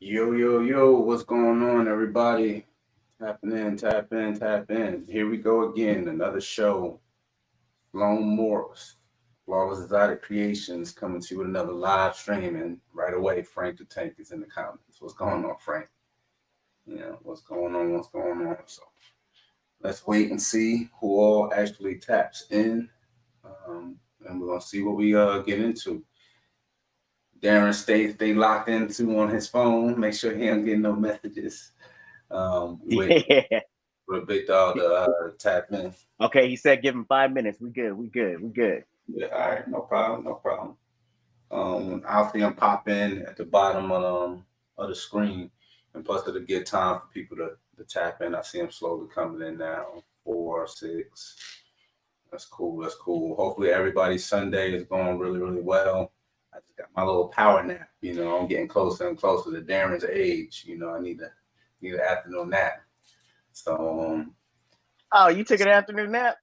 Yo, yo, yo, what's going on, everybody? Tapping in, tap in, tap in. Here we go again. Another show. Lone Morris. Flawless Exotic Creations coming to you with another live stream. And right away, Frank the Tank is in the comments. What's going on, Frank? Yeah, what's going on? What's going on? So let's wait and see who all actually taps in. And we're going to see what we get into. Darren stay locked into on his phone. Make sure he don't get no messages. Wait Yeah. for the big dog to tap in. Okay, he said give him 5 minutes. We good. We good. We good. Yeah, all right, no problem, no problem. I'll see him pop in at the bottom of the screen, and plus it'll get time for people to tap in. I see him slowly coming in now. 4, 6. That's cool. That's cool. Hopefully everybody's Sunday is going really, really well. I just got my little power nap. I'm getting closer and closer to Darren's age. I need an afternoon nap. So Oh, you took an afternoon nap?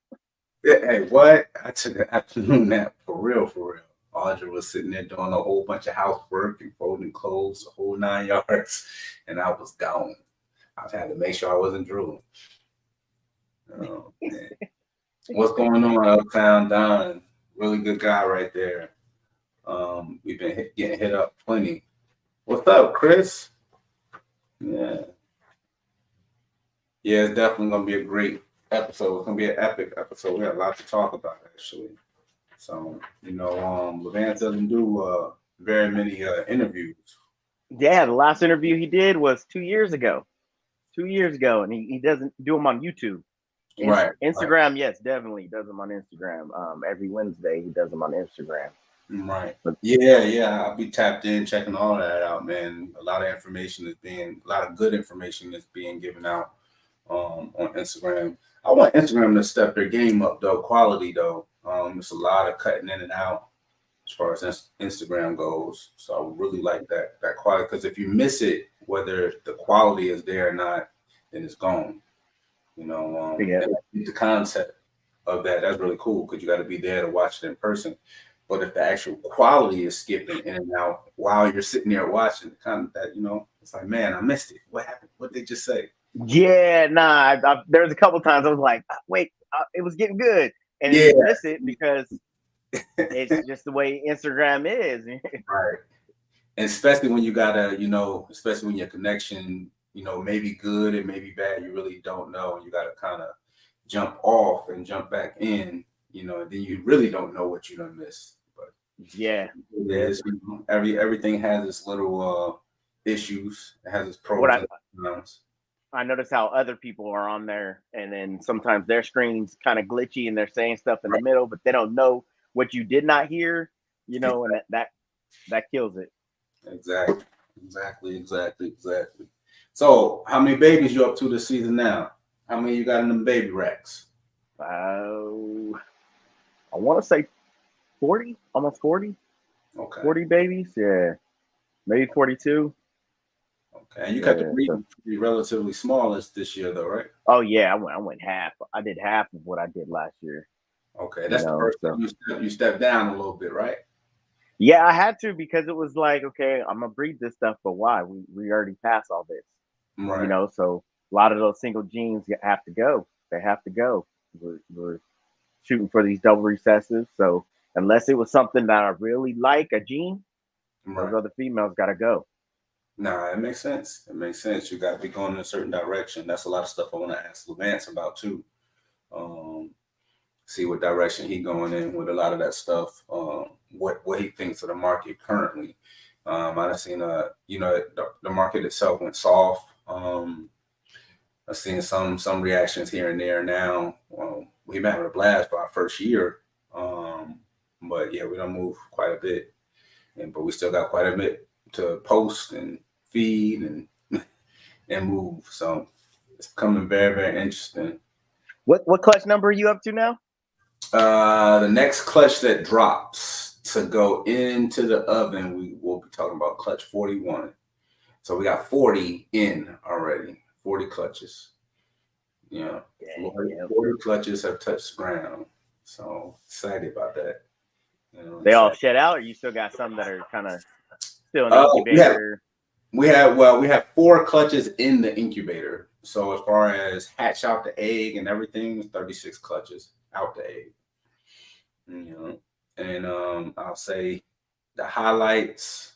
yeah, hey, what? I took an afternoon nap for real, for real. Audra was sitting there doing a whole bunch of housework and folding clothes, the whole 9 yards, and I was gone. I had to make sure I wasn't drooling. Oh, man. What's going on, Uptown Don? Really good guy right there. We've been getting hit up plenty. What's up, Chris? Yeah. Yeah, it's definitely gonna be a great episode. It's gonna be an epic episode. We have a lot to talk about actually. So, La Vance doesn't do very many interviews. Yeah, the last interview he did was 2 years ago. 2 years ago, and he doesn't do them on YouTube. Right. Instagram, yes, definitely does them on Instagram. Every Wednesday he does them on Instagram. Right. Yeah. I'll be tapped in, checking all that out, man. A lot of good information is being given out on Instagram. I want Instagram to step their game up though, quality though. It's a lot of cutting in and out as far as Instagram goes. So I would really like that quality because if you miss it, whether the quality is there or not, then it's gone. Yeah. The concept of that's really cool because you got to be there to watch it in person. But if the actual quality is skipping in and out while you're sitting there watching, kind of it's like, man, I missed it. What happened? What did they just say? Yeah, nah. There was a couple times I was like, wait, it was getting good, and then you miss it because it's just the way Instagram is. Right. And especially when you gotta, especially when your connection, may be good, it may be bad, you really don't know. And you gotta kind of jump off and jump back in, and then you really don't know what you done missed. But yeah, it is, everything has its little issues. It has its pros what and cons. I notice how other people are on there, and then sometimes their screen's kind of glitchy, and they're saying stuff in the middle, but they don't know what you did not hear, and that kills it. Exactly. So, how many babies you up to this season now? How many you got in them baby racks? I want to say 40, almost 40. Okay. 40 babies, yeah, maybe 42. Okay, and you kept the breeding relatively small this year, though, right? Oh yeah, I went half. I did half of what I did last year. Okay, that's the first time you stepped down a little bit, right? Yeah, I had to because it was like, okay, I'm gonna breed this stuff, but why? We already passed all this, right? So a lot of those single genes have to go. They have to go. We're shooting for these double recessives, so unless it was something that I really like, a gene, those other females got to go. Nah, it makes sense. It makes sense. You got to be going in a certain direction. That's a lot of stuff I want to ask La Vance about too. See what direction he going in with a lot of that stuff. What he thinks of the market currently. I've seen the market itself went soft. I've seen some reactions here and there now. We've been having a blast for our first year. But yeah, we don't move quite a bit. But we still got quite a bit to post and feed and move. So it's becoming very, very interesting. What clutch number are you up to now? The next clutch that drops to go into the oven, we will be talking about clutch 41. So we got 40 in already. 40 clutches. Yeah. 40 clutches have touched ground. So excited about that. They all shed out, or you still got some that are kind of still in the incubator? We have 4 clutches in the incubator. So as far as hatch out the egg and everything, 36 clutches out the egg. You know, and I'll say the highlights.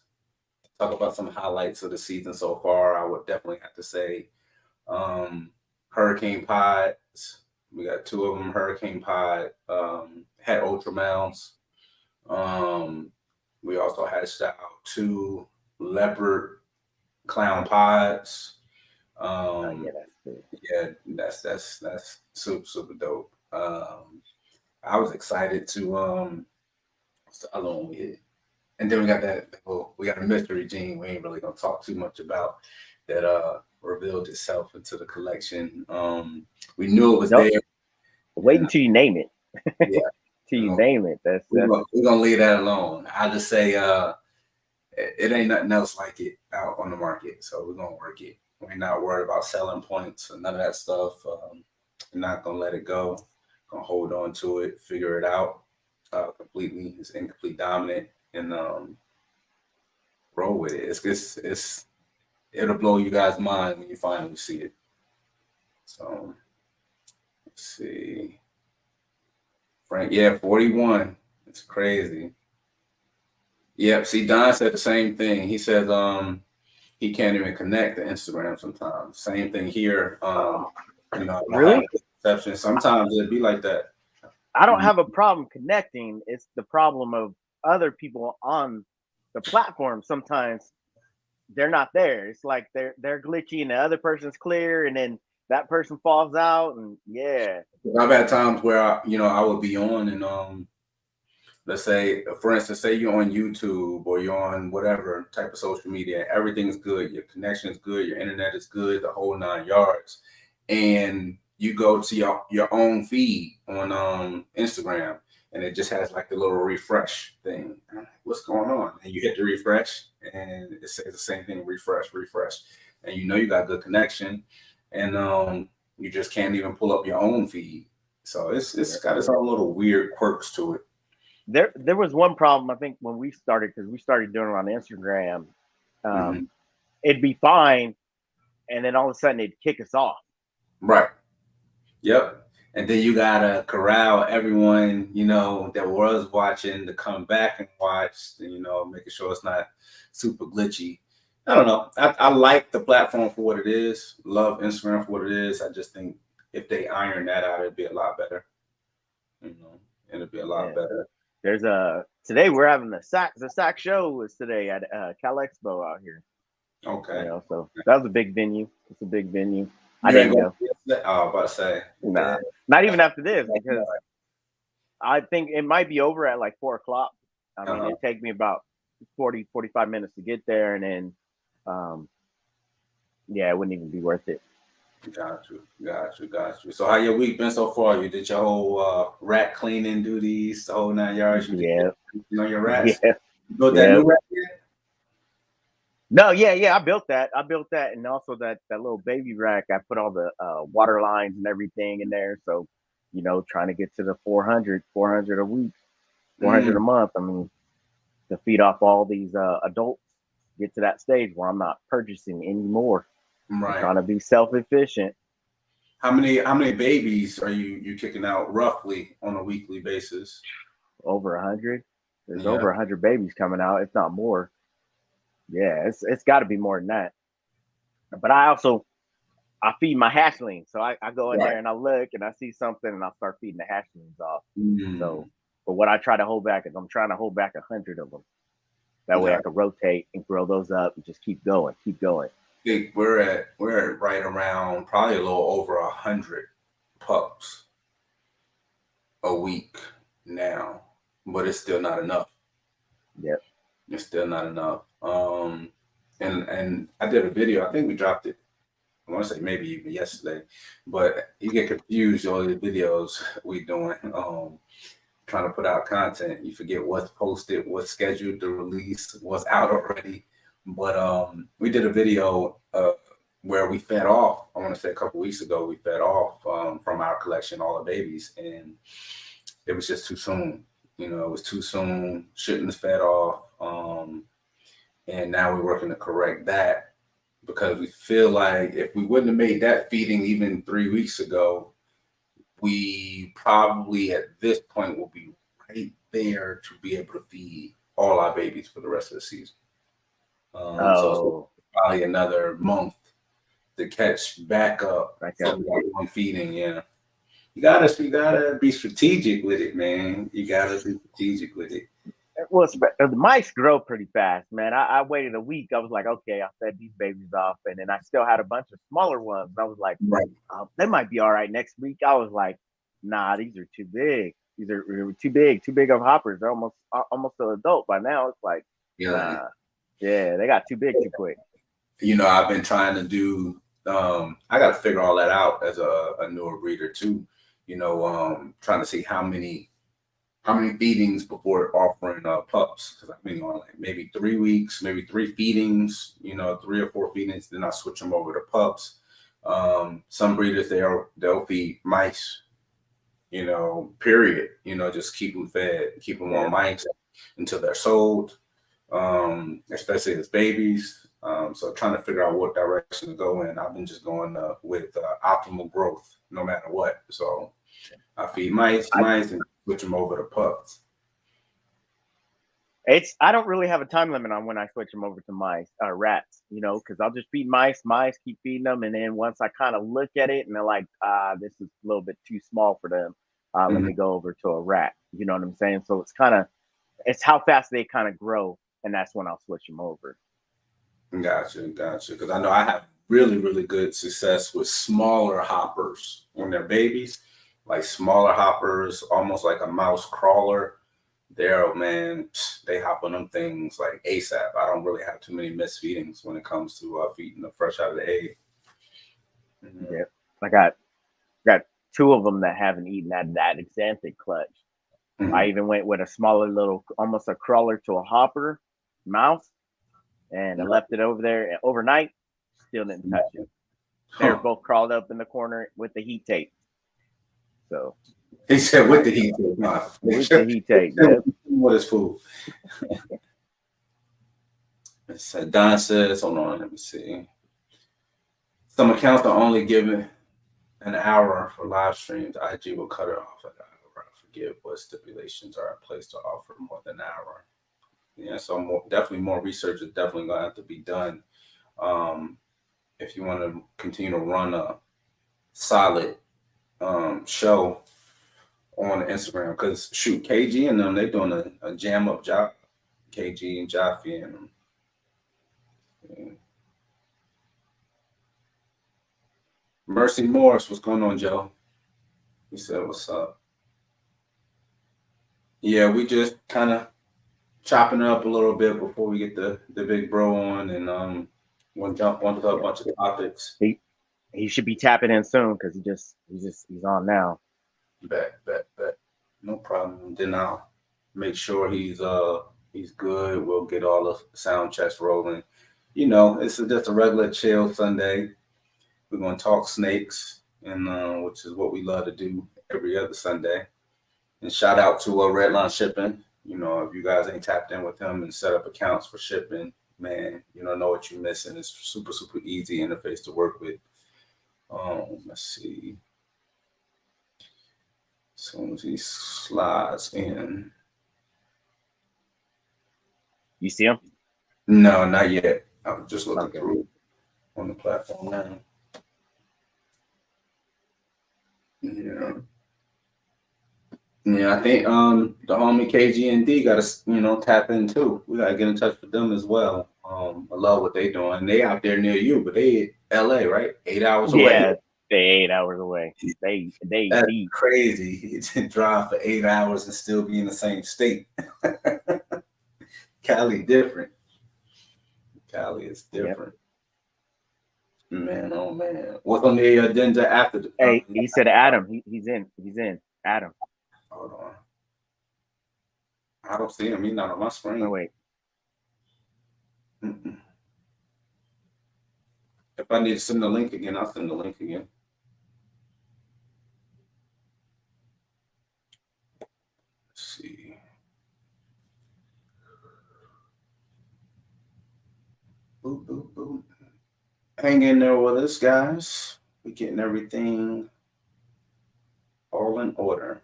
Talk about some highlights of the season so far. I would definitely have to say Hurricane Pods. We got 2 of them. Hurricane Pod had ultra males. We also hatched out 2 leopard clown pods. Yeah, that's super dope. I was excited to what's the other one we hit? And then we got we got a mystery gene we ain't really gonna talk too much about that revealed itself into the collection. We knew it was there. Wait until you name it. Yeah. Till you name it. We're gonna leave that alone. I just say it ain't nothing else like it out on the market. So we're gonna work it. We're not worried about selling points or none of that stuff. We're not gonna let it go. Gonna hold on to it, figure it out completely. It's incomplete dominant, and roll with it. It'll blow you guys' mind when you finally see it. So let's see. Frank, yeah, 41. It's crazy. Yep. See, Don said the same thing. He says he can't even connect to Instagram sometimes. Same thing here. You know, really? Exception. Sometimes it'd be like that. I don't have a problem connecting. It's the problem of other people on the platform. Sometimes they're not there. It's like they're glitchy and the other person's clear, and then that person falls out. And yeah, I've had times where I would be on and let's say, for instance, say you're on YouTube or you're on whatever type of social media, everything's good, your connection is good, your internet is good, the whole 9 yards, and you go to your own feed on Instagram, and it just has like the little refresh thing. What's going on? And you hit the refresh, and it says the same thing: refresh, and you got good connection, and you just can't even pull up your own feed. So it's got its own little weird quirks to it. There was one problem, I think, when we started, because we started doing it on Instagram. It'd be fine, and then all of a sudden it'd kick us off. Right. Yep. And then you gotta corral everyone, that was watching to come back and watch, making sure it's not super glitchy. I don't know. I like the platform for what it is. Love Instagram for what it is. I just think if they iron that out, it'd be a lot better. It'd be a lot better. There's today we're having the SAC show was today at Cal Expo out here. Okay. So that was a big venue. It's a big venue. I didn't go. Oh, about to say. Nah, not even after this, because I think it might be over at like 4:00. I mean, it'd take me about 40-45 minutes to get there, and then it wouldn't even be worth it. Got you. So how your week been so far? You did your whole rat cleaning duties, the whole 9 yards. You know your rats. Yeah. You built that new rat yet? No, I built that. And also that little baby rack. I put all the water lines and everything in there. So, trying to get to the 400 a week, 400 a month. I mean, to feed off all these adults, get to that stage where I'm not purchasing anymore. Right. I'm trying to be self-efficient. How many babies are you kicking out roughly on a weekly basis? Over 100. There's over 100 babies coming out, if not more. Yeah, it's got to be more than that. But I feed my hatchlings. So I go in there and I look and I see something and I start feeding the hatchlings off. So, but what I try to hold back is I'm trying to hold back 100 of them. That way I can rotate and grow those up and just keep going. We're at right around probably a little over 100 pups a week now, but it's still not enough. Yep. It's still not enough. And I did a video. I think we dropped it. I want to say maybe even yesterday, but you get confused all the videos we doing. Trying to put out content, you forget what's posted, what's scheduled to release, what's out already. But we did a video where we fed off. I want to say a couple weeks ago, we fed off from our collection all the babies, and it was just too soon. It was too soon. Shouldn't have fed off. And now we're working to correct that because we feel like if we wouldn't have made that feeding even 3 weeks ago, we probably at this point will be right there to be able to feed all our babies for the rest of the season. So it's probably another month to catch back up from that one feeding. Yeah. You gotta be strategic with it, man. You gotta be strategic with it. Well, the mice grow pretty fast, man. I waited a week. I was like, okay, I fed these babies off, and then I still had a bunch of smaller ones. I was like, right. They might be all right next week. I was like, nah, these are too big. These are too big of hoppers. They're almost an adult by now. It's like, nah, yeah, they got too big too quick. I've been trying to do. I got to figure all that out as a newer breeder too. Trying to see how many feedings before offering pups, because I've been on like maybe 3 weeks, maybe 3 feedings, 3 or 4 feedings, then I switch them over to pups. Some breeders they'll feed mice, period, just keep them fed, keep them on mice until they're sold, especially as babies. So trying to figure out what direction to go in. I've been just going with optimal growth no matter what. So I feed mice and switch them over to pups. I don't really have a time limit on when I switch them over to rats, because I'll just feed mice, keep feeding them, and then once I kind of look at it and they're like, this is a little bit too small for them, let me go over to a rat. You know what I'm saying? So it's how fast they kind of grow, and that's when I'll switch them over. Gotcha. Because I know I have really, really good success with smaller hoppers when they're babies, like smaller hoppers, almost like a mouse crawler. Man, they hop on them things like ASAP. I don't really have too many misfeedings when it comes to feeding them fresh out of the egg. Yeah, I got 2 of them that haven't eaten that exanthic clutch. I even went with a smaller little, almost a crawler to a hopper mouse, and I left it over there overnight. Still didn't touch it. They were both crawled up in the corner with the heat tape. So he said with the heat tape, with the heat tape. Yep. What is food? Don says, hold on, let me see. Some accounts are only given an hour for live streams. IG will cut it off at an hour. I forget what stipulations are in place to offer more than an hour. Yeah, so definitely more research is definitely going to have to be done if you want to continue to run a solid show on Instagram. Because shoot, KG and them, they're doing a jam up job. KG and Jaffe and them. Yeah. Mercy Morris, what's going on, Joe? He said, what's up? Yeah, we just kind of chopping it up a little bit before we get the big bro on, and we'll jump onto a bunch of topics. He should be tapping in soon because he's on now. Bet. No problem. Then I'll make sure he's good. We'll get all the sound checks rolling. It's just a regular chill Sunday. We're gonna talk snakes, and which is what we love to do every other Sunday. And shout out to Redline Shipping. If you guys ain't tapped in with him and set up accounts for shipping, man, you don't know what you're missing. It's super, super easy interface to work with. Let's see. As soon as he slides in. You see him? No, not yet. I'm just looking through on the platform now. Yeah, I think the homie KG&D got to tap in too. We gotta get in touch with them as well. I love what they doing. They out there near you, but they LA, right? 8 hours away. Yeah, they 8 hours away. They That's crazy to drive for 8 hours and still be in the same state. Cali different. Cali is different. Yep. Man, oh man. What's on the agenda after the Hey, he said Adam. He's in. Adam. Hold on. I don't see him. He's not on my screen. No, wait. If I need to send the link again, I'll send the link again. Let's see. Hang in there with us, guys. We're getting everything all in order.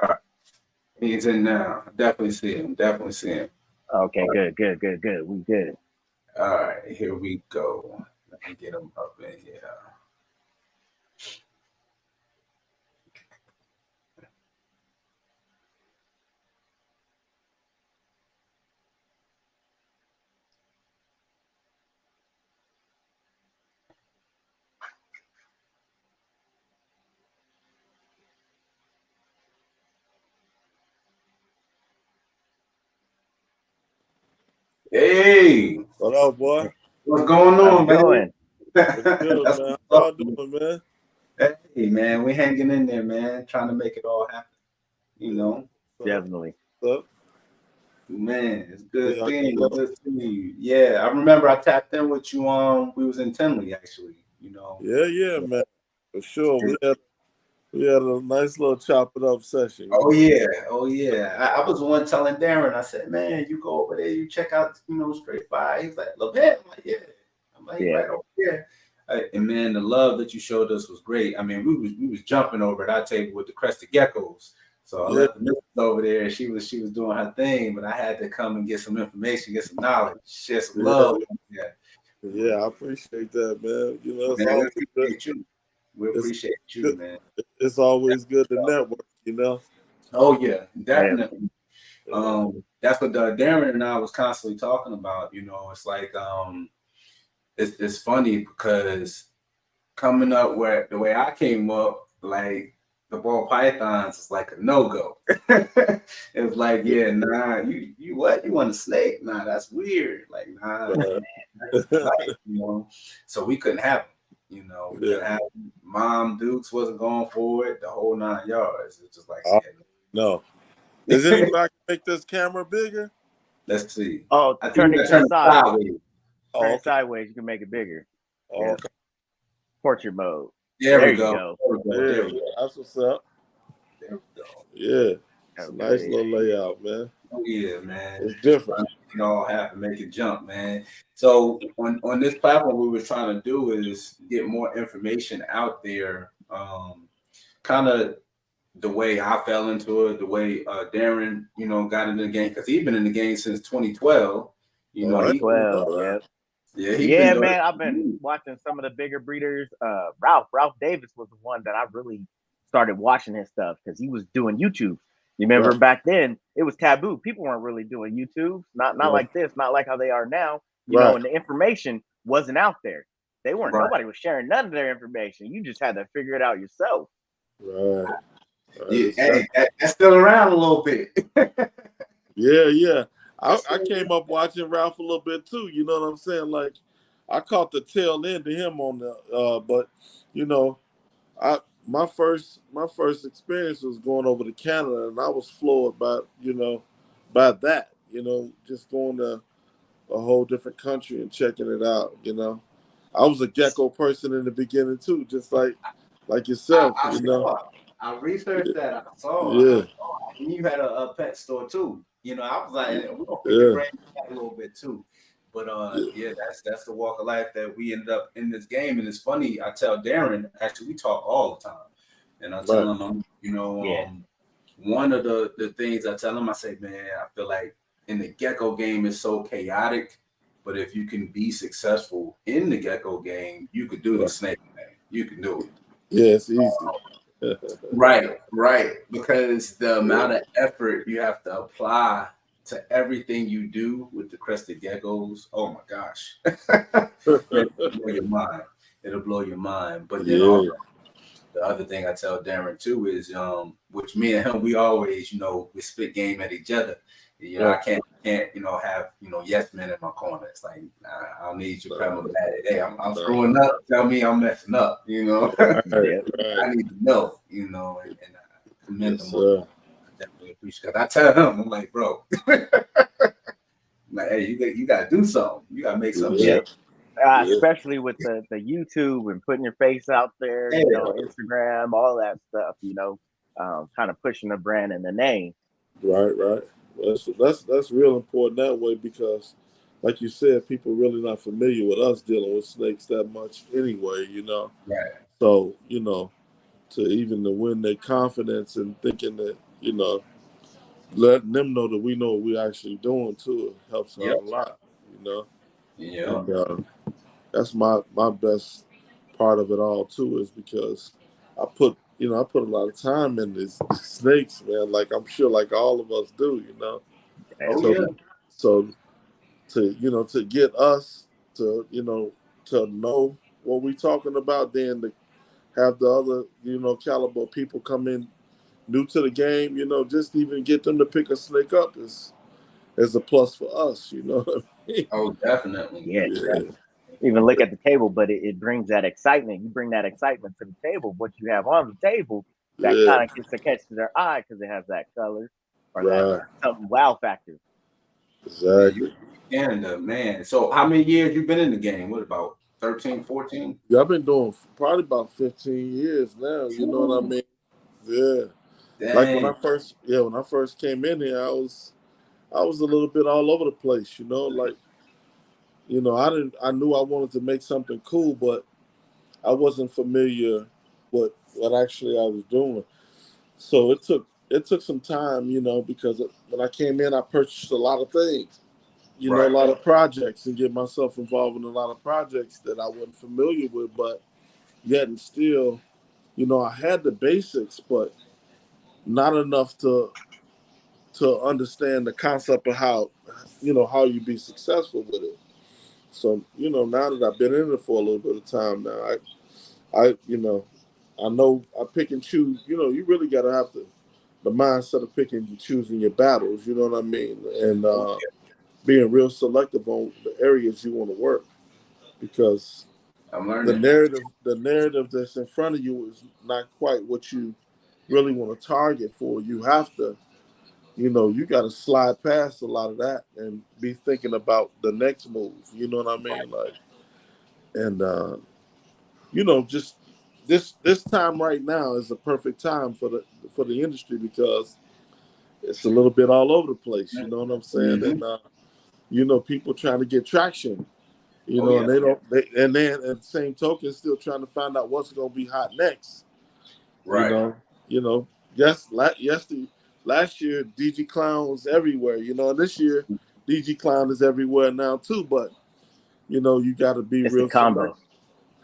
All right. He's in now. Definitely see him. Definitely see him. Okay, good. We good. All right, here we go. Let me get him up in here. Hey, What up, boy? what's going on, man? Doing? What's good, That's man? what's How up, y'all doing, man? Hey, man, we hanging in there, man. Trying to make it all happen. You know, Definitely. What's up? man, it's good Yeah, seeing you. Good seeing you. Yeah, I remember I tapped in with you. We was in Tinley actually. You know. yeah, man. For sure. We had a nice little chop it up session. Oh yeah, oh yeah. I was the one telling Darren. I said, man, you go over there, you check out, Str8Fire. He's like, La Vance. I'm like, yeah. I'm like, Yeah. right over there. And man, the love that you showed us was great. I mean, we was jumping over at our table with the crested geckos. So I left the missus over there, and she was doing her thing, but I had to come and get some information, get some knowledge, share some love. Yeah, I appreciate that, man. You know, Man, we appreciate you. We appreciate you, good. man. It's always good to network, you know. Oh yeah, definitely. Yeah. That's what Darren and I was constantly talking about. You know, it's like it's funny because coming up where the way I came up, like the ball pythons is like a no-go. It was like, yeah, nah, you what? You want a snake? Nah, that's weird. Like, nah, So we couldn't have them. You know, we couldn't have them. Mom Dukes wasn't going for it, the whole 9 yards. It's just like, no. Is anybody make this camera bigger? Let's see. Oh, I think turn you it gotta turn to it the side. sideways. Turn it sideways. You can make it bigger. Okay. Portrait mode. There we you go. There we go. That's what's up. There we go. Yeah. It's a nice little layout, man. Oh yeah, man. It's different. It all have to make it jump, man. So on this platform, what we were trying to do is get more information out there. Kind of the way I fell into it, the way Darren, got into the game, because he's been in the game since 2012. You know, he 12. Yeah, man. I've been watching some of the bigger breeders. Ralph Davis was the one that I really started watching his stuff because he was doing YouTube. You remember back then it was taboo. People weren't really doing YouTube. Not like this, not like how they are now. You know, and the information wasn't out there. They weren't. Nobody was sharing none of their information. You just had to figure it out yourself. Right. Hey, that's still around a little bit. Yeah. I came up watching Ralph a little bit too. You know what I'm saying? Like, I caught the tail end of him on the. But my first experience was going over to Canada, and I was floored by that. Just going to a whole different country and checking it out. I was a gecko person in the beginning too, just like yourself. I researched that. I saw. Yeah. You had a pet store too. I was like, we're gonna pick your brain back a little bit too. But that's the walk of life that we ended up in this game. And it's funny, I tell Darren, actually, we talk all the time. And I tell him, one of the things I tell him, I say, man, I feel like in the gecko game is so chaotic, but if you can be successful in the gecko game, you could do the snake game. You can do it. Yeah, it's easy. Right. Because the amount of effort you have to apply to everything you do with the crested geckos, oh my gosh. It'll blow your mind. But then also, the other thing I tell Darren too is, which me and him, we always, we spit game at each other. I can't can't, have, yes men in my corner. It's like, nah, I don't need you coming back. Hey, I'm screwing up. Tell me I'm messing up, Right, I need to know, and I commend yes, them on that. I definitely appreciate it. I tell him, I'm like, bro, like, hey, you got to do something. You got to make something Yeah. shake. Especially with the YouTube and putting your face out there, Yeah. Instagram, all that stuff, kind of pushing the brand and the name. Right. That's real important that way because, like you said, people really not familiar with us dealing with snakes that much anyway. Right. So to even to win their confidence and thinking that letting them know that we know what we're actually doing too, it helps out Yep. a lot. Yeah. And that's my best part of it all too, is because I put a lot of time in these snakes, man. Like I'm sure, like all of us do. Oh, So yeah. so to get us to to know what we're talking about, then to have the other caliber people come in new to the game, just even get them to pick a snake up is a plus for us. You know what I mean? Oh, definitely. Yeah. Yeah. Even look at the table, but it brings that excitement. You bring that excitement to the table. What you have on the table that Yeah. kind of gets to catch their eye because it has that color or that Right. something wow factor. Yeah, Exactly. Canada, man. So how many years you been in the game? What, about 13, 14? Yeah, I've been doing probably about 15 years now. You know what I mean? Yeah. Like when Dang. I first came in here, I was a little bit all over the place. Like I knew I wanted to make something cool, but I wasn't familiar with what actually I was doing. So it took some time, because when I came in, I purchased a lot of things, a Right. lot of projects, and get myself involved in a lot of projects that I wasn't familiar with, but yet and still, I had the basics, but not enough to understand the concept of how you be successful with it. So, now that I've been in it for a little bit of time now, I know I pick and choose. You really got to have the mindset of picking and choosing your battles. You know what I mean? And being real selective on the areas you want to work, because I'm the learning. narrative that's in front of you is not quite what you really want to target for. You have to, you got to slide past a lot of that and be thinking about the next move. You know what I mean? Like, and just this time right now is a perfect time for the industry because it's a little bit all over the place. You know what I'm saying? Mm-hmm. And people trying to get traction. Oh, And yeah. they don't. And then at the same token, still trying to find out what's going to be hot next. You Right. know. Yes. Last year, DG Clown was everywhere. And this year, DG Clown is everywhere now too. But you got to be It's the real combo. select.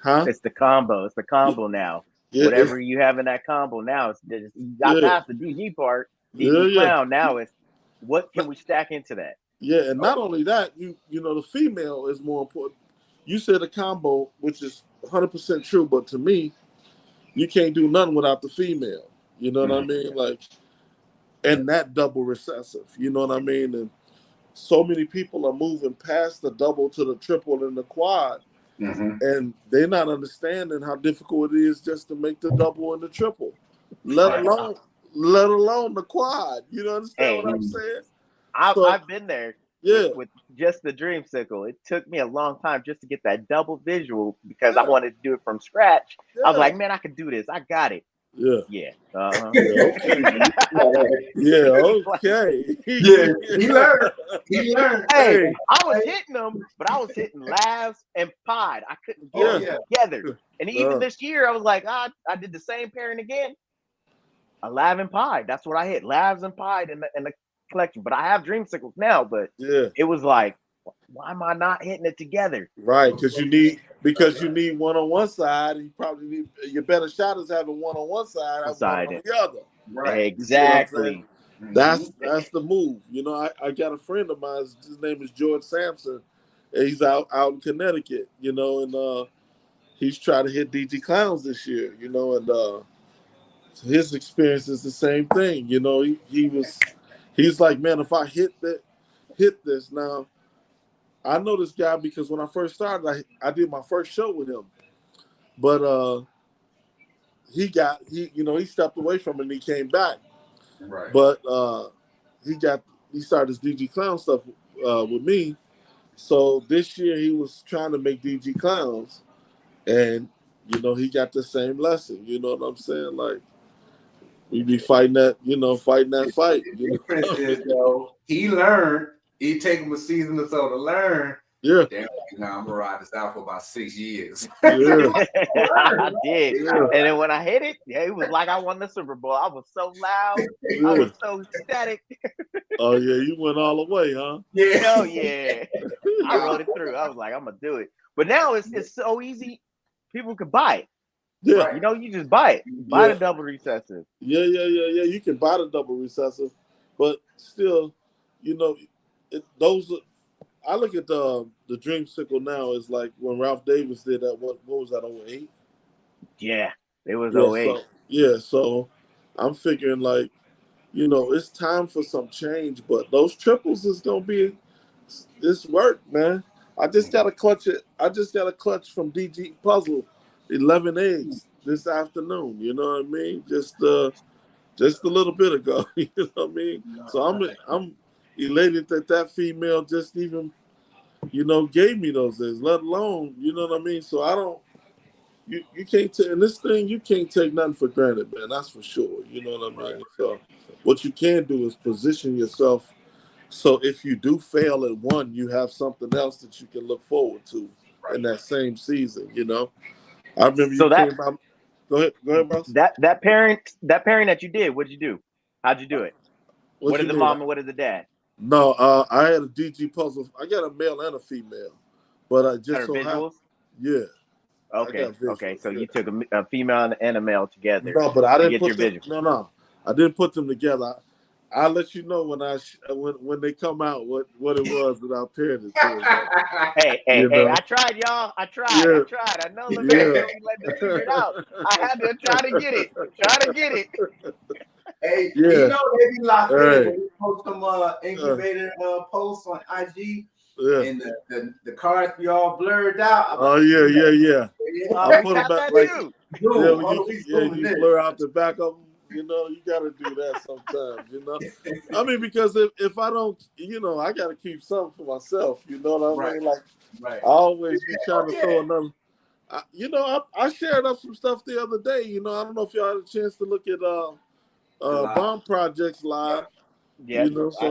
Huh? It's the combo. It's the Yeah. combo now. Yeah. Whatever you have in that combo now, you got Yeah. past the DG part, Yeah. DG Yeah. clown. Now it's what can we stack into that? Yeah, and not only that, the female is more important. You said a combo, which is 100% true, but to me, you can't do nothing without the female. You know what I Mm-hmm. mean? Like, and that double recessive. You know what I mean? And so many people are moving past the double to the triple and the quad, Mm-hmm. and they're not understanding how difficult it is just to make the double and the triple, let Right. alone the quad. You understand Hey, what I'm Mm-hmm. saying? So I've been there yeah, with just the dreamsicle. It took me a long time just to get that double visual because I yeah, wanted to do it from scratch. I was yeah, like, man, I can do this. I got it. yeah. Yeah. Uh-huh. Yeah, okay. Yeah, okay. Yeah, he learned. He learned. Hey, Hey, I was hitting them, but I was hitting labs and pod. I couldn't get Oh, yeah. them yeah. together. And even Uh, this year, I was like, I did the same pairing again. A lab and pie. That's what I hit. Labs and pie in the collection. But I have dreamsicles now, but yeah, it was like, why am I not hitting it together? right. Because you need one on one side, and you probably need your better shot is having one on one side and one Beside on it. the other. Right. You see what I'm saying? Exactly. Mm-hmm. That's the move. I got a friend of mine. His name is George Sampson. And he's out in Connecticut. And he's trying to hit DG Clowns this year. And his experience is the same thing. He's like, man, if I hit hit this. Now, I know this guy because when I first started, I did my first show with him. But he stepped away from it and he came back. Right. But he started his DG Clown stuff with me. So this year he was trying to make DG Clowns, and he got the same lesson. You know what I'm saying? Like we be fighting that fight. The difference is though, he learned. It take him a season or so to learn. Yeah. Damn, I'm gonna ride this out for about 6 years. Yeah. I did. Yeah. And then when I hit it, it was like I won the Super Bowl. I was so loud. Yeah. I was so ecstatic. Oh yeah, you went all the way, huh? Yeah. Oh yeah. I rode it through. I was like, I'm gonna do it. But now it's so easy. People can buy it. Yeah. You just buy it. Buy the double recessive. Yeah. You can buy the double recessive, but still, I look at the Dreamsicle now is like when Ralph Davis did that. What was that? 08? Yeah, it was 08. So I'm figuring like, it's time for some change. But those triples is gonna be this work, man. I just got to clutch it. I just got a clutch from DG Puzzle, 11 eggs this afternoon. You know what I mean? Just a little bit ago. You know what I mean? So I'm elated that female just even, gave me those eggs, let alone, you know what I mean? So I don't, you can't take, in this thing, you can't take nothing for granted, man. That's for sure. You know what I mean? So what you can do is position yourself. So if you do fail at one, you have something else that you can look forward to in that same season, I remember you came out. Go ahead, boss. That pairing that you did, what did you do? How'd you do it? What did the mom and what did the dad? No, I had a DG Puzzle. I got a male and a female, but I just so happened. Yeah. Okay. So you took a female and a male together. No, but I didn't put them. No, I didn't put them together. I'll let you know when they come out what it was that I paired it to. Hey, I tried, y'all. I tried. I know the man let me figure it out. I had to try to get it. Hey, they be locked in when we post some incubator posts on IG. Yeah. And the cards be all blurred out. Yeah. I put them back like you blur out the back of them. You got to do that sometimes. I mean, because if I don't, I got to keep something for myself. You know what I mean? Like, I always be trying to throw another. I shared up some stuff the other day. I don't know if y'all had a chance to look at Bomb Projects live. Yeah,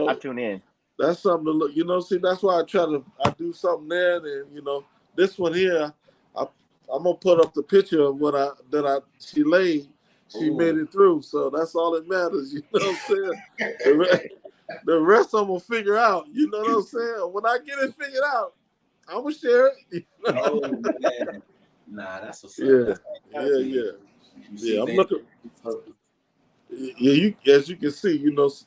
I tune in. That's something to look. See, that's why I do something there. And this one here, I'm gonna put up the picture of she laid. She made it through, so that's all that matters. You know what I'm saying? The rest I'm gonna figure out. You know what I'm saying? When I get it figured out, I'm gonna share it. Oh man, nah, that's what's up. Yeah. I'm looking. Yeah, as you can see,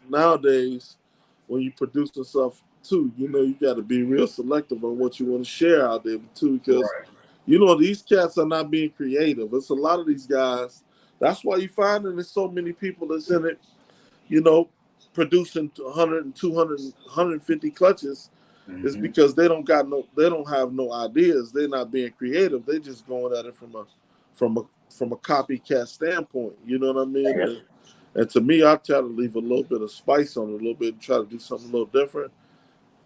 nowadays when you produce stuff too, you got to be real selective on what you want to share out there too, because these cats are not being creative. It's a lot of these guys. That's why you find that there's so many people that's in it, producing 100 and 200 and 150 clutches. Mm-hmm. It's because they don't have no ideas. They're not being creative. They're just going at it from a copycat standpoint. You know what I mean? Yeah. And to me, I try to leave a little bit of spice on it, a little bit, and try to do something a little different.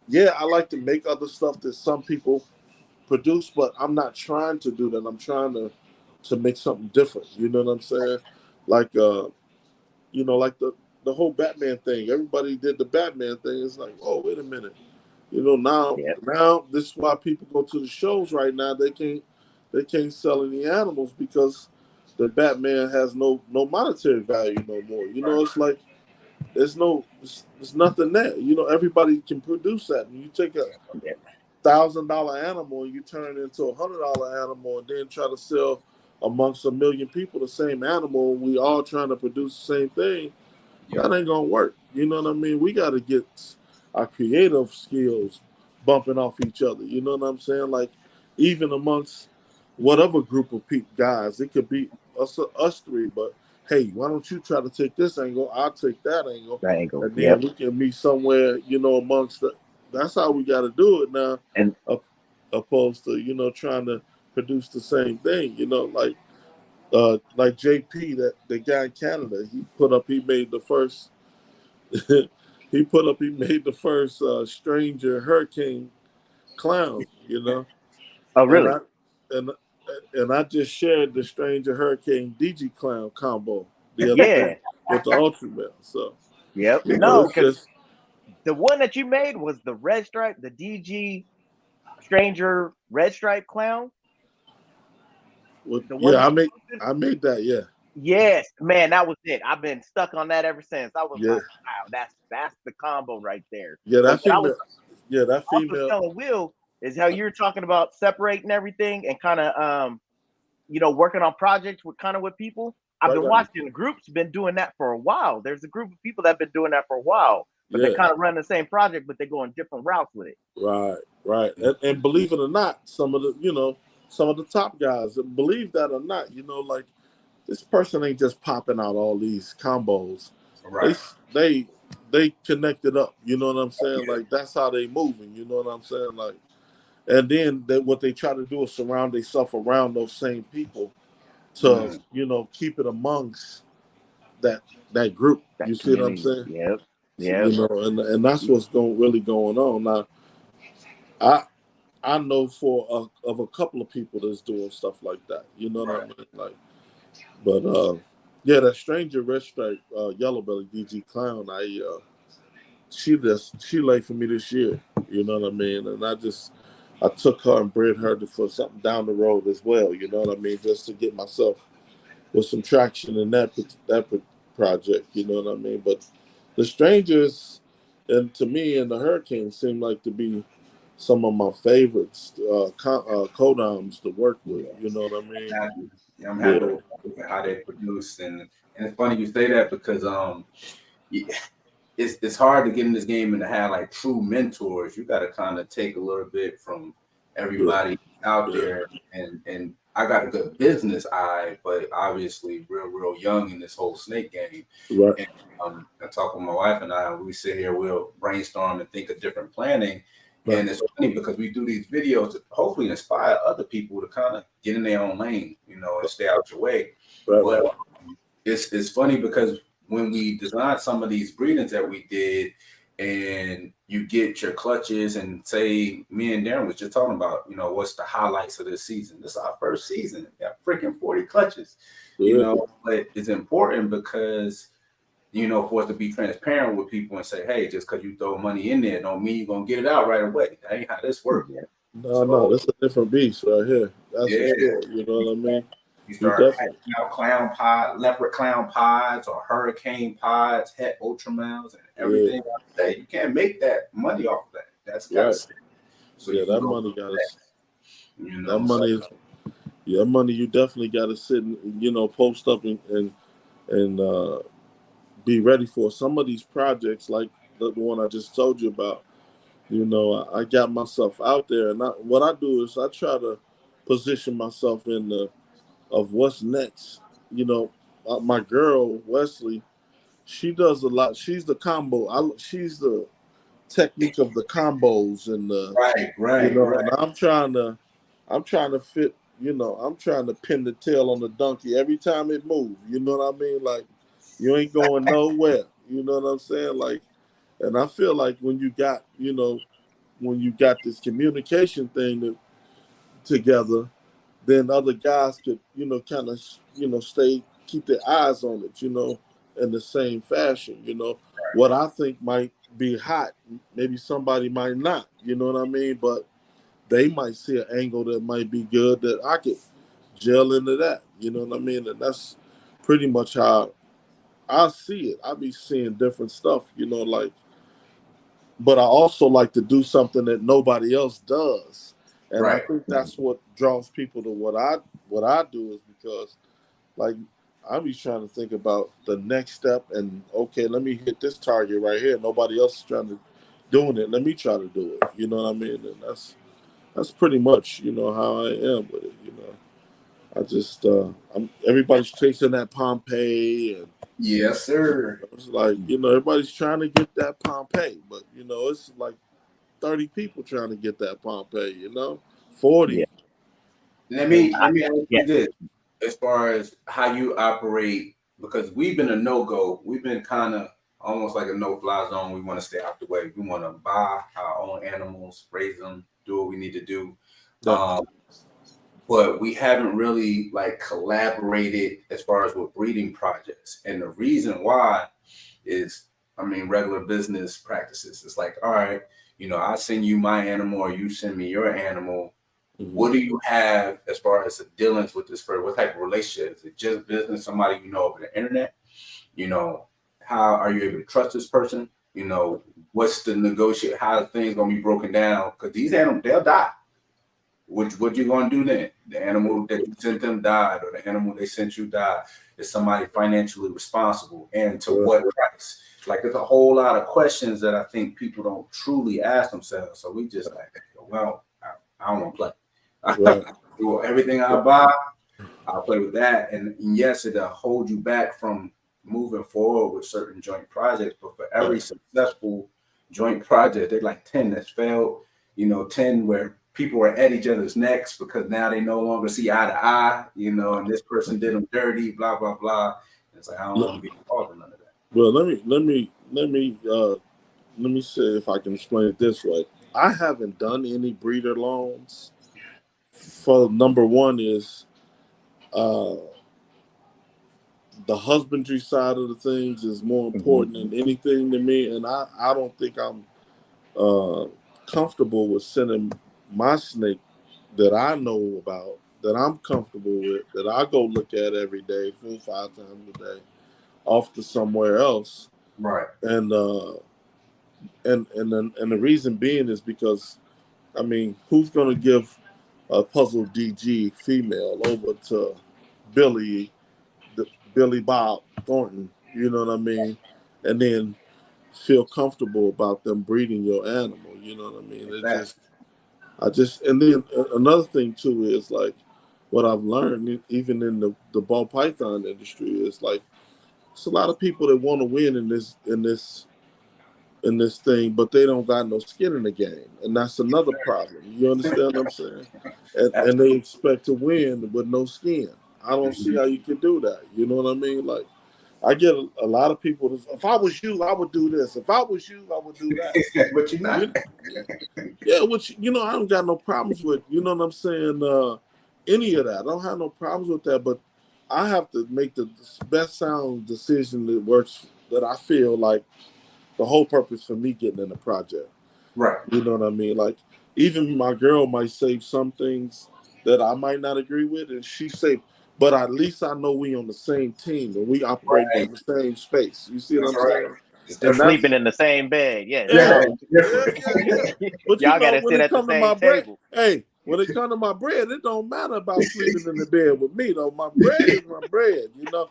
Yeah, I like to make other stuff that some people produce, but I'm not trying to do that. I'm trying to make something different. You know what I'm saying? Like, like the whole Batman thing. Everybody did the Batman thing. It's like, oh, wait a minute. Now this is why people go to the shows right now. They can't sell any animals because the Batman has no monetary value no more. It's like there's nothing there. Everybody can produce that. And you take a $1,000 animal and you turn it into $100 animal and then try to sell amongst 1 million people the same animal, and we all trying to produce the same thing. That ain't gonna work. You know what I mean? We got to get our creative skills bumping off each other. You know what I'm saying? Like even amongst whatever group of guys, it could be us three, but hey, why don't you try to take this angle? I'll take that angle. And then we can meet somewhere, amongst that's how we got to do it now. And opposed to, you know, trying to produce the same thing, you know, like JP, the guy in Canada, he made the first stranger hurricane clown, you know. oh, And really? I just shared the stranger hurricane DG clown combo the other Yeah. day with the Ultra Male. So Yep. you know, No, it's because just the one that you made was the red stripe, the DG Stranger red stripe clown. The one yeah, that you posted? I made that, yeah. Yes, man, that was it. I've been stuck on that ever since. I was Yeah. like, wow, that's the combo right there. Yeah, But that what I was female. also telling Will is how you're talking about separating everything and kind of working on projects with people. I've been Right. watching groups been doing that for a while. There's a group of people that have been doing that for a while, but they Yeah. kind of run the same project, but they're going different routes with it. Right. And believe it or not, some of the top guys, believe that or not, you know, like this person ain't just popping out all these combos. Right. They connected up, you know what I'm saying? Like that's how they moving, you know what I'm saying? Like, and then what they try to do is surround themselves around those same people to, you know, keep it amongst that group. That You see what I'm community. saying? Yep. So, Yep. you know, and that's what's really going on now. I know of a couple of people that's doing stuff like that. You know what I mean? Like, but yeah, that stranger red stripe yellow belly DG clown. She laid for me this year. You know what I mean? And I took her and bred her for something down the road as well. You know what I mean? Just to get myself with some traction in that project. You know what I mean? But the strangers, and to me, and the hurricane seem like to be some of my favorites, codons to work with. You know what I mean? Yeah, I'm happy with how they produce, and it's funny you say that because it's hard to get in this game and to have like true mentors. You got to kind of take a little bit from everybody out there, and I got a good business eye, but obviously real young in this whole snake game. Right. And I talk with my wife and we sit here, we'll brainstorm and think of different planning. Right. And it's funny because we do these videos to hopefully inspire other people to kind of get in their own lane, you know, and stay out your way. Right. But it's funny because when we designed some of these breedings that we did, and you get your clutches, and say me and Darren was just talking about, you know, what's the highlights of this season? This is our first season. We got freaking 40 clutches, you know, but it's important because, you know, for us to be transparent with people and say, hey, just because you throw money in there don't mean you're going to get it out right away. That ain't how this works. No, that's a different beast right here. That's for sure. You know what I mean? You start packing out clown pod, leopard clown pods, or hurricane pods, het ultramales, and everything. Hey, you can't make that money off of that. That's got to stay. So that money got to. You know, that money is. Yeah, money you definitely got to sit and, you know, post up and be ready for some of these projects like the one I just told you about. You know, I got myself out there, and what I do is I try to position myself in of what's next. You know, my girl Wesley, she does a lot. She's the combo. She's the technique of the combos and the right. And I'm trying to fit. You know, I'm trying to pin the tail on the donkey every time it moves. You know what I mean? Like you ain't going nowhere. You know what I'm saying? Like, and I feel like when you got this communication thing together, then other guys could, you know, kind of, you know, keep their eyes on it, you know, in the same fashion. You know, what I think might be hot, maybe somebody might not, you know what I mean? But they might see an angle that might be good that I could gel into that, you know what I mean? And that's pretty much how I see it. I be seeing different stuff, you know, like, but I also like to do something that nobody else does. And I think that's what draws people to what I do, is because, like, I be trying to think about the next step and, okay, let me hit this target right here. Nobody else is doing it. Let me try to do it. You know what I mean? And that's pretty much, you know, how I am with it. You know, I just everybody's chasing that Pompeii, and yes, sir. it's like, you know, everybody's trying to get that Pompeii, but you know, it's like 30 people trying to get that Pompeii, you know, 40. Yeah. Let me ask Yeah. you this, as far as how you operate, because we've been a no-go. We've been kind of almost like a no-fly zone. We want to stay out the way. We want to buy our own animals, raise them, do what we need to do. But we haven't really like collaborated as far as with breeding projects. And the reason why is, I mean, regular business practices. It's like, all right, you know, I send you my animal or you send me your animal. What do you have as far as the dealings with this person? What type of relationship? Is it just business, somebody you know over the internet? You know, how are you able to trust this person? You know, what's the negotiate? How are things gonna be broken down? Because these animals, they'll die. What you gonna do then? The animal that you sent them died, or the animal they sent you died. Is somebody financially responsible, and to what price? Like, there's a whole lot of questions that I think people don't truly ask themselves. So we just like, well, I don't want to play. Everything I buy, I'll play with that. And yes, it'll hold you back from moving forward with certain joint projects. But for every successful joint project, there's like 10 that's failed, you know, 10 where people are at each other's necks because now they no longer see eye to eye, you know, and this person did them dirty, blah, blah, blah. And it's like, I don't want to be involved in none of that. Well, let me say, if I can explain it this way. I haven't done any breeder loans. For number one is the husbandry side of the things is more important than anything to me, and I don't think I'm comfortable with sending my snake that I know about, that I'm comfortable with, that I go look at every day, 4-5 times a day, off to somewhere else. Right. And the reason being is because, I mean, who's going to give a puzzle DG female over to Billy Bob Thornton, you know what I mean? And then feel comfortable about them breeding your animal, you know what I mean? And then another thing too is like what I've learned, even in the ball python industry, is like it's a lot of people that want to win in this thing, but they don't got no skin in the game, and that's another problem. You understand what I'm saying? And they expect to win with no skin. I don't see how you can do that. You know what I mean? Like, I get a lot of people. If I was you, I would do this. If I was you, I would do that. But you're not. Yeah, which, you know, I don't got no problems with. You know what I'm saying? Any of that. I don't have no problems with that. But I have to make the best sound decision that works. That I feel like the whole purpose for me getting in the project. Right. You know what I mean? Like, even my girl might say some things that I might not agree with, and she say, but at least I know we on the same team and we operate in the same space. You see what I'm saying? And sleeping in the same bed. Yeah. Yeah. But y'all you know, gotta when sit it at the comes to my same bread, table. hey, when it comes to my bread, it don't matter about sleeping in the bed with me, though. My bread is my bread, you know.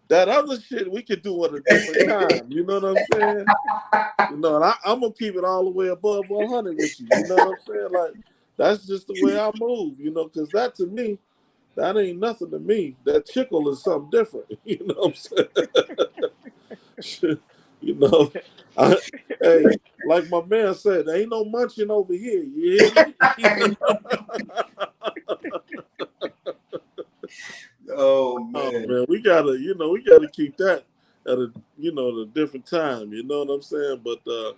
That other shit we could do at a different time. You know what I'm saying? You know, and I'm gonna keep it all the way above 100 with you. You know what I'm saying? Like, that's just the way I move. You know, because that to me, that ain't nothing to me. That chickle is something different. You know what I'm saying? You know, hey, like my man said, there ain't no munching over here. You hear me? Oh man, we gotta keep that at a different time. You know what I'm saying? But but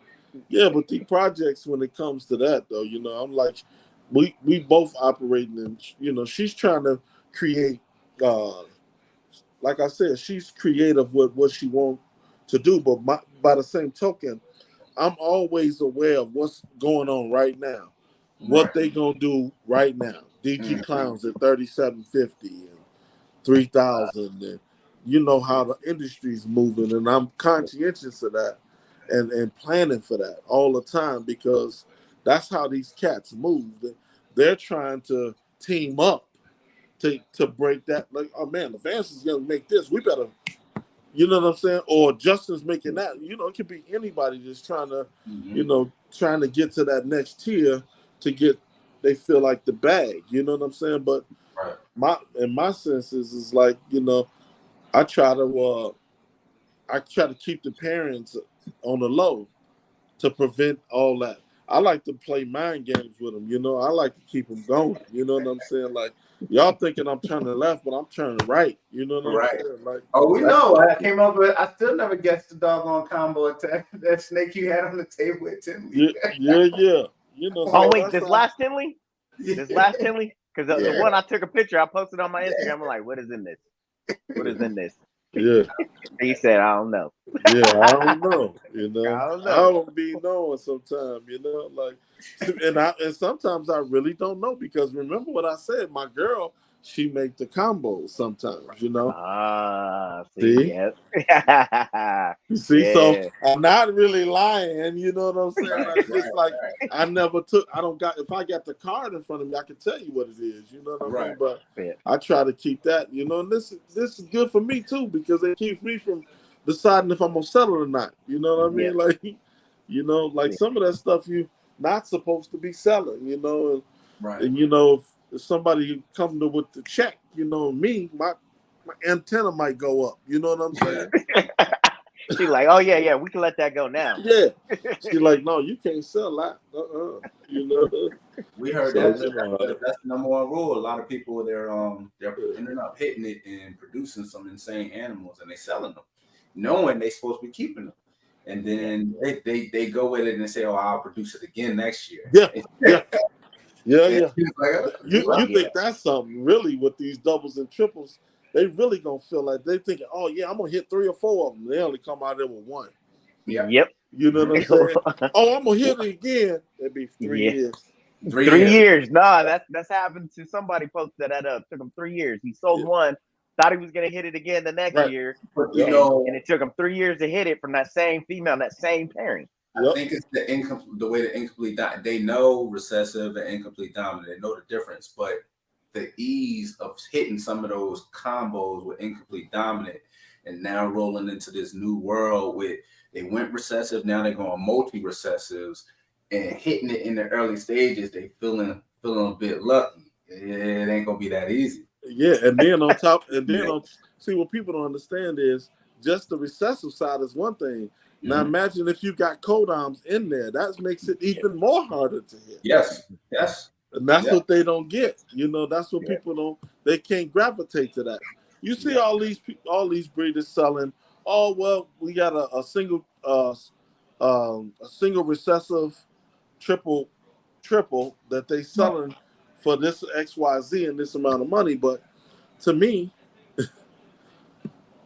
the projects, when it comes to that though, you know, I'm like, we both operating in, you know, she's trying to create, like I said, she's creative with what she wants to do, but by the same token, I'm always aware of what's going on right now, what they gonna do right now. DG Clowns at 3750 and 3,000, and you know how the industry's moving, and I'm conscientious of that, and planning for that all the time, because that's how these cats move. They're trying to team up to break that. Like, oh man, the Vance is gonna make this. We better. You know what I'm saying? Or Justin's making that. You know, it could be anybody just trying to, trying to get to that next tier to get, they feel like the bag. You know what I'm saying? But my senses is like, you know, I try to keep the parents on the low to prevent all that. I like to play mind games with them. You know, I like to keep them going. You know what I'm saying? Like y'all thinking I'm turning left, but I'm turning right. You know what I'm saying? Like, oh, we know. I came up with. I still never guessed the doggone combo attack that snake you had on the table with Tinley. Yeah. You know. Oh So wait, this last Tinley? This last Tinley? Because the one I took a picture, I posted on my Instagram. I'm like, what is in this? What is in this? Yeah. He said, I don't know. Yeah, I don't know. You know, I don't know. I don't be knowing sometimes. You know, like, and sometimes I really don't know because remember what I said. My girl, she make the combos sometimes. You know. See, yep. You see, Yeah. so I'm not really lying. You know what I'm saying? It's just like I never took. I don't got. If I got the card in front of me, I can tell you what it is. You know what I mean? But I try to keep that. You know, and this is good for me too because it keeps me from deciding if I'm gonna sell it or not. You know what I mean? Like, you know, like some of that stuff you not supposed to be selling. You know, and you know if somebody come to with the check, you know, my antenna might go up. You know what I'm saying? She's like, oh yeah, we can let that go now. Yeah. She's like, no, you can't sell that. You know. We heard So, that's the number one rule. A lot of people they're ending up hitting it and producing some insane animals and they selling them, knowing they supposed to be keeping them. And then they go with it and say, oh, I'll produce it again next year. Yeah. Like, you think that's something really with these doubles and triples? They really gonna feel like they thinking, oh yeah, I'm gonna hit 3 or 4 of them. They only come out there with 1. Yep. You know what I'm saying? Oh, I'm gonna hit it again. It'd be 3 years. 3 years. Nah, that's happened to somebody posted that up. Took him 3 years. He sold one, thought he was gonna hit it again the next year. But you know, and it took him 3 years to hit it from that same female, that same pairing. I think it's the way the incomplete they know recessive and incomplete dominant. They know the difference, but the ease of hitting some of those combos with incomplete dominant and now rolling into this new world with they went recessive, now they're going multi-recessives and hitting it in the early stages, they feeling a bit lucky. It ain't gonna be that easy. Yeah, and then on top, see what people don't understand is just the recessive side is one thing. Now imagine if you got codoms in there, that makes it even more harder to hit. Yes. And that's what they don't get. You know, that's what people don't. They can't gravitate to that. You see all these breeders selling. Oh well, we got a single recessive triple that they selling for this XYZ and this amount of money. But to me,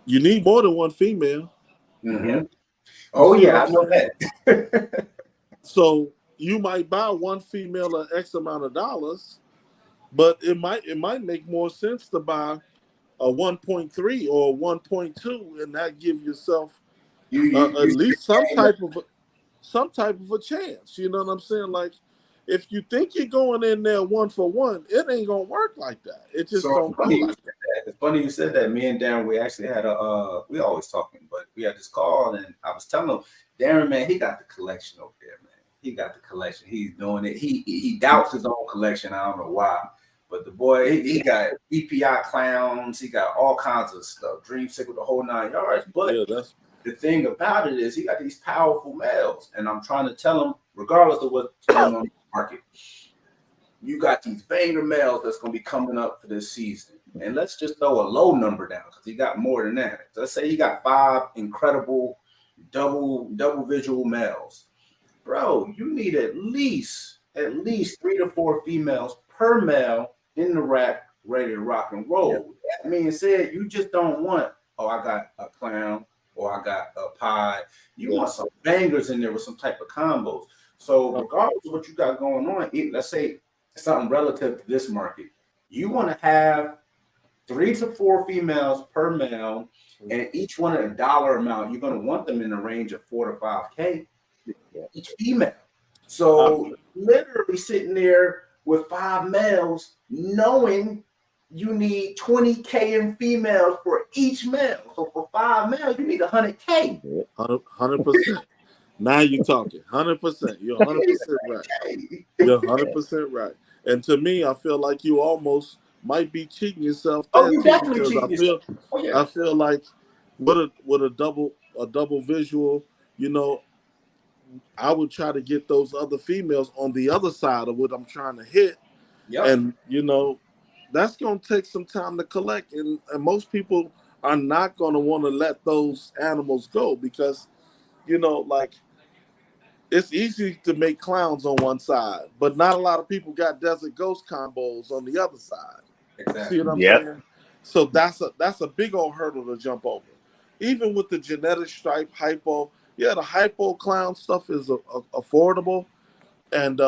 you need more than one female. Oh yeah, I know that. So you might buy one female at X amount of dollars, but it might make more sense to buy a 1.3 or a 1.2 and that give yourself at least some type of a chance. You know what I'm saying? Like if you think you're going in there 1 for 1, it ain't gonna work like that. It just don't go like that. It's funny you said that. Me and Darren, we actually had we always talking, but we had this call and I was telling him, Darren, man, he got the collection over there, man. He got the collection. He's doing it. He doubts his own collection. I don't know why. But the boy, he got EPI clowns. He got all kinds of stuff. Dreamsicle, the whole 9 yards. But the thing about it is he got these powerful males. And I'm trying to tell him, regardless of what's going on in the market, you got these banger males that's going to be coming up for this season. And let's just throw a low number down because he got more than that. Let's say he got 5 incredible double visual males. Bro, you need at least 3 to 4 females per male in the rack ready to rock and roll. That being said, you just don't want, oh, I got a clown or I got a pod. You want some bangers in there with some type of combos. So regardless of what you got going on, let's say something relative to this market, you want to have 3 to 4 females per male, and each one at a dollar amount. You're going to want them in the range of 4 to 5K each female. So literally sitting there with 5 males, knowing you need 20K in females for each male. So for 5 males, you need 100K. 100%. Now you're talking 100%. You're 100% right. You're 100% right. And to me, I feel like you almost might be cheating yourself. Oh, you definitely cheating yourself. I feel like with a double visual, you know, I would try to get those other females on the other side of what I'm trying to hit. Yep. And, you know, that's going to take some time to collect. And most people are not going to want to let those animals go because, you know, like, it's easy to make clowns on one side, but not a lot of people got desert ghost combos on the other side. Exactly. See what I'm Yep. saying? So that's a big old hurdle to jump over. Even with the genetic stripe hypo, yeah, the hypo clown stuff is affordable, and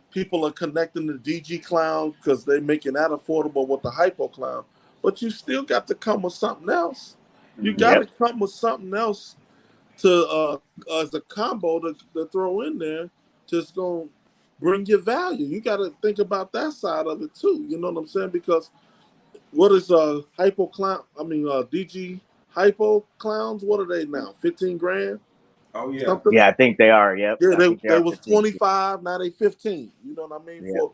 people are connecting the DG clown because they're making that affordable with the hypo clown. But you still got to come with something else. You got to come with something else to as a combo to throw in there, just gonna bring your value. You got to think about that side of it too. You know what I'm saying? Because what is hypo clown? I mean DG hypo clowns. What are they now? 15 grand? Oh yeah. Something? Yeah, I think they are. Yep. Yeah, I think they are was 15. 25. Now they 15. You know what I mean? Yeah.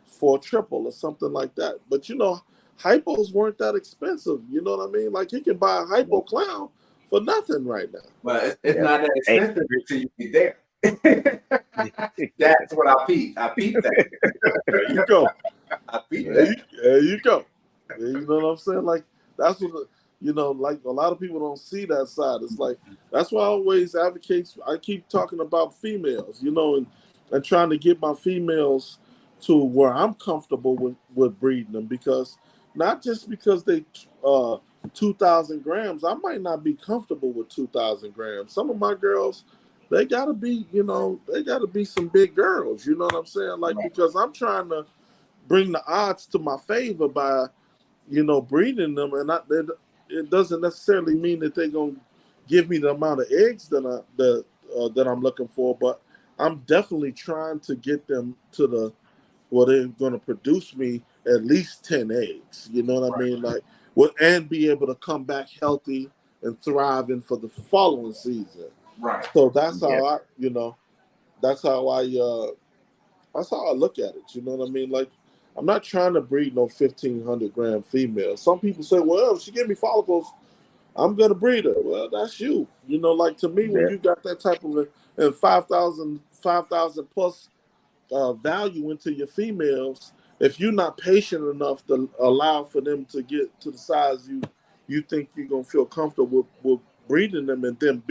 For a triple or something like that. But you know, hypos weren't that expensive. You know what I mean? Like you can buy a hypo clown for nothing right now. But it's not that expensive until you get there. That's what I peep. I peep that. There you go. I peep There that. you go. You know what I'm saying? Like that's what you know. Like a lot of people don't see that side. It's like that's why I always advocate. I keep talking about females, you know, and trying to get my females to where I'm comfortable with breeding them because not just because they 2,000 grams. I might not be comfortable with 2,000 grams. Some of my girls, they gotta be, you know, they gotta be some big girls. You know what I'm saying? Like because I'm trying to bring the odds to my favor by, you know, breeding them, and it doesn't necessarily mean that they're gonna give me the amount of eggs that I'm looking for, but I'm definitely trying to get them to the where they're gonna produce me at least 10 eggs. You know what I mean? Like, and be able to come back healthy and thriving for the following season. Right. So that's how I, you know, that's how I look at it. You know what I mean? Like, I'm not trying to breed no 1,500 gram female. Some people say, well, if she give me follicles, I'm going to breed her. Well, that's you. You know, like to me, when you got that type of and 5,000 plus value into your females, if you're not patient enough to allow for them to get to the size you think you're going to feel comfortable with breeding them and then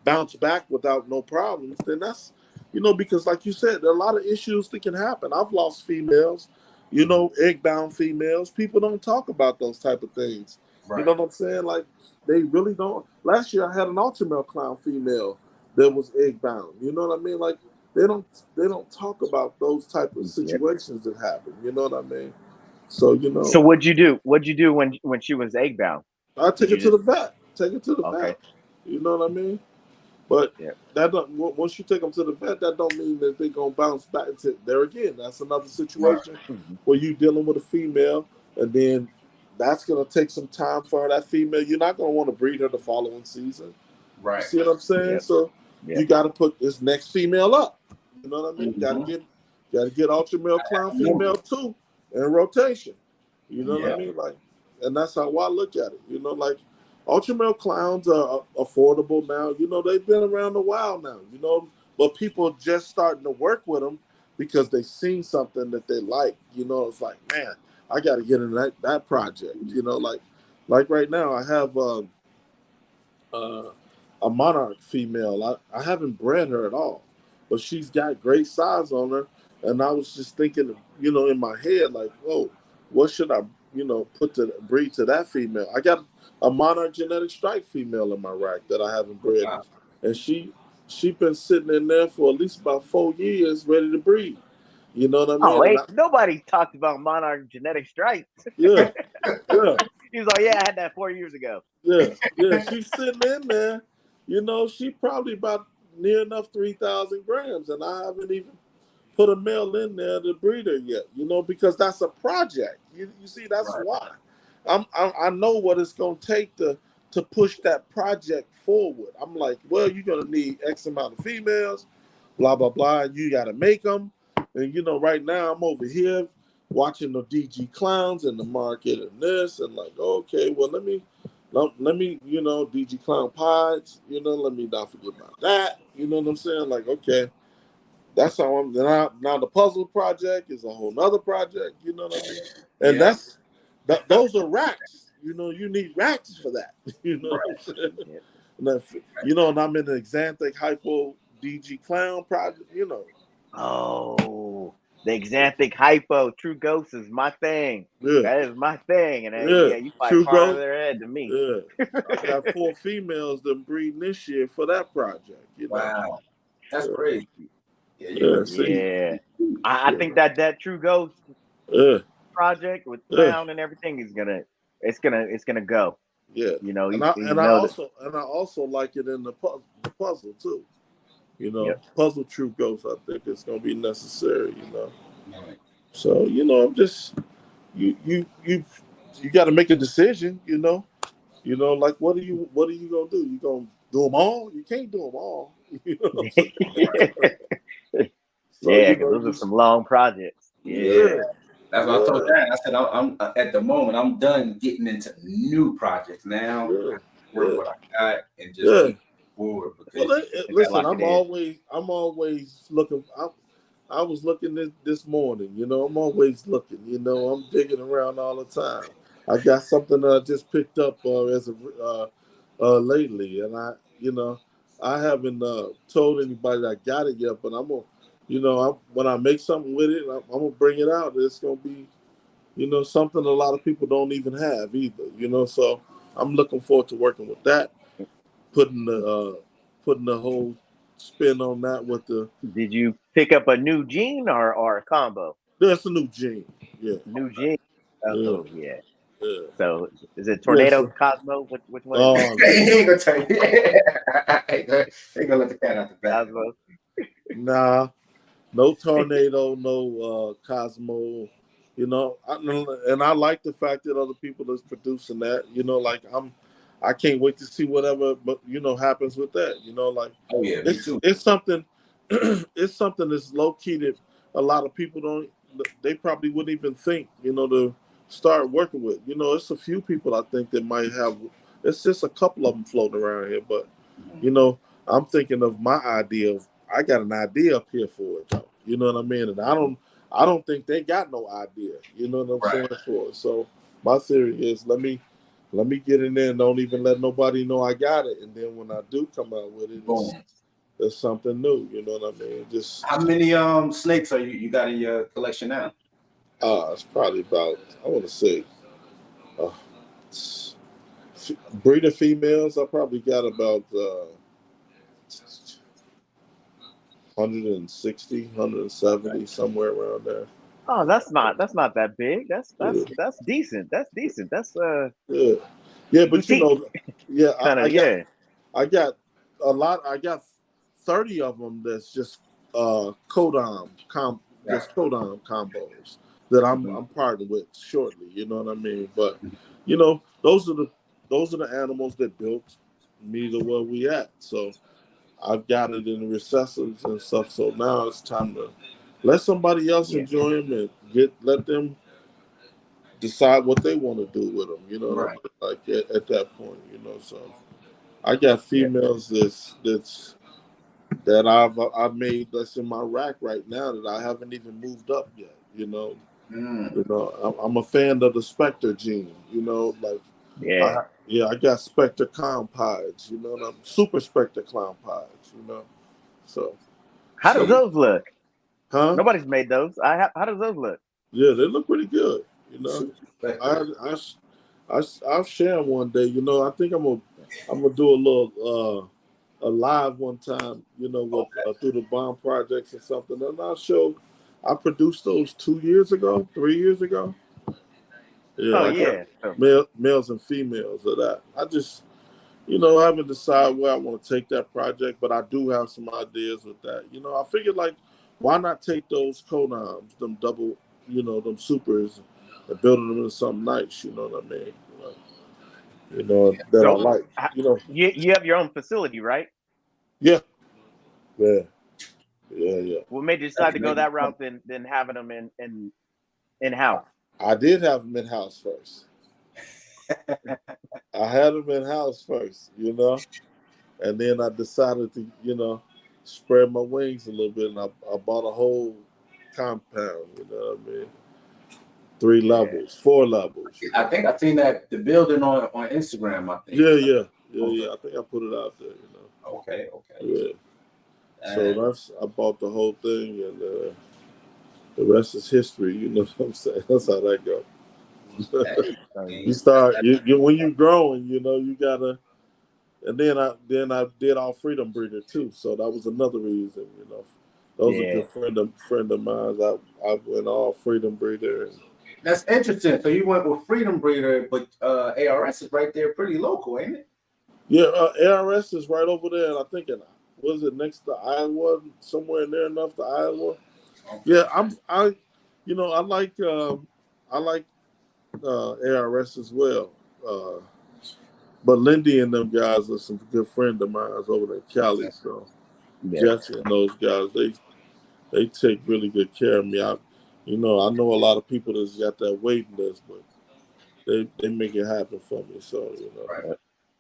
bounce back without no problems, then that's, you know, because like you said, there are a lot of issues that can happen. I've lost females, you know, egg-bound females. People don't talk about those type of things. Right. You know what I'm saying? Like, they really don't. Last year, I had an ultra-male clown female that was egg-bound. You know what I mean? Like, they don't talk about those type of situations that happen. You know what I mean? So, you know. So what'd you do? What'd you do when she was egg-bound? I take it to the vet. Take it to the vet. You know what I mean? But that don't, once you take them to the vet, that don't mean that they're gonna bounce back to there again. That's another situation where you're dealing with a female, and then that's gonna take some time for her. That female, you're not gonna want to breed her the following season. Right. You see what I'm saying? So you got to put this next female up. You know what I mean? Got to get ultra male clown female too in rotation. You know what I mean? Like, and that's how I look at it. You know, like. Ultra male clowns are affordable now. You know, they've been around a while now, you know, but people are just starting to work with them because they've seen something that they like. You know, it's like, man, I got to get in that project. You know, like right now I have a monarch female. I haven't bred her at all, but she's got great size on her. And I was just thinking, you know, in my head, like, whoa, what should I, you know, put to breed to that female? I got a monarch genetic stripe female in my rack that I haven't bred, and she been sitting in there for at least about 4 years, ready to breed. You know what I mean? Oh, wait, nobody talked about monarch genetic stripes. Yeah, yeah. He was like, yeah, I had that 4 years ago. Yeah, she's sitting in there. You know, she probably about near enough 3,000 grams, and I haven't even put a male in there to breed her yet. You know, because that's a project. You see, that's why. I know what it's going to take to push that project forward. I'm like, well, you're going to need X amount of females, blah, blah, blah. And you got to make them. And, you know, right now I'm over here watching the DG clowns in the market and this and like, okay, well, let me let me, DG Clown Pies, let me not forget about that. You know what I'm saying? Like, okay, that's how I'm. Now the puzzle project is a whole nother project. You know what I mean? And Yeah. those are racks. You need racks for that. You know what I'm saying? Yeah. And I'm in the Xanthic Hypo DG Clown project. Oh, the Xanthic Hypo True Ghost is my thing. Yeah, That is my thing. And yeah. yeah, you fight True Ghost. farther ahead than me. Yeah, I got 4 females that breeding this year for that project. Wow. That's Yeah, crazy. Yeah, yeah. See, Yeah. I yeah, think that True Ghost yeah, project with yeah. Clown and everything is gonna go. Yeah, You, and I you and I know that. also and I also like it in the puzzle too. Yep. Puzzle True Ghost. I think it's gonna be necessary. right. So I'm just you got to make a decision. Like what are you gonna do? You gonna do them all? You can't do them all. You know what I'm saying? So Yeah, because those are some long projects. yeah, Yeah. That's what I told yeah, Darren. I said I'm at the moment I'm done getting into new projects now. yeah, Work yeah, what I got and just yeah. keep forward Well, because Just listen, lock it in. I'm always looking. I was looking this morning. I'm always looking. I'm digging around all the time. I got something that I just picked up as lately, and I haven't told anybody that I got it yet. But I'm gonna, when I make something with it, I'm gonna bring it out. It's gonna be, something a lot of people don't even have either. So I'm looking forward to working with that, putting the whole spin on that with the. Did you pick up a new gene or a combo? That's a new gene. Yeah, New gene. yeah, Oh yeah. yeah. So is it Yes. Tornado Cosmo? Which one is it? Um, he ain't gonna tell you. Ain't gonna let the cat out the bag. Cosmo. nah, no tornado, no Cosmo. And I like the fact that other people that's producing that. Like I can't wait to see whatever, but happens with that. Like Oh yeah, me too. it's something, it's something that's low key that a lot of people don't. They probably wouldn't even think, to start working with. It's a few people I think that might have. It's just a couple of them floating around here, but Mhm. I'm thinking of my idea of. I got an idea up here for it, though. You know what I mean? And I don't think they got no idea. You know what I'm Right. saying for it. So my theory is let me get in there and don't even let nobody know I got it. And then when I do come out with it, Boom. it's something new. You know what I mean? Just How many snakes are you got in your collection now? it's probably about, I want to say, uh, breeder females. I probably got about 160, 170, somewhere around there. Oh, that's not that big. That's Yeah, that's that's decent. That's decent. That's yeah, yeah. But boutique yeah, kind of. Yeah. I got a lot. I got 30 of them. That's just Right. just codom combos that Mhm. I'm partnered with shortly. You know what I mean? But Mhm. those are the animals that built me to where we at. So I've got it in the recessives and stuff. So now it's time to let somebody else Yeah. enjoy them and let them decide what they want to do with them. You know what I Right. mean? Like at that point. So I got Yeah. females that I've made that's in my rack right now that I haven't even moved up yet. Mm. I'm a fan of the Spectre gene. Like Yeah. I got Spectre clown pies. And I'm super Spectre clown pies. So How does Yeah. those look? huh? Nobody's made those. How does those look? Yeah, they look pretty good. Super I effective. I'll share them one day. I think I'm gonna do a little a live one time. With Okay. through the bomb projects or something, and I'll show. I produced those 2 years ago, 3 years ago. Oh Yeah, I got yeah. So males and females of that. I just I haven't decided where I want to take that project, but I do have some ideas with that. I figured like, why not take those codoms, them double, them supers, and building them into something nice. You know what I mean? That I so like. h- you have your own facility, right? Yeah, yeah, yeah, yeah. What made you That's decide to go amazing. that route than having them in house? I did have them in house first. I had them in house first, you know, and then I decided to, you know, spread my wings a little bit, and I bought a whole compound. You know what I mean? 3 levels, 4 levels. You I know? think I seen that the building on Instagram. I think. Yeah. I think I put it out there. You know. Okay. Yeah. So I bought the whole thing, and the rest is history. You know what I'm saying? That's how that goes. You start when you growing, you know, you gotta. And then I did all freedom breeder too, so that was another reason. You know, those are good friend of mine. I went all freedom breeder. And, That's interesting. So you went with freedom breeder, but ARS is right there, pretty local, ain't it? yeah, ARS is right over there, and I think was it next to Iowa, somewhere in there enough to Iowa. Okay. Yeah, you know, I like ARS as well. But Lindy and them guys are some good friend of mine over there in Cali. So Jesse and those guys, they take really good care of me. I know a lot of people that's got that waiting list, but they make it happen for me. So you know,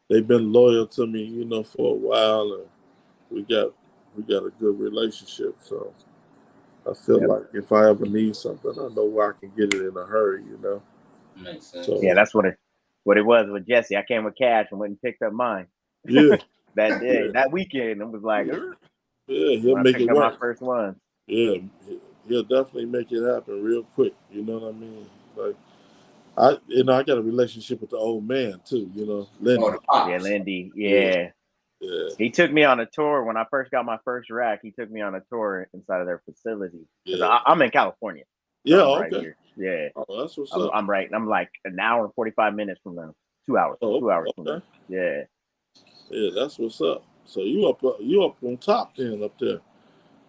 they've been loyal to me, you know, for a while, and we got a good relationship. So I feel like if I ever need something, I know where I can get it in a hurry. You know. Makes sense. So, yeah, that's what it was with Jesse. I came with cash and went and picked up mine. Yeah. That day, that weekend, it was like, he'll make it work. My first one. Yeah, he'll definitely make it happen real quick. You know what I mean? Like I got a relationship with the old man too. You know, Lindy. Lindy. Yeah. He took me on a tour when I first got my first rack. He took me on a tour inside of their facility. I'm in California. So I'm right here. Yeah. Oh, that's what's up. I'm right. I'm like an hour and 45 minutes from them. 2 hours. 2 hours from them. Yeah. Yeah, that's what's up. So you up on top then up there.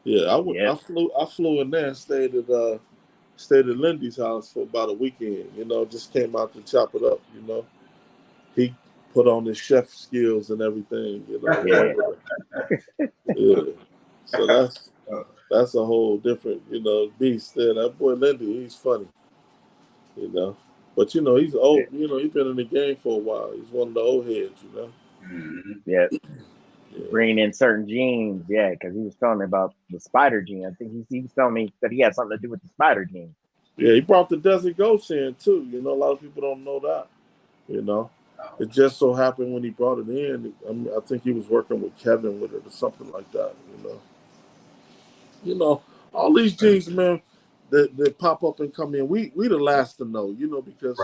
Yeah, I flew in there and stayed at Lindy's house for about a weekend. You know, just came out to chop it up. You know, he put on his chef skills and everything. You know, yeah. So that's a whole different, you know, beast there. That boy Lindy, he's funny. You know, but you know he's old. You know, he's been in the game for a while. He's one of the old heads. You know. Mm-hmm. Yeah. Bringing in certain genes, because he was telling me about the spider gene. I think he was telling me that he had something to do with the spider gene. Yeah, he brought the desert ghost in too. You know, a lot of people don't know that. You know, it just so happened when he brought it in. I think he was working with Kevin with it or something like that. You know, all these genes, man, that pop up and come in. We the last to know. You know, because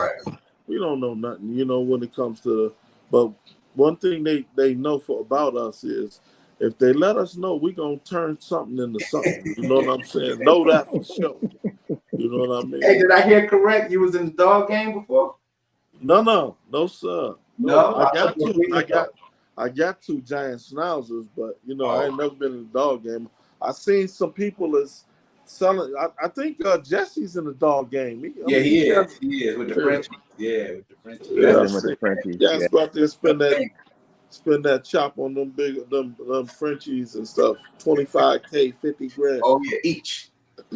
we don't know nothing. You know, when it comes to but one thing they know about us is if they let us know, we're going to turn something into something. You know what I'm saying? Know that for sure. You know what I mean? Hey, did I hear correct? You was in the dog game before? No, sir. No, I got 2 giant schnauzers, but you know, I ain't never been in the dog game. I seen some people is selling. I think Jesse's in the dog game. He is. He is with the Frenchies. Yeah, with the Frenchies. With the Frenchies. Yeah, go out there spend that chop on them big them Frenchies and stuff. 25K, 50 grand. Oh yeah, each.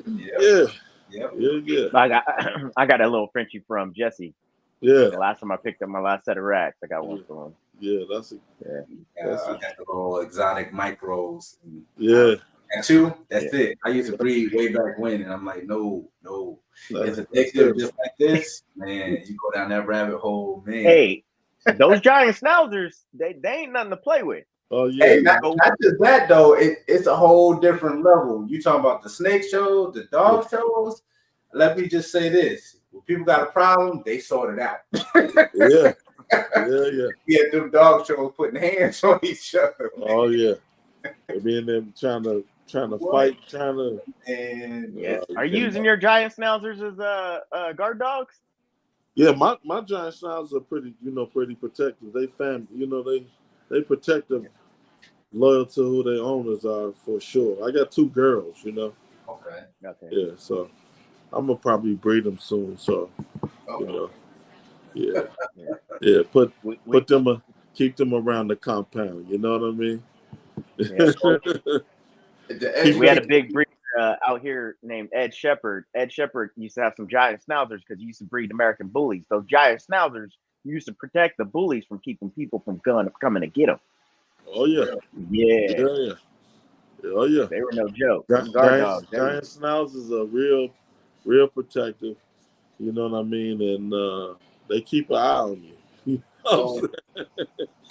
Yeah. I got a little Frenchie from Jesse. Yeah. The last time I picked up my last set of racks, I got one from him. Yeah, that's I got the little exotic micros. Yeah. And 2, that's it. I used to breed way back when, and I'm like, no. It's addictive just like this, man. You go down that rabbit hole, man. Hey, those giant schnauzers, they ain't nothing to play with. Oh yeah. Hey, not just that though. It's a whole different level. You talking about the snake shows, the dog shows. Let me just say this: when people got a problem, they sort it out. Yeah. Yeah, them dog shows putting hands on each other. Man. Oh yeah. They be in there trying to fight, And are you using your giant schnauzers as guard dogs? Yeah, my giant schnauzers are pretty protective. They family, you know, they protective, loyal to who their owners are for sure. I got 2 girls, you know. Okay. Yeah, so I'm gonna probably breed them soon. So, you know, yeah. Put them keep them around the compound. You know what I mean? Yeah. We had a big breeder out here named Ed Shepherd. Ed Shepherd used to have some giant schnauzers because he used to breed American bullies. Those giant schnauzers You used to protect the bullies from keeping people from coming to get them. Oh yeah. Yeah. Yeah. Oh yeah. They were no joke. Them guard dogs. Giant schnauzers are real protective. You know what I mean? And they keep an eye on you. So,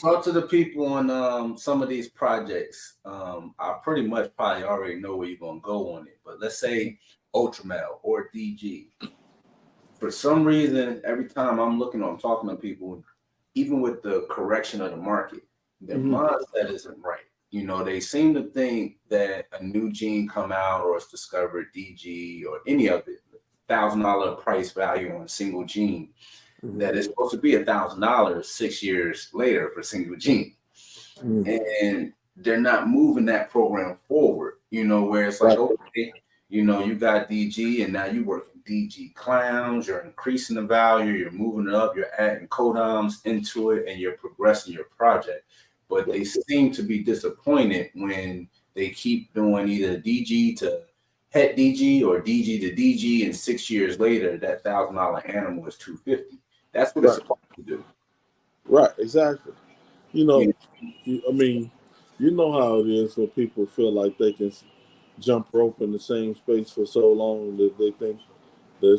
talk to the people on some of these projects. I pretty much probably already know where you're gonna go on it, but let's say Ultramel or DG. For some reason, every time I'm talking to people, even with the correction of the market, their mindset isn't right. You know, they seem to think that a new gene come out or it's discovered DG or any of it, $1,000 price value on a single gene, that it's supposed to be $1,000 6 years later for a single gene. And they're not moving that program forward, you know, where it's like, okay, you know, you got DG and now you working DG clowns, you're increasing the value, you're moving it up, you're adding codoms into it, and you're progressing your project. But they seem to be disappointed when they keep doing either DG to het DG or DG to DG, and 6 years later, that $1,000 animal is $250. That's what it's supposed to do. Right, exactly. You know, I mean, you know how it is when people feel like they can jump rope in the same space for so long that they think that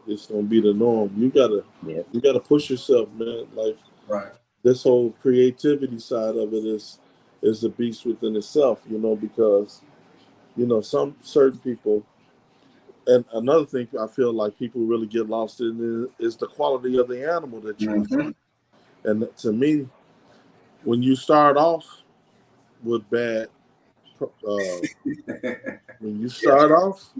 it's gonna be the norm. You gotta push yourself, man. Like this whole creativity side of it is a beast within itself, you know, because you know some certain people. And another thing I feel like people really get lost in is the quality of the animal that you use. And to me, when you start off with bad, when you start off,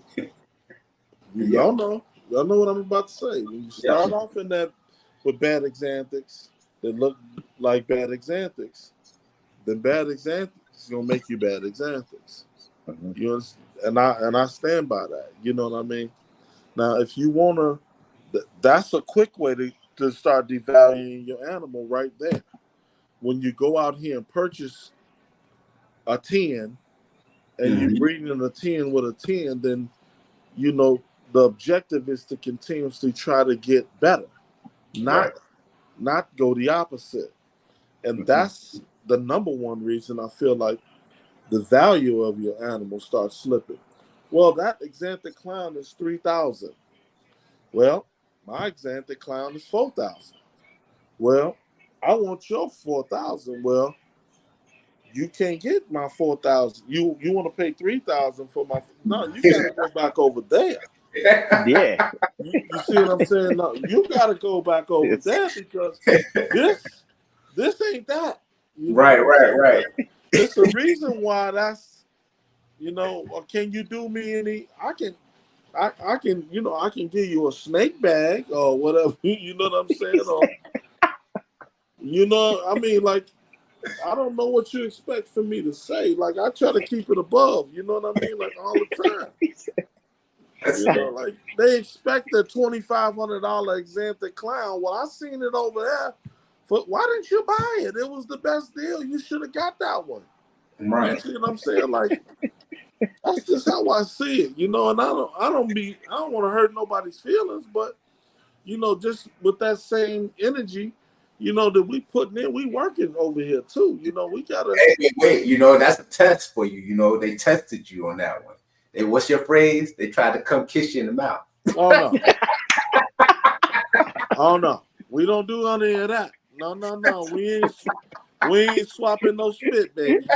y'all know what I'm about to say. When you start off in that with bad exanthics that look like bad exanthics, then bad exanthics is gonna make you bad exanthics. You know, and I stand by that. You know what I mean? Now, if you wanna, that's a quick way to start devaluing your animal right there. When you go out here and purchase a 10 and you're breeding a 10 with a 10, then you know the objective is to continuously try to get better, not go the opposite. And that's the number one reason I feel like the value of your animal starts slipping. Well, that Xanthic clown is 3,000. Well, my Xanthic clown is 4,000. Well, I want your 4,000. Well, you can't get my 4,000. You want to pay 3,000 for my? No, you got to go back over there. Yeah. You see what I'm saying? No, you got to go back over there because this ain't that. You know Right. It's a reason why that's, you know, or can you do me any? I can, you know, I can give you a snake bag or whatever. You know what I'm saying? Or, you know, I mean, like, I don't know what you expect for me to say. Like, I try to keep it above. You know what I mean? Like all the time. You know, like they expect a $2,500 Xanthic clown. Well, I seen it over there. Why didn't you buy it? It was the best deal. You should have got that one. Right. You see what I'm saying? Like that's just how I see it. You know, and I don't want to hurt nobody's feelings, but you know, just with that same energy, you know, that we putting in, we working over here too. You know, we gotta wait. You know, that's a test for you. You know, they tested you on that one. What's your phrase? They tried to come kiss you in the mouth. Oh no. Oh no. We don't do any of that. No. We ain't swapping no spit, baby.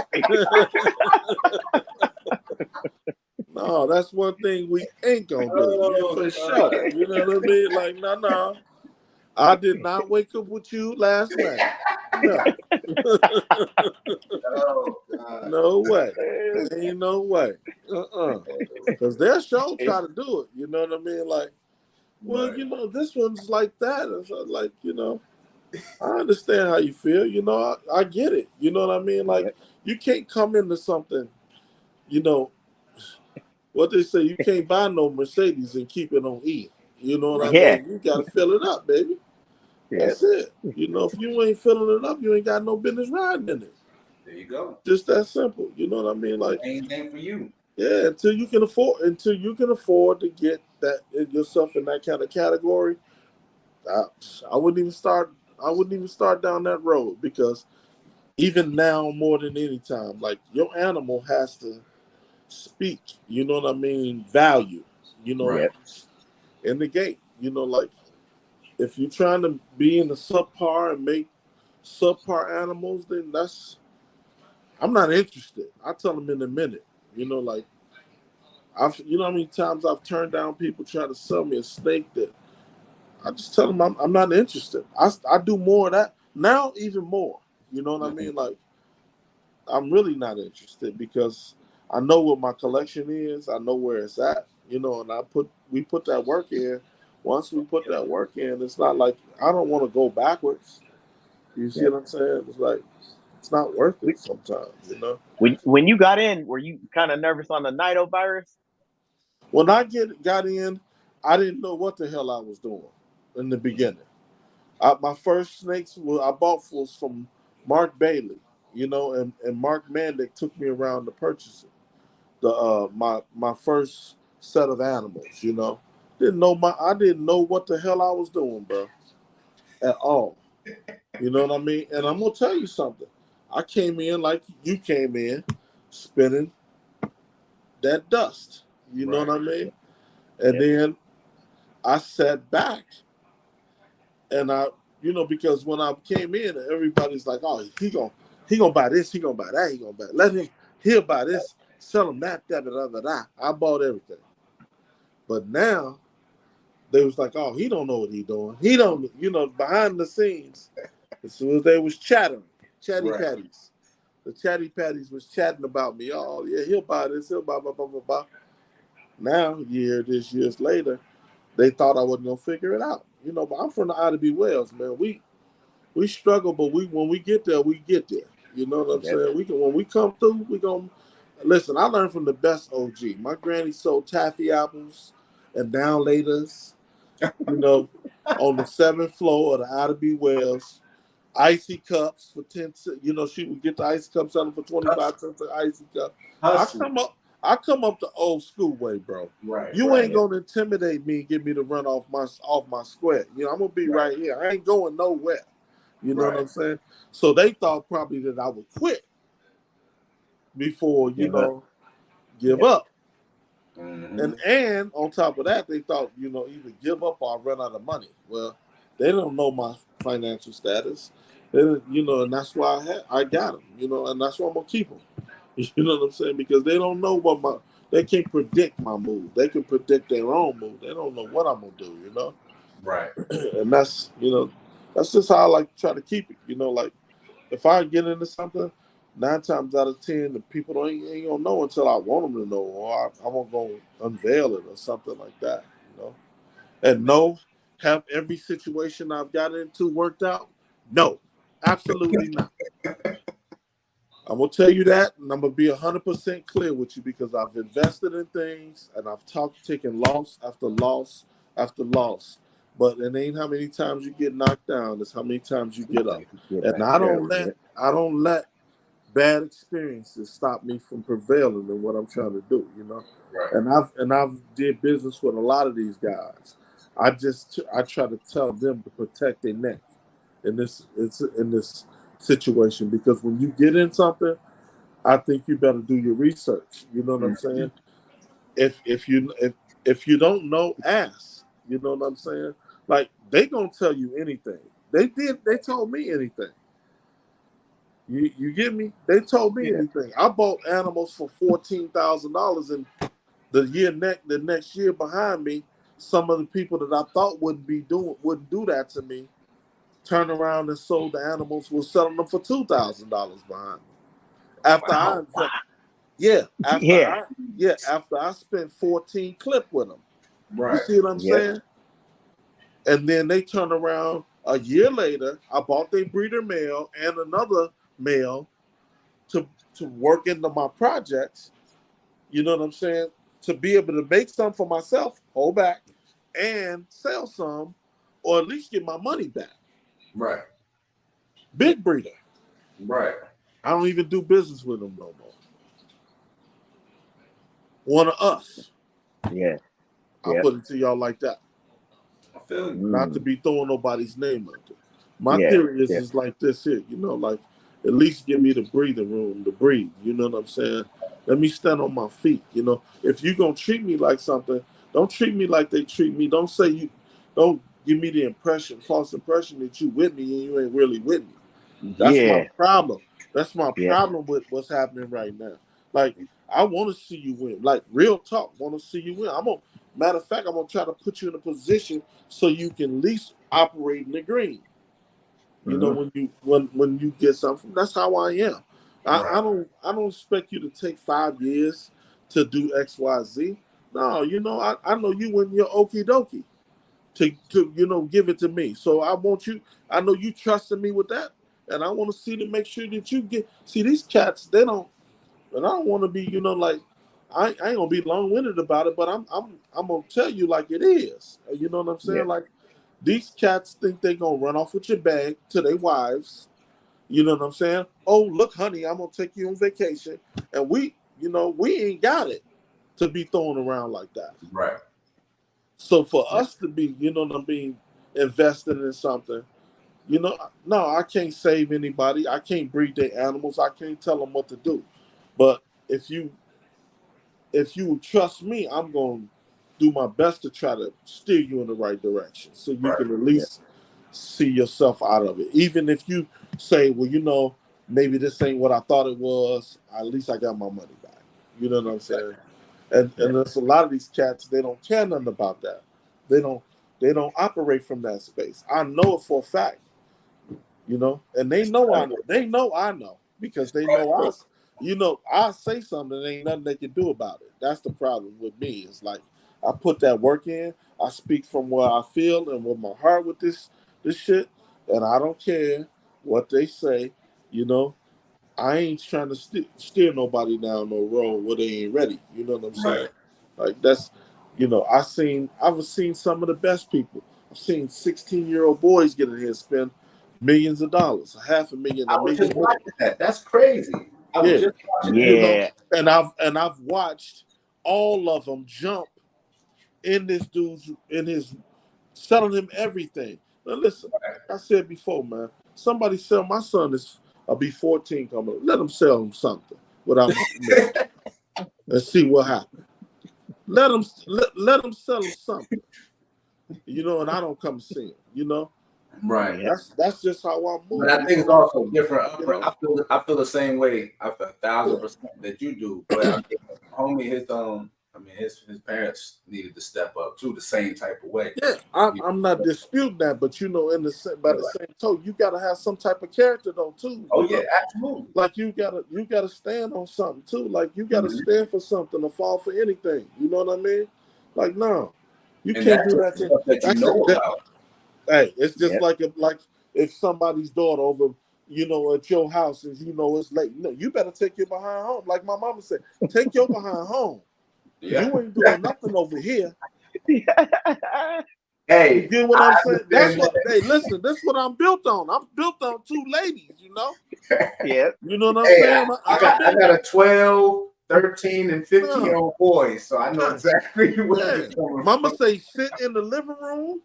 No, that's one thing we ain't gonna do. For sure. You know what I mean? Like, no. I did not wake up with you last night. No. No way. Ain't no way. Because their show try to do it. You know what I mean? Like, well, you know, this one's like that. It's like, you know, I understand how you feel. You know, I get it. You know what I mean? Like, you can't come into something, you know, what they say, you can't buy no Mercedes and keep it on E. You know what I mean? You got to fill it up, baby. That's it. You know, if you ain't filling it up, you ain't got no business riding in it. There you go. Just that simple. You know what I mean? Like, anything for you. Yeah, until you can afford to get that yourself in that kind of category. I wouldn't even start I wouldn't even start down that road, because even now, more than any time, like, your animal has to speak. You know what I mean? Value. You know, Right. in the gate. You know, like, if you're trying to be in the subpar and make subpar animals, then I'm not interested. I tell them in a minute. You know, like, you know how many times I've turned down people trying to sell me a snake that I just tell them I'm not interested. I do more of that now, even more. You know what I mean? Like, I'm really not interested, because I know what my collection is. I know where it's at. You know, and we put that work in. Once we put that work in, it's not like I don't want to go backwards. You see what I'm saying? It's like, it's not worth it sometimes. You know. When you got in, were you kind of nervous on the Nido virus? When I got in, I didn't know what the hell I was doing in the beginning. My first snakes I bought was from Mark Bailey, you know, and Mark Mandick took me around to purchase it. My first set of animals, you know. I didn't know what the hell I was doing, bro, at all. You know what I mean? And I'm gonna tell you something. I came in like you came in, spinning that dust. You know what I mean? And then I sat back, and because when I came in, everybody's like, "Oh, he gonna buy this, he gonna buy that, he gonna buy. He'll buy this, sell him that, da da da da da." I bought everything, but now they was like, "Oh, he don't know what he doing. He don't, behind the scenes." As soon as they was chatty patties, the chatty patties was chatting about me. Oh yeah, he'll buy this, he'll buy blah blah blah blah. Now, years later, they thought I wasn't gonna figure it out. But I'm from the Ida Wells, man. We struggle, but when we get there, we get there. You know what I'm saying? When we come through, we gonna listen. I learned from the best OG. My granny sold taffy apples and down laters, on the 7th floor of the Ida Wells. Icy cups for 10 cents. She would get the icy cups selling for 25 cents an icy cup. I come up the old school way, bro. Right. You ain't gonna intimidate me and get me to run off my square. I'm gonna be right here. I ain't going nowhere. You know what I'm saying? So they thought probably that I would quit before, give up. Mm-hmm. And on top of that, they thought, either give up or I run out of money. Well, they don't know my financial status. And that's why I got them, and that's why I'm gonna keep them. You know what I'm saying? Because they don't know they can't predict my move. They can predict their own move. They don't know what I'm gonna do, Right. And that's just how I like to try to keep it. Like, if I get into something, 9 times out of 10, the people ain't gonna know until I want them to know, or I'm gonna go unveil it or something like that. And have every situation I've got into worked out? No, absolutely not. I'm gonna tell you that, and I'm gonna be 100% clear with you, because I've invested in things and I've taken loss after loss after loss. But it ain't how many times you get knocked down; it's how many times you get up. And I don't let bad experiences stop me from prevailing in what I'm trying to do. Right. And I've did business with a lot of these guys. I try to tell them to protect their neck in this situation, because when you get in something, I think you better do your research. You know what I'm saying? If you don't know, ask. You know what I'm saying? Like, they gonna tell you anything. They told me anything. You get me? They told me anything. I bought animals for $14,000, and the next year behind me, some of the people that I thought wouldn't do that to me, turned around and sold the animals, was selling them for $2,000 behind me. After I spent 14 clip with them. Right. You see what I'm saying? And then they turned around a year later. I bought their breeder male and another male to work into my projects. You know what I'm saying? To be able to make some for myself, hold back, and sell some, or at least get my money back. Right. Big breeder. Right. I don't even do business with them no more. One of us. Yeah. I'll put it to y'all like that. I feel you. Not to be throwing nobody's name out there. My Yeah, theory yeah. is like this here, like at least give me the breathing room to breathe. You know what I'm saying? Let me stand on my feet. If you're gonna treat me like something, don't treat me like they treat me. Don't give me the false impression that you with me and you ain't really with me. That's my Yeah, problem. That's my yeah. problem with what's happening right now. Like, I want to see you win. Like, real talk, want to see you win. Matter of fact, I'm gonna try to put you in a position so you can at least operate in the green. Mm-hmm. When you get something, that's how I am. Right. I don't expect you to take 5 years to do XYZ. No, I know you when you're okie dokie to give it to me. So I want you. I know you trusting me with that, and I want to see to make sure that you get. See these cats, they don't, and I don't want to be like. I ain't gonna be long winded about it, but I'm gonna tell you like it is. You know what I'm Yeah, saying? Like these cats think they gonna run off with your bag to their wives. You know what I'm saying? Oh, look, honey, I'm gonna take you on vacation, and we ain't got it to be thrown around like that. Right. So for yeah, us to be, what I mean, invested in something, no, I can't save anybody. I can't breed their animals. I can't tell them what to do. But if you trust me, I'm going to do my best to try to steer you in the right direction so you Right. can at yeah, least see yourself out of it. Even if you say, well, maybe this ain't what I thought it was, at least I got my money back. You know what I'm saying? yeah. And there's a lot of these cats, they don't care nothing about that. They don't operate from that space. I know it for a fact, and they know I know. They know I know because they know I say something, there ain't nothing they can do about it. That's the problem with me. It's like I put that work in, I speak from where I feel and with my heart with this shit, and I don't care what they say, you know. I ain't trying to steer nobody down no road where they ain't ready. You know what I'm Right. saying? Like that's, I've seen some of the best people. I've seen 16-year-old boys get in here and spend millions of dollars, $500,000, I a was million just more. watching that. That's crazy. I was Yeah, just watching that. Yeah. and I've watched all of them jump in this dude's in his selling him everything. Now listen, I said before, man. Somebody sell my son is I'll be 14 coming. Let him sell him something without my permission and see what happens. Let him sell him something, and I don't come see him. Right. Yeah. That's just how I But move. I think it's also different. You know, I feel the same way. I feel yeah. 1,000% that you do. But I think homie, his parents needed to step up too, the same type of way. Yeah, I'm not disputing that, but by the same token, you gotta have some type of character though too. Oh yeah, absolutely. Like you gotta stand on something too. Like you gotta Mhm. stand for something or fall for anything. You know what I mean? Like no, you And can't that's do the that. stuff that you That's know it. about. Hey, it's just Yeah. like if somebody's daughter over, at your house and it's late. No, you better take your behind home. Like my mama said, take your behind home. Yeah. You ain't doing nothing over here. You Hey, get what I I'm saying? That's understand what. Hey, listen. That's what I'm built on. I'm built on two ladies. that. Yeah. You know what I'm Hey, saying? I got a 12, 13, and 15 Yeah, year old boy, so I know yeah, exactly where yeah. you're coming Mama from. say sit in the living room.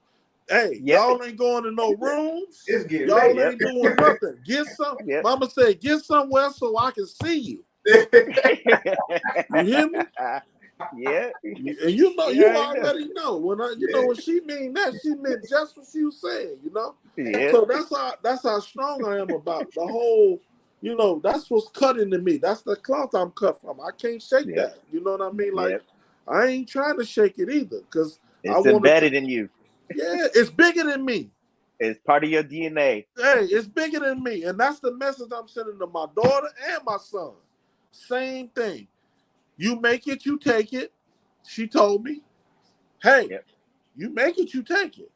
Hey, Yep. y'all ain't going to no rooms. It's getting late. Y'all Yep. ain't doing nothing. Yep. Mama say get somewhere so I can see you. You hear me? Yeah. And You you already know. already know Yeah. when she mean that, she meant just what she was saying. Yeah. So that's how strong I am about the whole, that's what's cut into me. That's the cloth I'm cut from. I can't shake Yep. that. You know what I mean? Like Yep. I ain't trying to shake it either, because I It's want to. embedded in you. Yeah, it's bigger than me. It's part of your DNA. Hey, it's bigger than me, and that's the message I'm sending to my daughter and my son. Same thing. You make it, you take it. She told me, hey, Yep. you make it, you take it.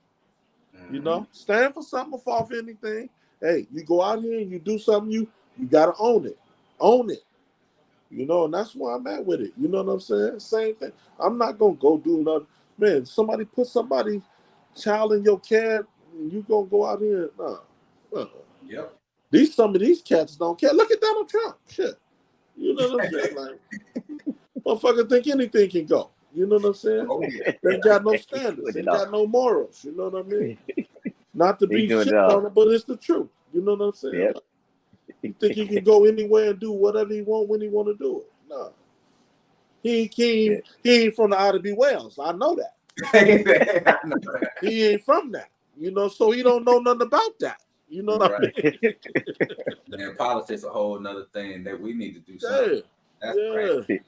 Mhm. Stand for something or fall for anything. Hey, you go out here and you do something, you gotta own it. Own it. And that's where I'm at with it. You know what I'm saying? Same thing. I'm not gonna go do nothing. Man, somebody put somebody child in your care, and you gonna go out here. Nah. Uh-uh. Yep. Some of these cats don't care. Look at Donald Trump. Shit. You know what I'm saying? Like, motherfucker think anything can go. You know what I'm saying? Oh yeah. They ain't got no Put standards. it Ain't off. got no morals. You know what I mean? Not to be shit on it, but it's the truth. You know what I'm saying? Yep. Like, you think he can go anywhere and do whatever he want when he want to do it? No. He ain't from the Outer B Wales. I know that. He ain't from that. You know, so he don't know nothing about that. You know what I mean? Man, politics a whole nother thing that we need to do something. That's crazy.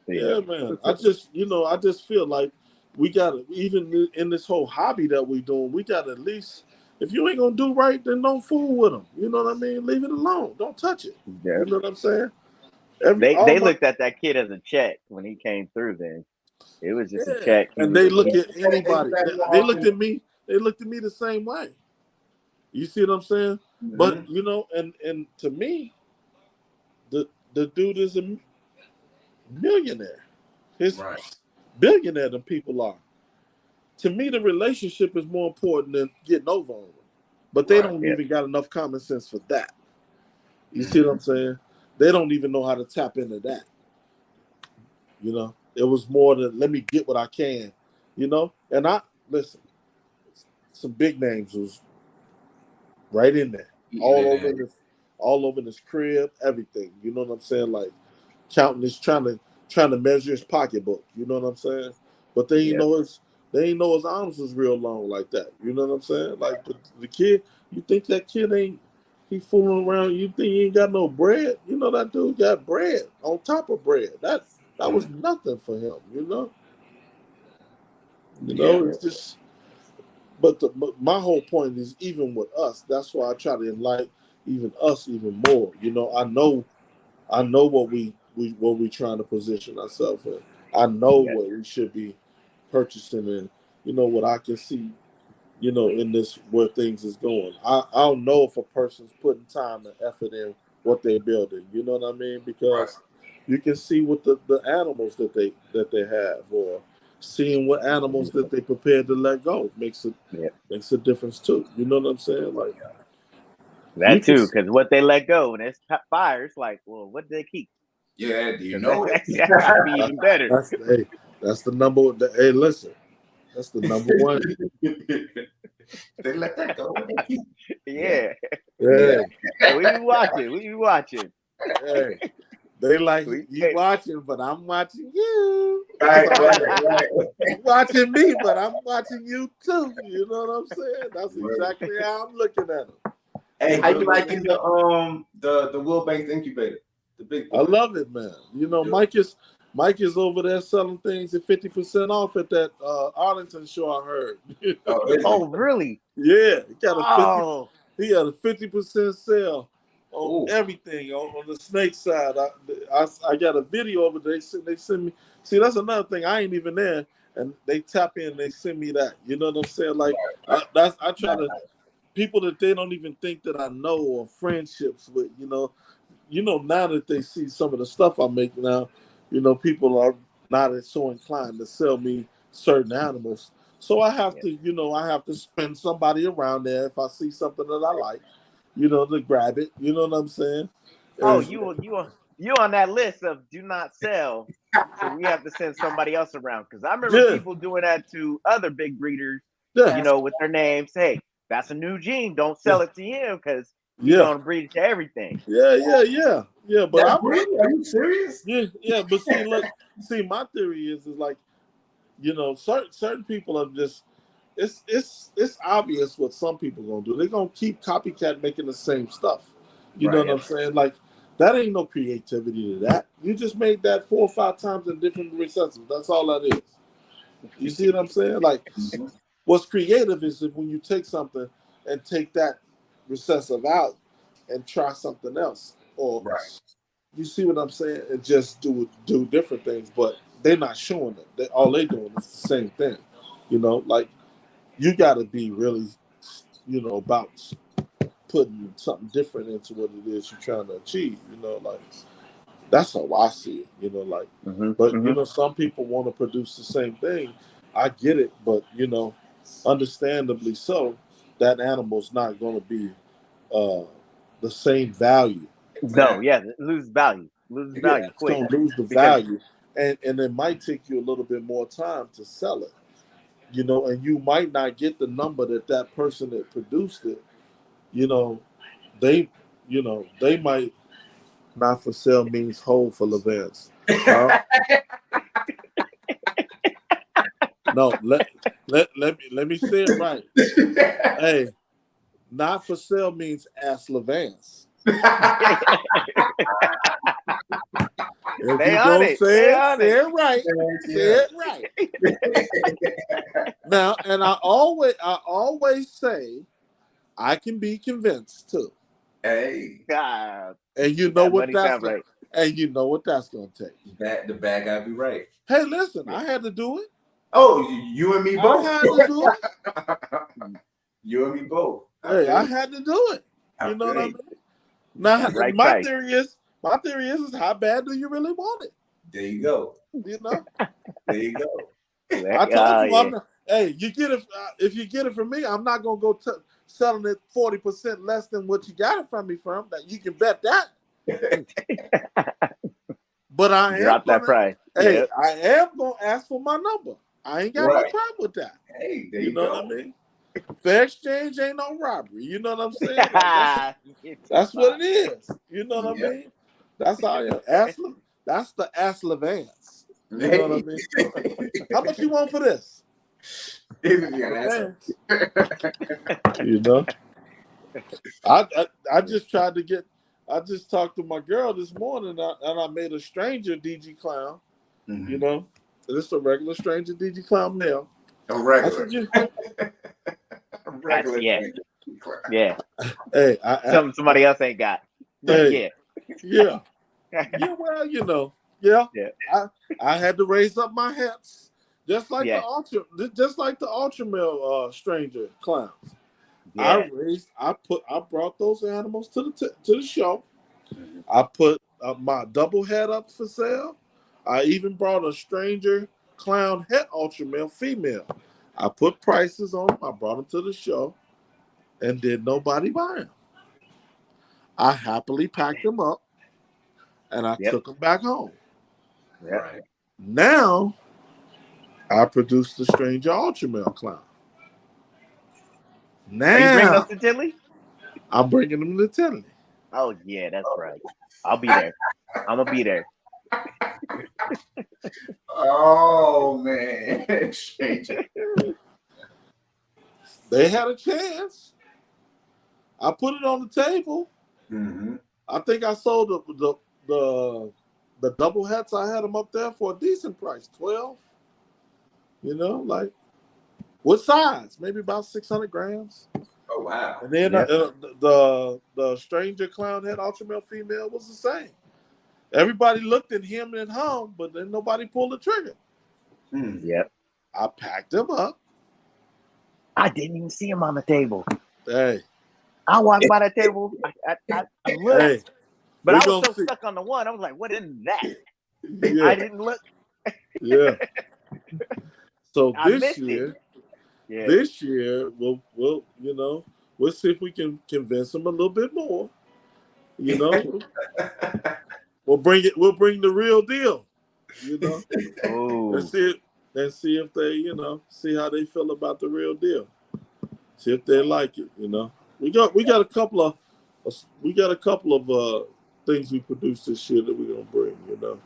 Yeah, man. I just feel like we gotta, even in this whole hobby that we doing, we gotta at least, if you ain't gonna do right, then don't fool with them. You know what I mean? Leave it alone. Don't touch it. Yeah. You know what I'm saying? They looked at that kid as a check when he came through. Then it was just a check. And they look at anybody. They looked at me. They looked at me the same way. You see what I'm saying? Mm-hmm. But you know, and to me, the dude is a millionaire. He's billionaire than people are. To me, the relationship is more important than getting over on them. But they don't even got enough common sense for that. You see what I'm saying? They don't even know how to tap into that. You know, it was more than let me get what I can. You know, and listen. Some big names was right in there, all over this crib, everything. You know what I'm saying? Like counting this, trying to measure his pocketbook. You know what I'm saying? But they ain't know his arms was real long like that. You know what I'm saying? Like the kid, you think that kid he fooling around? You think he ain't got no bread? You know that dude got bread on top of bread. That was nothing for him. You know. It's just. But my whole point is, even with us, that's why I try to enlighten even us even more. You know, I know what we trying to position ourselves in. I know what we should be purchasing, and you know what I can see. You know, in this where things is going. I don't know if a person's putting time and effort in what they're building. You know what I mean? Because you can see what the animals that they have, or seeing what animals that they prepared to let go makes a difference too. You know what I'm saying? Like that too, because what they let go and it's fire. It's like, well, what did they keep? Yeah, do you know it? That should be even better. That's the number. Hey, listen, that's the number one. They let that go. Yeah. We be watching. Hey. They like you watching, but I'm watching you. Right. You watching me, but I'm watching you too. You know what I'm saying? That's exactly how I'm looking at them. Hey, how you liking the Will-based incubator? The big boy? I love it, man. You know, Mike is over there selling things at 50% off at that Arlington show. I heard. Oh, really? Yeah, he got a 50% sale. On everything on the snake side, I got a video of it. They send me. See, that's another thing. I ain't even there, and they tap in. And they send me that. You know what I'm saying? Like I try to people that they don't even think that I know or friendships with. You know now that they see some of the stuff I make now, you know people are not so inclined to sell me certain animals. So I have to spend somebody around there if I see something that I like. You know, to grab it. You know what I'm saying? Oh, you on that list of do not sell. So we have to send somebody else around. Because I remember people doing that to other big breeders, you know, with their names. Hey, that's a new gene. Don't sell it to him because he's going to breed it to everything. Yeah. But are you serious? Yeah. But see, my theory is like, you know, certain people are just. It's obvious what some people gonna do. They're gonna keep copycat making the same stuff. You know what I'm saying? Like that ain't no creativity to that. You just made that 4 or 5 times in different recessives. That's all that is. You see what I'm saying? Like what's creative is if when you take something and take that recessive out and try something else, or you see what I'm saying, and just do different things. But they're not showing it. All they doing is the same thing. You know, like. You got to be really, you know, about putting something different into what it is you're trying to achieve. You know, like that's how I see it. You know, like, you know, some people want to produce the same thing. I get it, but you know, understandably so, that animal's not going to be the same value. No, lose value. Lose value. It's going to lose the value, and it might take you a little bit more time to sell it. you know, and you might not get the number that person that produced it, you know, they might not for sale means hold for La Vance. Huh? No, let me say it right. Hey, not for sale means ask La Vance. If They you on don't it. say They it, on say it. it right. Say it right. Now, and I always say I can be convinced too. Hey, God, And you know that what money that's sound right. and you know what that's gonna take. the bag gotta be right. Hey, listen, I had to do it. Oh, you and me I both. had to do it. You and me both. Hey, I had to do it. You know what I mean? Now, Right my price. theory is how bad do you really want it? There you go. You know, There you go. I told you, I'm not, hey, you get it. If you get it from me, I'm not gonna go selling it 40% less than what you got it from me from. That you can bet that. But I Drop that price. Hey, Yep. I am gonna ask for my number. I ain't got no problem with that. Hey, there You know what I mean? Fair exchange ain't no robbery. You know what I'm saying? Like, that's what it is. You know what I mean? That's how I am. That's the Ask La Vance. You know what I mean? How much you want for this? You know? I just tried to get. I just talked to my girl this morning, and I made a stranger DG clown. Mm-hmm. You know, it's a regular stranger DG clown male. A regular. Regular. Yeah. Yeah. Hey, somebody else ain't got. Hey, yeah. Well, you know, yeah. I had to raise up my hats, just like the ultra male stranger clowns. Yeah. I brought those animals to the show. Mm-hmm. I put my double head up for sale. I even brought a stranger clown het ultra male female. I put prices on them. I brought them to the show, and did nobody buy them. I happily packed them up, and I took them back home. Yep. Right. Now, I produced the stranger ultra male clown. Now, are you bringing us to Tilly? I'm bringing them to Tilly. Oh yeah, that's right. I'll be there. I'm gonna be there. Oh man, stranger. They had a chance. I put it on the table. Mm-hmm. I think I sold the double hats. I had them up there for a decent price, 12. You know, like what size? Maybe about 600 grams. Oh wow! And then the stranger clown head ultra male female was the same. Everybody looked at him and hung, but then nobody pulled the trigger. Yep. I packed them up. I didn't even see him on the table. Hey. I walked by the table. I looked, but I was so stuck on the one. I was like, "What is that?" Yeah. I didn't look. Yeah. So this year, we'll we'll see if we can convince them a little bit more. You know, we'll bring the real deal. You know, and see if they see how they feel about the real deal. See if they like it. You know, we got a couple of things we produced this year that we're gonna bring. You know,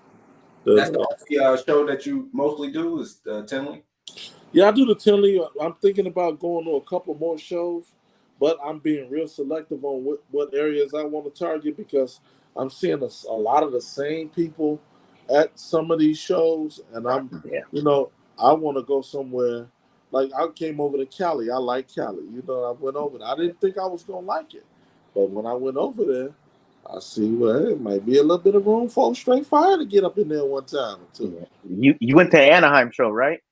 that's the only show that you mostly do is Tinley. Yeah, I do the Tinley. I'm thinking about going to a couple more shows, but I'm being real selective on what areas I want to target because I'm seeing a lot of the same people at some of these shows, and I want to go somewhere. Like I came over to Cali. I like Cali. You know, I went over there. I didn't think I was gonna like it, but when I went over there, I see it might be a little bit of room for Str8Fire to get up in there one time or two. Yeah. You went to the Anaheim show, right?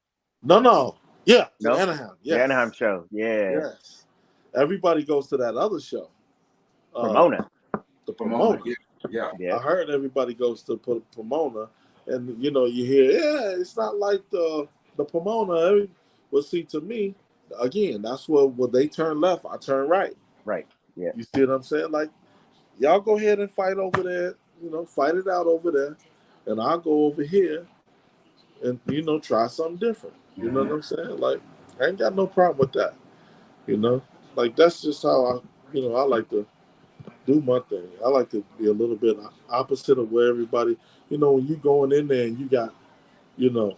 No. Yeah, to Anaheim. Yes. The Anaheim show. Yeah. Yes. Everybody goes to that other show. Pomona. The Pomona. Yeah. I heard everybody goes to Pomona, and you hear, it's not like the Pomona. Well, see, to me, again, that's when they turn left, I turn right. Right. Yeah. You see what I'm saying? Like, y'all go ahead and fight over there. Fight it out over there, and I'll go over here and try something different. You know what I'm saying? Like, I ain't got no problem with that. You know, like that's just how I like to do my thing. I like to be a little bit opposite of where everybody, when you going in there and you got, you know,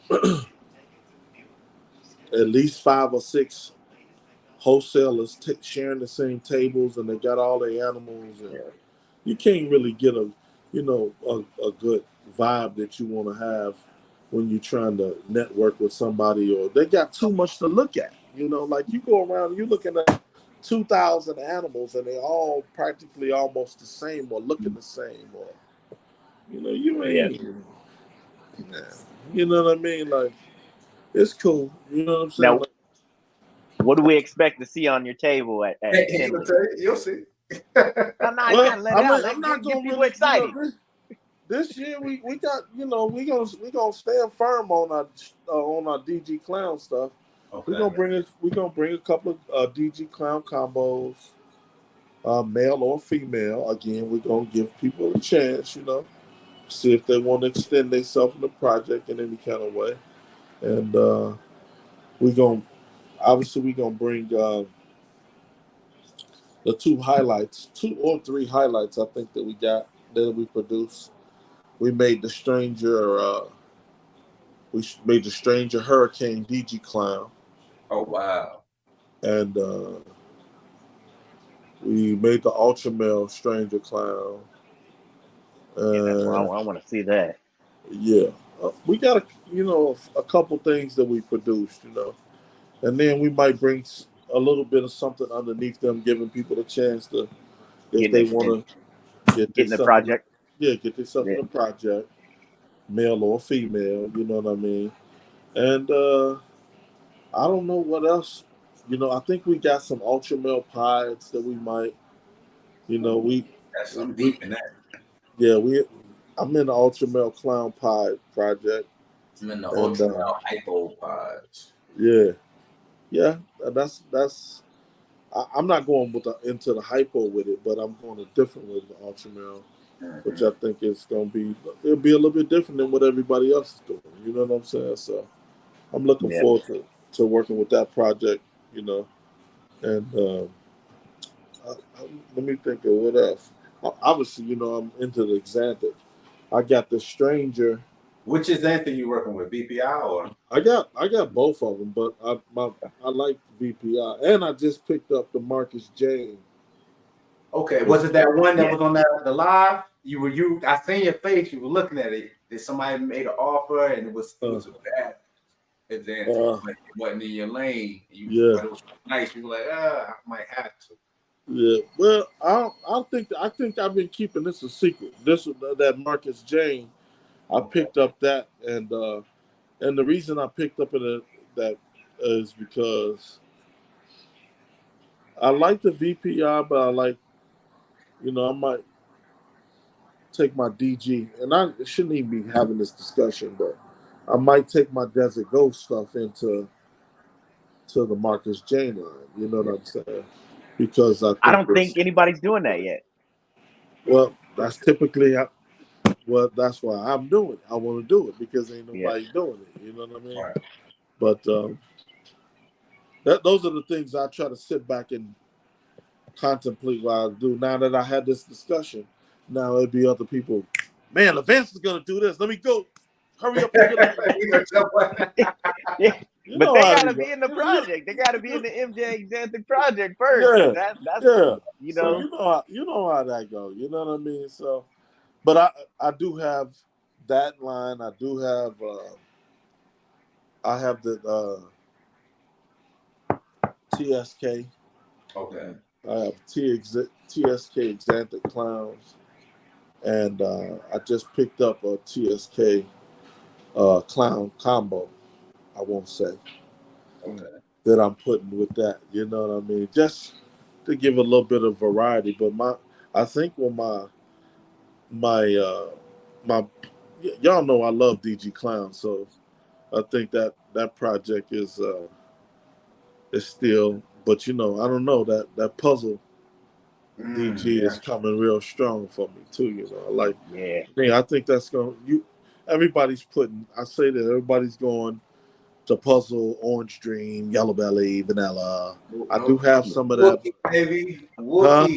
at least 5 or 6 wholesalers sharing the same tables and they got all their animals and you can't really get a good vibe that you want to have when you're trying to network with somebody, or they got too much to look at. Like you go around, you're looking at 2,000 animals and they all practically almost the same or looking the same, or you ain't. Yeah. You know what I mean? Like it's cool. You know what I'm saying? Now, what do we expect to see on your table at He'll Assembly? tell you, you'll see. No, you Well, gotta let I it mean, out. I'm not Get gonna people really, excited. this year we got, we gonna stand firm on our DG Clown stuff. Okay. We're gonna bring a couple of DG Clown combos, male or female. Again, we're gonna give people a chance, see if they want to extend themselves in the project in any kind of way, and we're gonna bring the 2 or 3 highlights I think that we produced. We made the Stranger. We made the Stranger Hurricane DG Clown, Oh wow. and we made the Ultra Male Stranger Clown. Yeah, that's what I want to see that. Yeah, we got a couple things that we produced, and then we might bring a little bit of something underneath them, giving people a chance to, if they want to get in the themselves project. get themselves in a project, male or female. You know what I mean? And I don't know what else. I think we got some ultra male pies that we might. That's some we deep in that. yeah we. I'm in the ultra male clown pie project. I'm in the And ultra hypo pods. yeah, that's. I'm not going into the hypo with it, but I'm going a different with the ultra male, which I think it'll be a little bit different than what everybody else is doing. You know what I'm saying? So I'm looking forward to working with that project. And let me think of what else. Obviously, I'm into the Xanthic. I got the Stranger. Which Xanthic you working with, VPI or? I got both of them, but I like VPI, and I just picked up the Marcus Jane. Okay, was it that one that was on the live? I seen your face. You were looking at it. Did somebody made an offer and it was a bad Xanthic, but it wasn't in your lane. But it was nice. You were like, I might have to. Yeah, well, I think I've been keeping this a secret. That Marcus Jane, I picked up that, and the reason I picked up that is because I like the VPI, but I like, I might take my DG, and I shouldn't even be having this discussion, but I might take my Desert Ghost stuff into the Marcus Jane line. You know what I'm saying? Because I don't think anybody's doing that yet. Well, that's typically that's why I'm doing it. I want to do it because ain't nobody doing it. You know what I mean? Right. But those are the things I try to sit back and contemplate while I do. Now that I had this discussion, now it'd be other people. Man, La Vance is gonna do this. Let me go. Hurry up and get Yeah. But they gotta be in the project. They gotta be in the MJ Xanthic project first. Yeah, That's So you know how that goes. You know what I mean? So, but I do have that line. I do have I have the TSK. Okay. I have TSK Xanthic Clowns, and I just picked up a TSK Clown combo. I won't say that I'm putting with that. You know what I mean? Just to give a little bit of variety. But I think with my y'all know I love DG Clown, so I think that project is still. But I don't know that puzzle. DG is coming real strong for me too. I like. Yeah. I think that's going. Everybody's putting. I say that everybody's going the puzzle, Orange Dream, Yellow Belly, Vanilla. I No, do have some of that. Wookie, baby. Huh?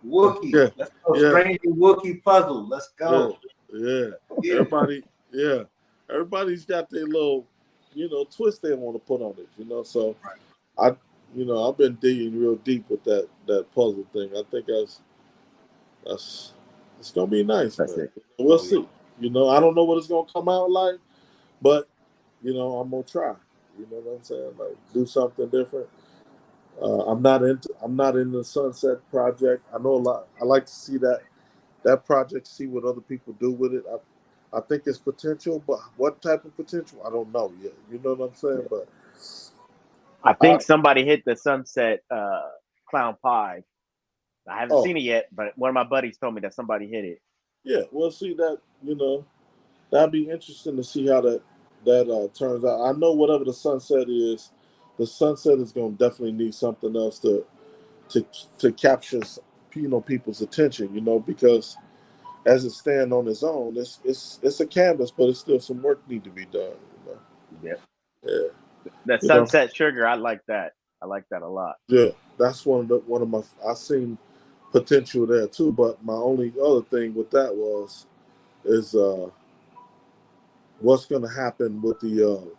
Wookie. Yeah, Let's go. yeah, Strange Wookie puzzle. Let's yeah, go. yeah. Yeah. Everybody's got their little, twist they want to put on it, So I, I've been digging real deep with that puzzle thing. I think that's it's gonna be nice, That's man. it. We'll see. I don't know what it's gonna come out like, but I'm gonna try. You know what I'm saying? Like do something different. I'm not in the Sunset project. I know a lot. I like to see that project, see what other people do with it. I think it's potential, but what type of potential? I don't know yet. You know what I'm saying? But I think somebody hit the Sunset Clown Pie. I haven't oh seen it yet, but one of my buddies told me that somebody hit it. yeah, we'll see that. That'd be interesting to see how that turns out. I know whatever the Sunset is, the Sunset is going to definitely need something else to capture people's attention. Because as it stands on its own, it's a canvas, but it's still some work need to be done. Yep. Yeah. The Sunset Sugar, I like that. I like that a lot. Yeah, that's one of my. I seen potential there too, but my only other thing with that is what's going to happen with the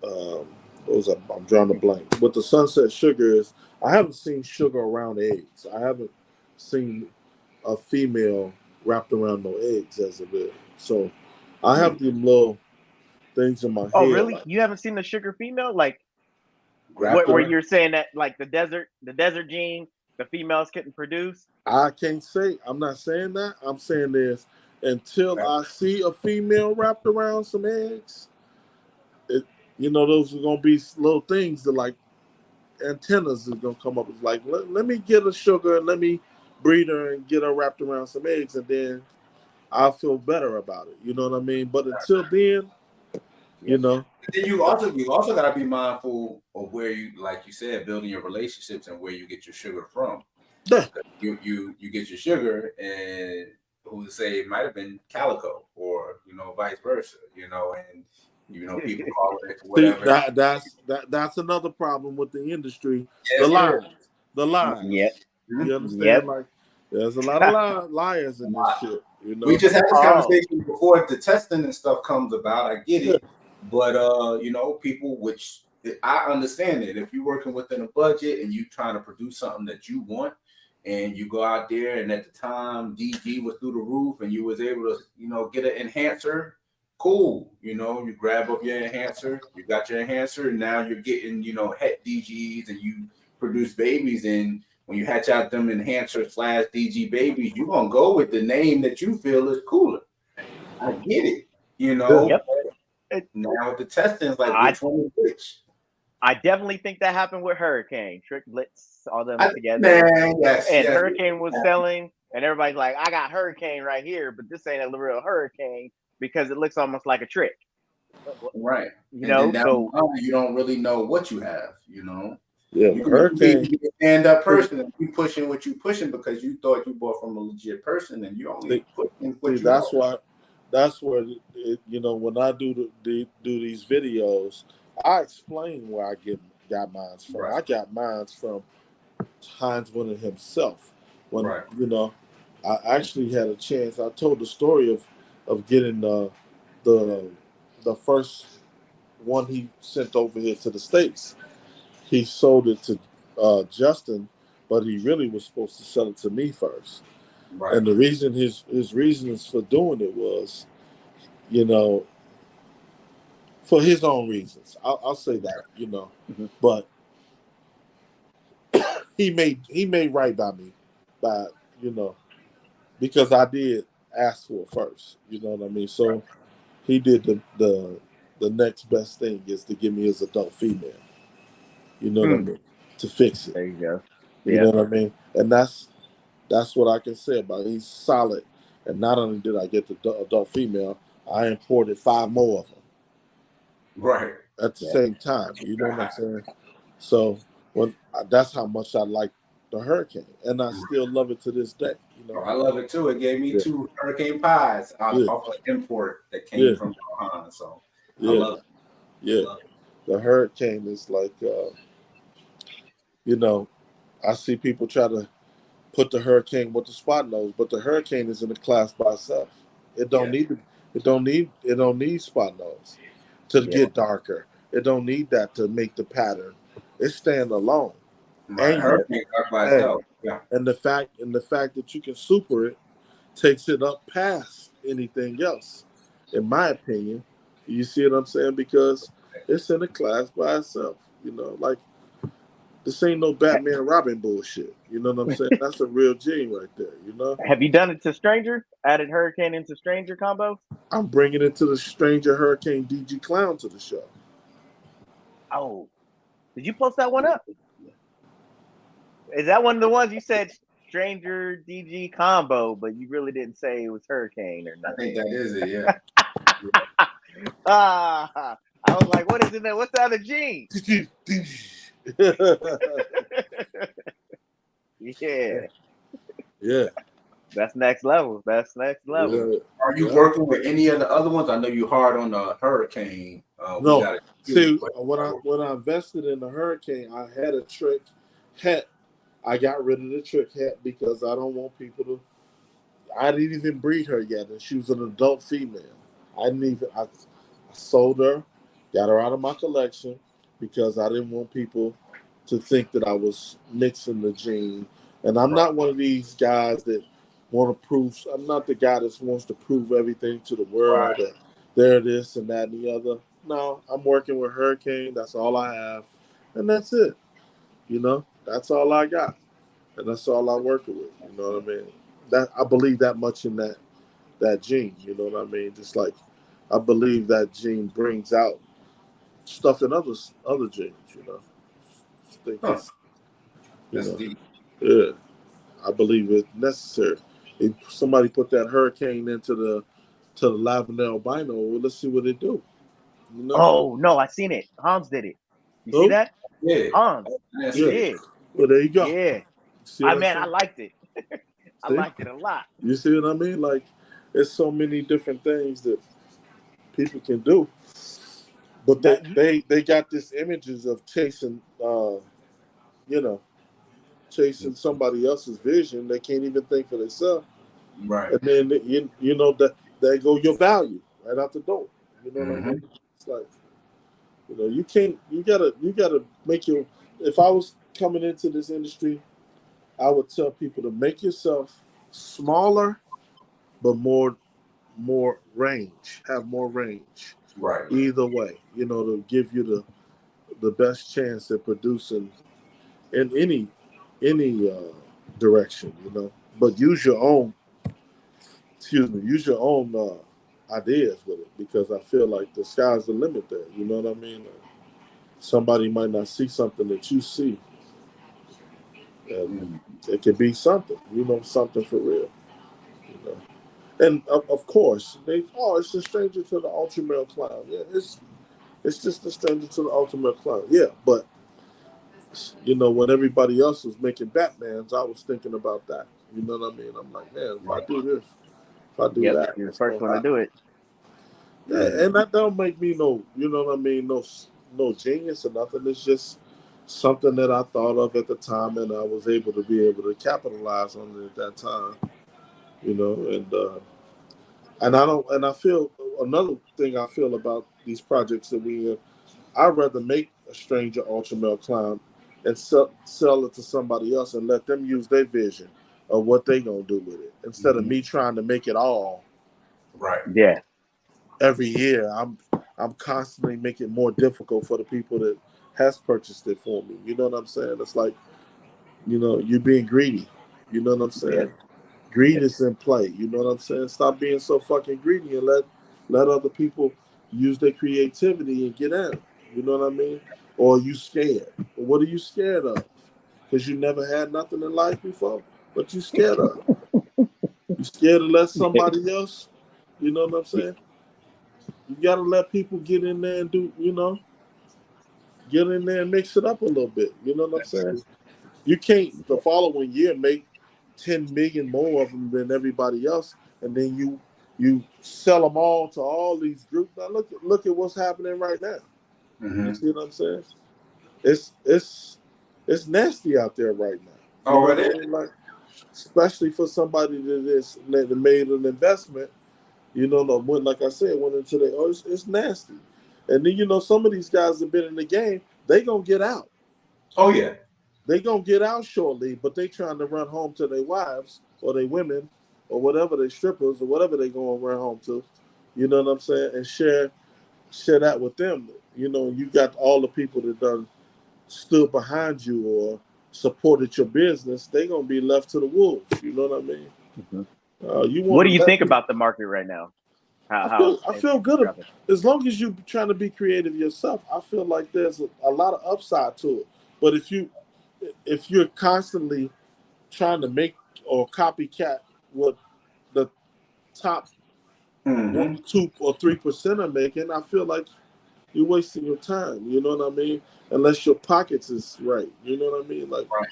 what was that? I'm drawing a blank. With the Sunset Sugar is I haven't seen sugar around eggs. I haven't seen a female wrapped around no eggs as of it. So I have them little things in my head. Oh, really? Like, You haven't seen the sugar female? Like Wrapped where around. you're saying that like the desert gene, the females couldn't produce? I can't say. I'm not saying that. I'm saying this until I see a female wrapped around some eggs. Those are gonna be little things that like antennas is gonna come up. It's like let me get a sugar and let me breed her and get her wrapped around some eggs, and then I'll feel better about it. You know what I mean? But until then, Then you also gotta be mindful of where you, like you said, building your relationships and where you get your sugar from. Yeah. You get your sugar, and who to say it might have been calico, or vice versa. And people call it whatever. That's another problem with the industry. Yes, the lies. Yep. You understand? Yep. Like there's a lot of liars in this shit. We just had this conversation before the testing and stuff comes about. I get it, but people, which I understand it. If you're working within a budget and you trying to produce something that you want, and you go out there, and at the time DG was through the roof, and you was able to get an enhancer, cool. You grab up your enhancer, you got your enhancer, and now you're getting het DGs, and you produce babies. And when you hatch out them enhancer / DG babies, you're gonna go with the name that you feel is cooler. I get it, Yep. Now with the testing, it's like which one is which. I definitely think that happened with Hurricane, Trick Blitz, all them together. Man, yes. Hurricane was selling, and everybody's like, "I got Hurricane right here, but this ain't a real Hurricane because it looks almost like a trick." Right. So you don't really know what you have. Yeah, you Hurricane. Be a stand-up person and you pushing what you pushing because you thought you bought from a legit person, and you only pushing what you that's why. That's where when I do these videos, I explain where I got mine from. Right. I got mine from Heinz Winter himself. When I actually had a chance. I told the story of getting the first one he sent over here to the States. He sold it to Justin, but he really was supposed to sell it to me first. Right. And the reason his reasons for doing it was, for his own reasons. I'll say that, but he made right by me, because I did ask for it first. You know what I mean? So he did the next best thing is to give me his adult female. You know what I mean? To fix it. There you go. Yeah. You know what I mean? And that's what I can say about it. He's solid. And not only did I get the adult female, I imported 5 more of them. Right. At the same time. You know what I'm saying? So that's how much I like the Hurricane. And I still love it to this day. I love it too. It gave me 2 Hurricane pies off an import that came from Japan. So I love it. Yeah, the hurricane is like, you know, I see people try to put the hurricane with the spot nose, but the hurricane is in a class by itself. It don't Yeah. need it don't need spot nose to Yeah. get darker. It don't need that to make the pattern. It's stand alone. Right. And you Hurricane dark by and, itself. Yeah. and the fact that you can super it takes it up past anything else, in my opinion. You see what I'm saying? Because it's in a class by itself. You know, like this ain't no Batman Robin bullshit. You know what I'm saying? That's a real gene right there. You know, Have you done it to Stranger? Added Hurricane into Stranger combo? I'm bringing it to the Stranger Hurricane DG Clown to the show. Oh, did you post that one up? Is that one of the ones you said Stranger DG combo, but you really didn't say it was Hurricane or I nothing? think that is it. Yeah. Ah, I was like, what is in there? What's the other gene? Yeah, Yeah, that's next level. That's next level. yeah, Are you yeah. working with any of the other ones? I know you hard on the hurricane. We No, got it. see, when I invested in the Hurricane, I had a trick hat. I got rid of the trick hat because I don't want people to. I didn't even breed her yet, and she was an adult female. I didn't even. I sold her, got her out of my collection because I didn't want people to think that I was mixing the gene. And I'm Right. not one of these guys that want to prove. I'm not the guy that wants to prove everything to the Right. world that they're this and that and the other. No, I'm working with Hurricane. That's all I have, and that's it. You know, that's all I got, and that's all I'm working with. You know what I mean? That I believe that much in that gene. You know what I mean? Just like I believe that gene brings out stuff in other genes. You know, I think Huh. it's you That's know, deep. yeah. I believe it's necessary. If somebody put that hurricane into the lavender albino, well, let's see what it do. You know? Oh no, I seen it. Hans did it. You see Oh, that? Yeah. Hans. That's He yeah. it. did. Well, there you go. Yeah. See I what I'm man, I saying? liked it. I See, liked it a lot. you see what I mean? Like, it's so many different things that people can do, but That you they got this images of chasing, you know, chasing somebody else's vision. They can't even think for themselves. Right. And then you know that there go your value right out the door. You know what I Mm-hmm. mean? It's like you can't you gotta make your. If I was coming into this industry, I would tell people to make yourself smaller but more range, have more range. Right. Either way, to give you the best chance at producing in any direction. But use your own ideas with it because I feel like the sky's the limit there. You know what I mean? Somebody might not see something that you see, and Mm. it could be something. Something for real. You know, and of course it's a stranger to the ultra male clown. Yeah, it's just a stranger to the ultra male clown. Yeah, but when everybody else was making Batmans, I was thinking about that. You know what I mean? I'm like, man, if I Right. do this, if I do Yep, that, you're the what's first gonna one to happen? do it. Yeah, and that don't make me no genius or nothing. It's just something that I thought of at the time, and I was able to capitalize on it at that time. And I feel another thing I feel about these projects that we in. I'd rather make a stranger ultra male clown and sell it to somebody else and let them use their vision of what they gonna do with it instead of Mm-hmm. me trying to make it all Right. Yeah. every year. I'm constantly making it more difficult for the people that has purchased it for me. You know what I'm saying? It's like, you being greedy. You know what I'm Yeah. saying? Greed is in play. You know what I'm saying? Stop being so fucking greedy and let other people use their creativity and get at it. You know what I mean? Or you scared. What are you scared of? Because you never had nothing in life before. What you scared of? You scared to let somebody else? You know what I'm saying? You gotta let people get in there and get in there and mix it up a little bit. You know what I'm saying? You can't the following year make 10 million more of them than everybody else, and then you sell them all to all these groups. Now look at what's happening right now. You see what I'm saying? It's nasty out there right now. You Oh, know it what I is. mean? Like, especially for somebody that made an investment. You know, like I said, went into the it's nasty. And then some of these guys have been in the game. They gonna get out. Oh yeah. They gonna get out shortly, but they trying to run home to their wives or their women or whatever, they strippers or whatever they gonna run home to. You know what I'm saying? And share that with them. You got all the people that done stood behind you or supported your business. They gonna be left to the wolves. You know what I mean? You want What do to you let think people, about the market right now? I feel good as long as you trying to be creative yourself. I feel like there's a lot of upside to it. But if you're constantly trying to make or copycat what the top Mm-hmm. 1, 2, or 3% are making, I feel like you're wasting your time. You know what I mean? Unless your pockets is right. You know what I mean? Like, Right.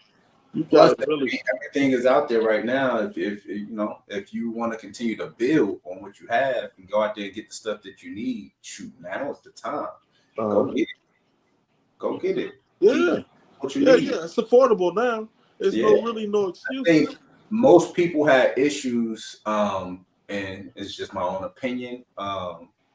you Plus, gotta really. everything is out there right now. If you want to continue to build on what you have and go out there and get the stuff that you need, shoot, now is the time. Go get it. Go get it. Yeah, What you need. yeah. It's affordable now. There's Yeah. no I excuses. think most people had issues, and it's just my own opinion.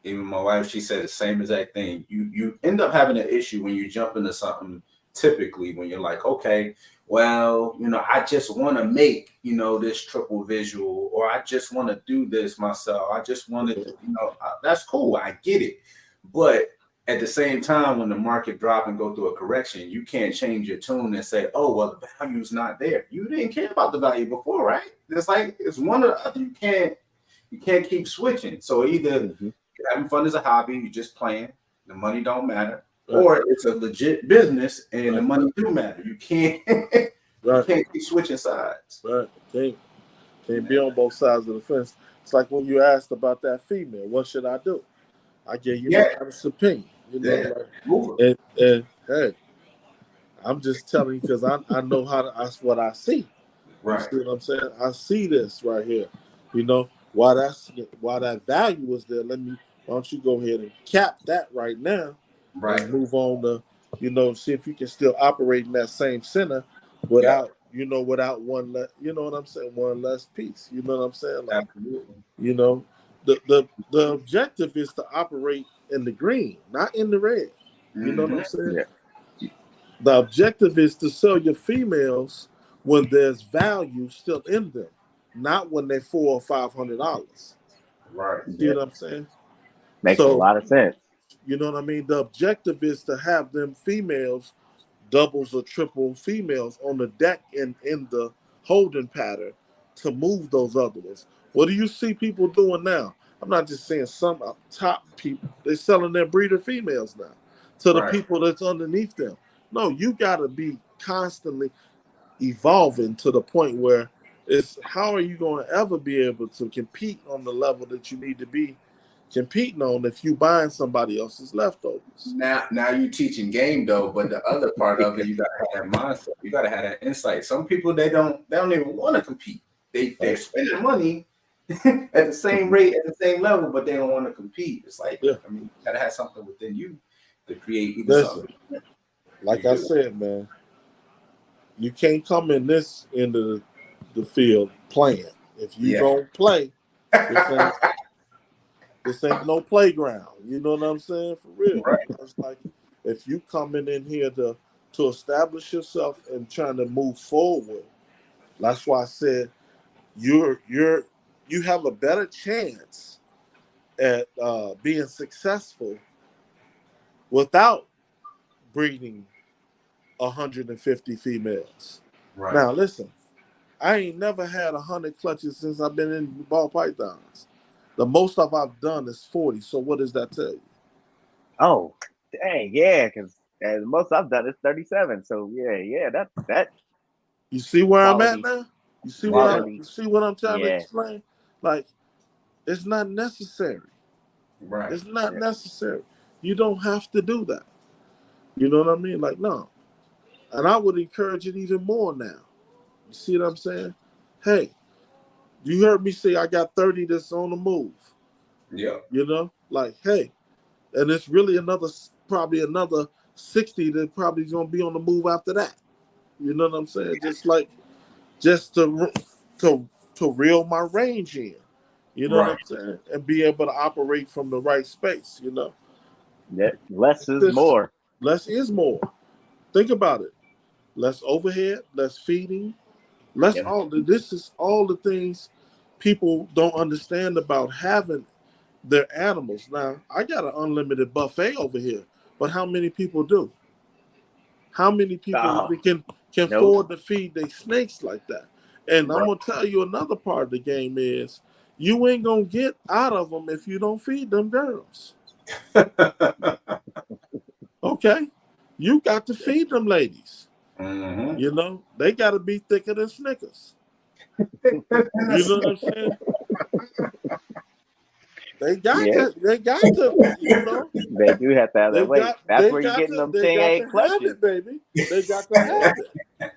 Even my wife, she said the same exact thing. You end up having an issue when you jump into something. Typically, when you're like, okay, well, I just want to make this triple visual, or I just want to do this myself. I just wanted to, that's cool. I get it, but at the same time, when the market drop and go through a correction, you can't change your tune and say, "Oh, well, the value's not there." You didn't care about the value before, right? It's like it's one or the other. You can't keep switching. So either you're having fun as a hobby, you're just playing, the money don't matter, or it's a legit business and the money do matter. You can't you can't keep switching sides. Right. Can't be on both sides of the fence. It's like when you asked about that female, what should I do? I gave you my honest opinion. And hey, I'm just telling you because I know that's what I see. You see what I'm saying? I see this right here. Why that value is there. Why don't you go ahead and cap that right now and move on to, see if you can still operate in that same center without one what I'm saying, one less piece. You know what I'm saying? Like, the objective is to operate in the green, not in the red. You know what I'm saying? Yeah. The objective is to sell your females when there's value still in them, not when they're $400 or $500. Right. See what I'm saying? Makes a lot of sense. You know what I mean? The objective is to have them females, doubles or triple females on the deck and in the holding pattern to move those other ones. What do you see people doing now? I'm not just saying some top people. They're selling their breeder females now to the people that's underneath them. No, you got to be constantly evolving to the point where it's how are you going to ever be able to compete on the level that you need to be competing on if you buying somebody else's leftovers. Now you teaching game though, but the other part of it, you gotta have that mindset. You gotta have that insight. Some people they don't even want to compete. They're spending money at the same rate, at the same level, but they don't want to compete. It's like I mean, you gotta have something within you to create something. Like I said, man, you can't come into the field playing. If you don't play, this ain't no playground. You know what I'm saying? For real. Right. It's like if you coming in here to establish yourself and trying to move forward, that's why I said you have a better chance at being successful without breeding 150 females. Right. Now listen, I ain't never had 100 clutches since I've been in ball pythons. The most I've done is 40. So what does that tell you? Oh, dang, yeah, because the most I've done is 37. So yeah, that. You see where I'm at now? You see what I'm trying to explain? Like, it's not necessary. Right. It's not necessary. You don't have to do that. You know what I mean? Like, no. And I would encourage it even more now. You see what I'm saying? Hey, you heard me say I got 30 that's on the move. Yeah. You know? Like, hey, and it's really another probably another 60 that probably is gonna be on the move after that. You know what I'm saying? Just to reel my range in. You know what I'm saying? And be able to operate from the right space, you know. Yeah, less is more. Less is more. Think about it. Less overhead, less feeding, less all. This is all the things people don't understand about having their animals. Now, I got an unlimited buffet over here, but how many people do? How many people can afford to feed their snakes like that? And I'm gonna tell you another part of the game is you ain't gonna get out of them if you don't feed them girls. Okay, you got to feed them ladies. Mm-hmm. You know they got to be thicker than Snickers. You know what I'm saying? They got to. They got to. You know. They do have to have that weight. That's where you're getting them 10-8 clutches, baby. They got to have it.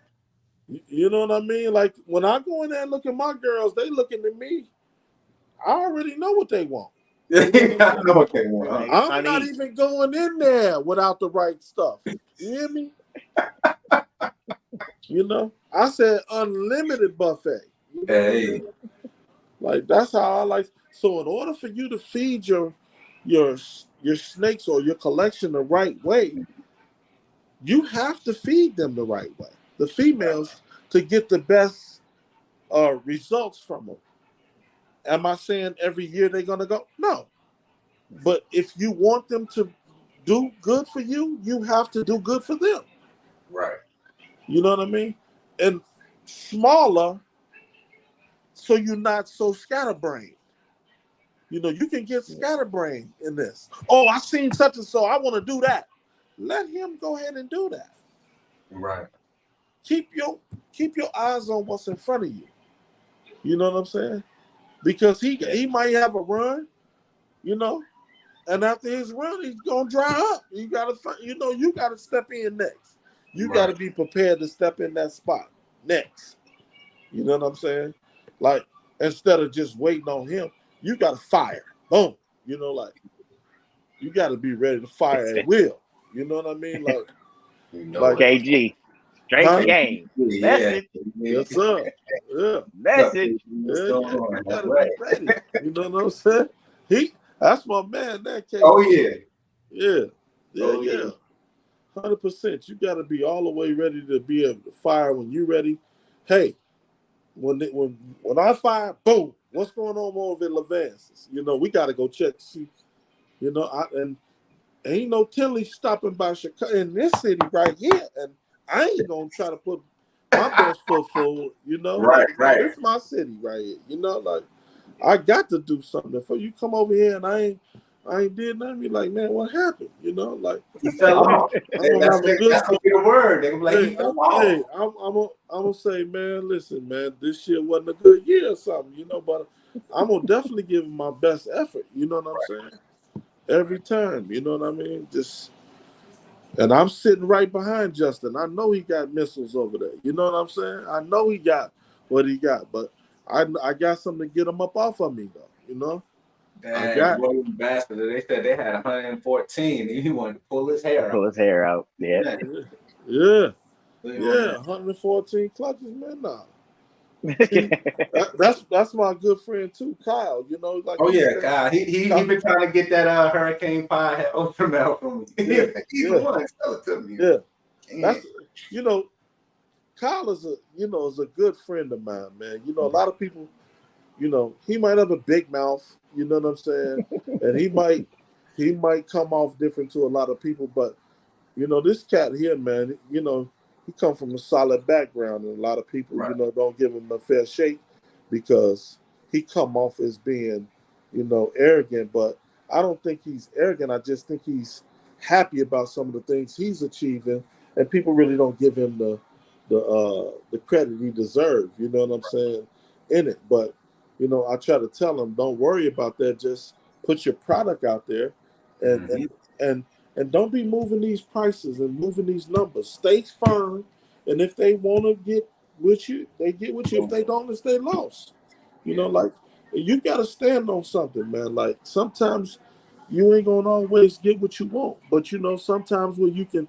You know what I mean? Like when I go in there and look at my girls, they looking at me. I already know what they want. You know know what they want. I'm not even going in there without the right stuff. You hear me? You know, I said unlimited buffet. You know Hey, like that's how I like. So in order for you to feed your snakes or your collection the right way, you have to feed them the right way. The females to get the best results from them. Am I saying every year they're gonna go? No. But if you want them to do good for you, you have to do good for them. right. You know what I mean? And smaller, so you're not so scatterbrained. You know, you can get scatterbrained in this. Oh, I seen such and so. I want to do that. Let him go ahead and do that. Right. Keep your eyes on what's in front of you. You know what I'm saying? Because he might have a run, you know, and after his run, he's gonna dry up. You gotta step in next. You gotta be prepared to step in that spot next. You know what I'm saying? Like instead of just waiting on him, you gotta fire. Boom. You know, like you gotta be ready to fire at will. You know what I mean? Like, like KG, straight game. Message. Yes, sir. Yeah. Message. You gotta be ready. You know what I'm saying? That's my man, that KG. Oh yeah. Yeah. 100%. You gotta be all the way ready to be able to fire when you're ready. Hey, when I fire, boom, what's going on over at La Vance? You know, we gotta go check to see. You know, and ain't no Tilly stopping by Chicago in this city right here, and I ain't gonna try to put my best foot forward. You know, right. It's my city right here. You know, like I got to do something before you come over here, and I ain't did nothing. Be like, man, what happened? You know, like he fell off. That's gonna be the word. They gonna be like, he fell off. I'm gonna say, man, listen, man, this year wasn't a good year or something. You know, but I'm gonna definitely give him my best effort. You know what I'm saying? Every time, you know what I mean? And I'm sitting right behind Justin. I know he got missiles over there. You know what I'm saying? I know he got what he got, but I got something to get him up off of me, though. You know? Damn, William Bastard. They said they had 114. And he wanted to pull his hair out. Pull his hair out. Yeah. 114 clutches, man. Nah. See, that's my good friend too, Kyle. You know, like Kyle. He been trying to get that Hurricane Pie open mouth from me. He's the one. Sell it to me. Yeah, that's Kyle is a good friend of mine, man. You know, a lot of people, you know, he might have a big mouth. You know what I'm saying? And he might come off different to a lot of people, but you know, this cat here, man. You know. He come from a solid background, and a lot of people, you know, don't give him a fair shake because he come off as being, you know, arrogant. But I don't think he's arrogant. I just think he's happy about some of the things he's achieving, and people really don't give him the credit he deserves. You know what I'm saying? In it, but you know, I try to tell him, don't worry about that. Just put your product out there, and don't be moving these prices and moving these numbers. Stay firm, and if they want to get with you, they get with you. If they don't, it's they lost. You know, like you got to stand on something, man. Like sometimes you ain't gonna always get what you want. But sometimes when you can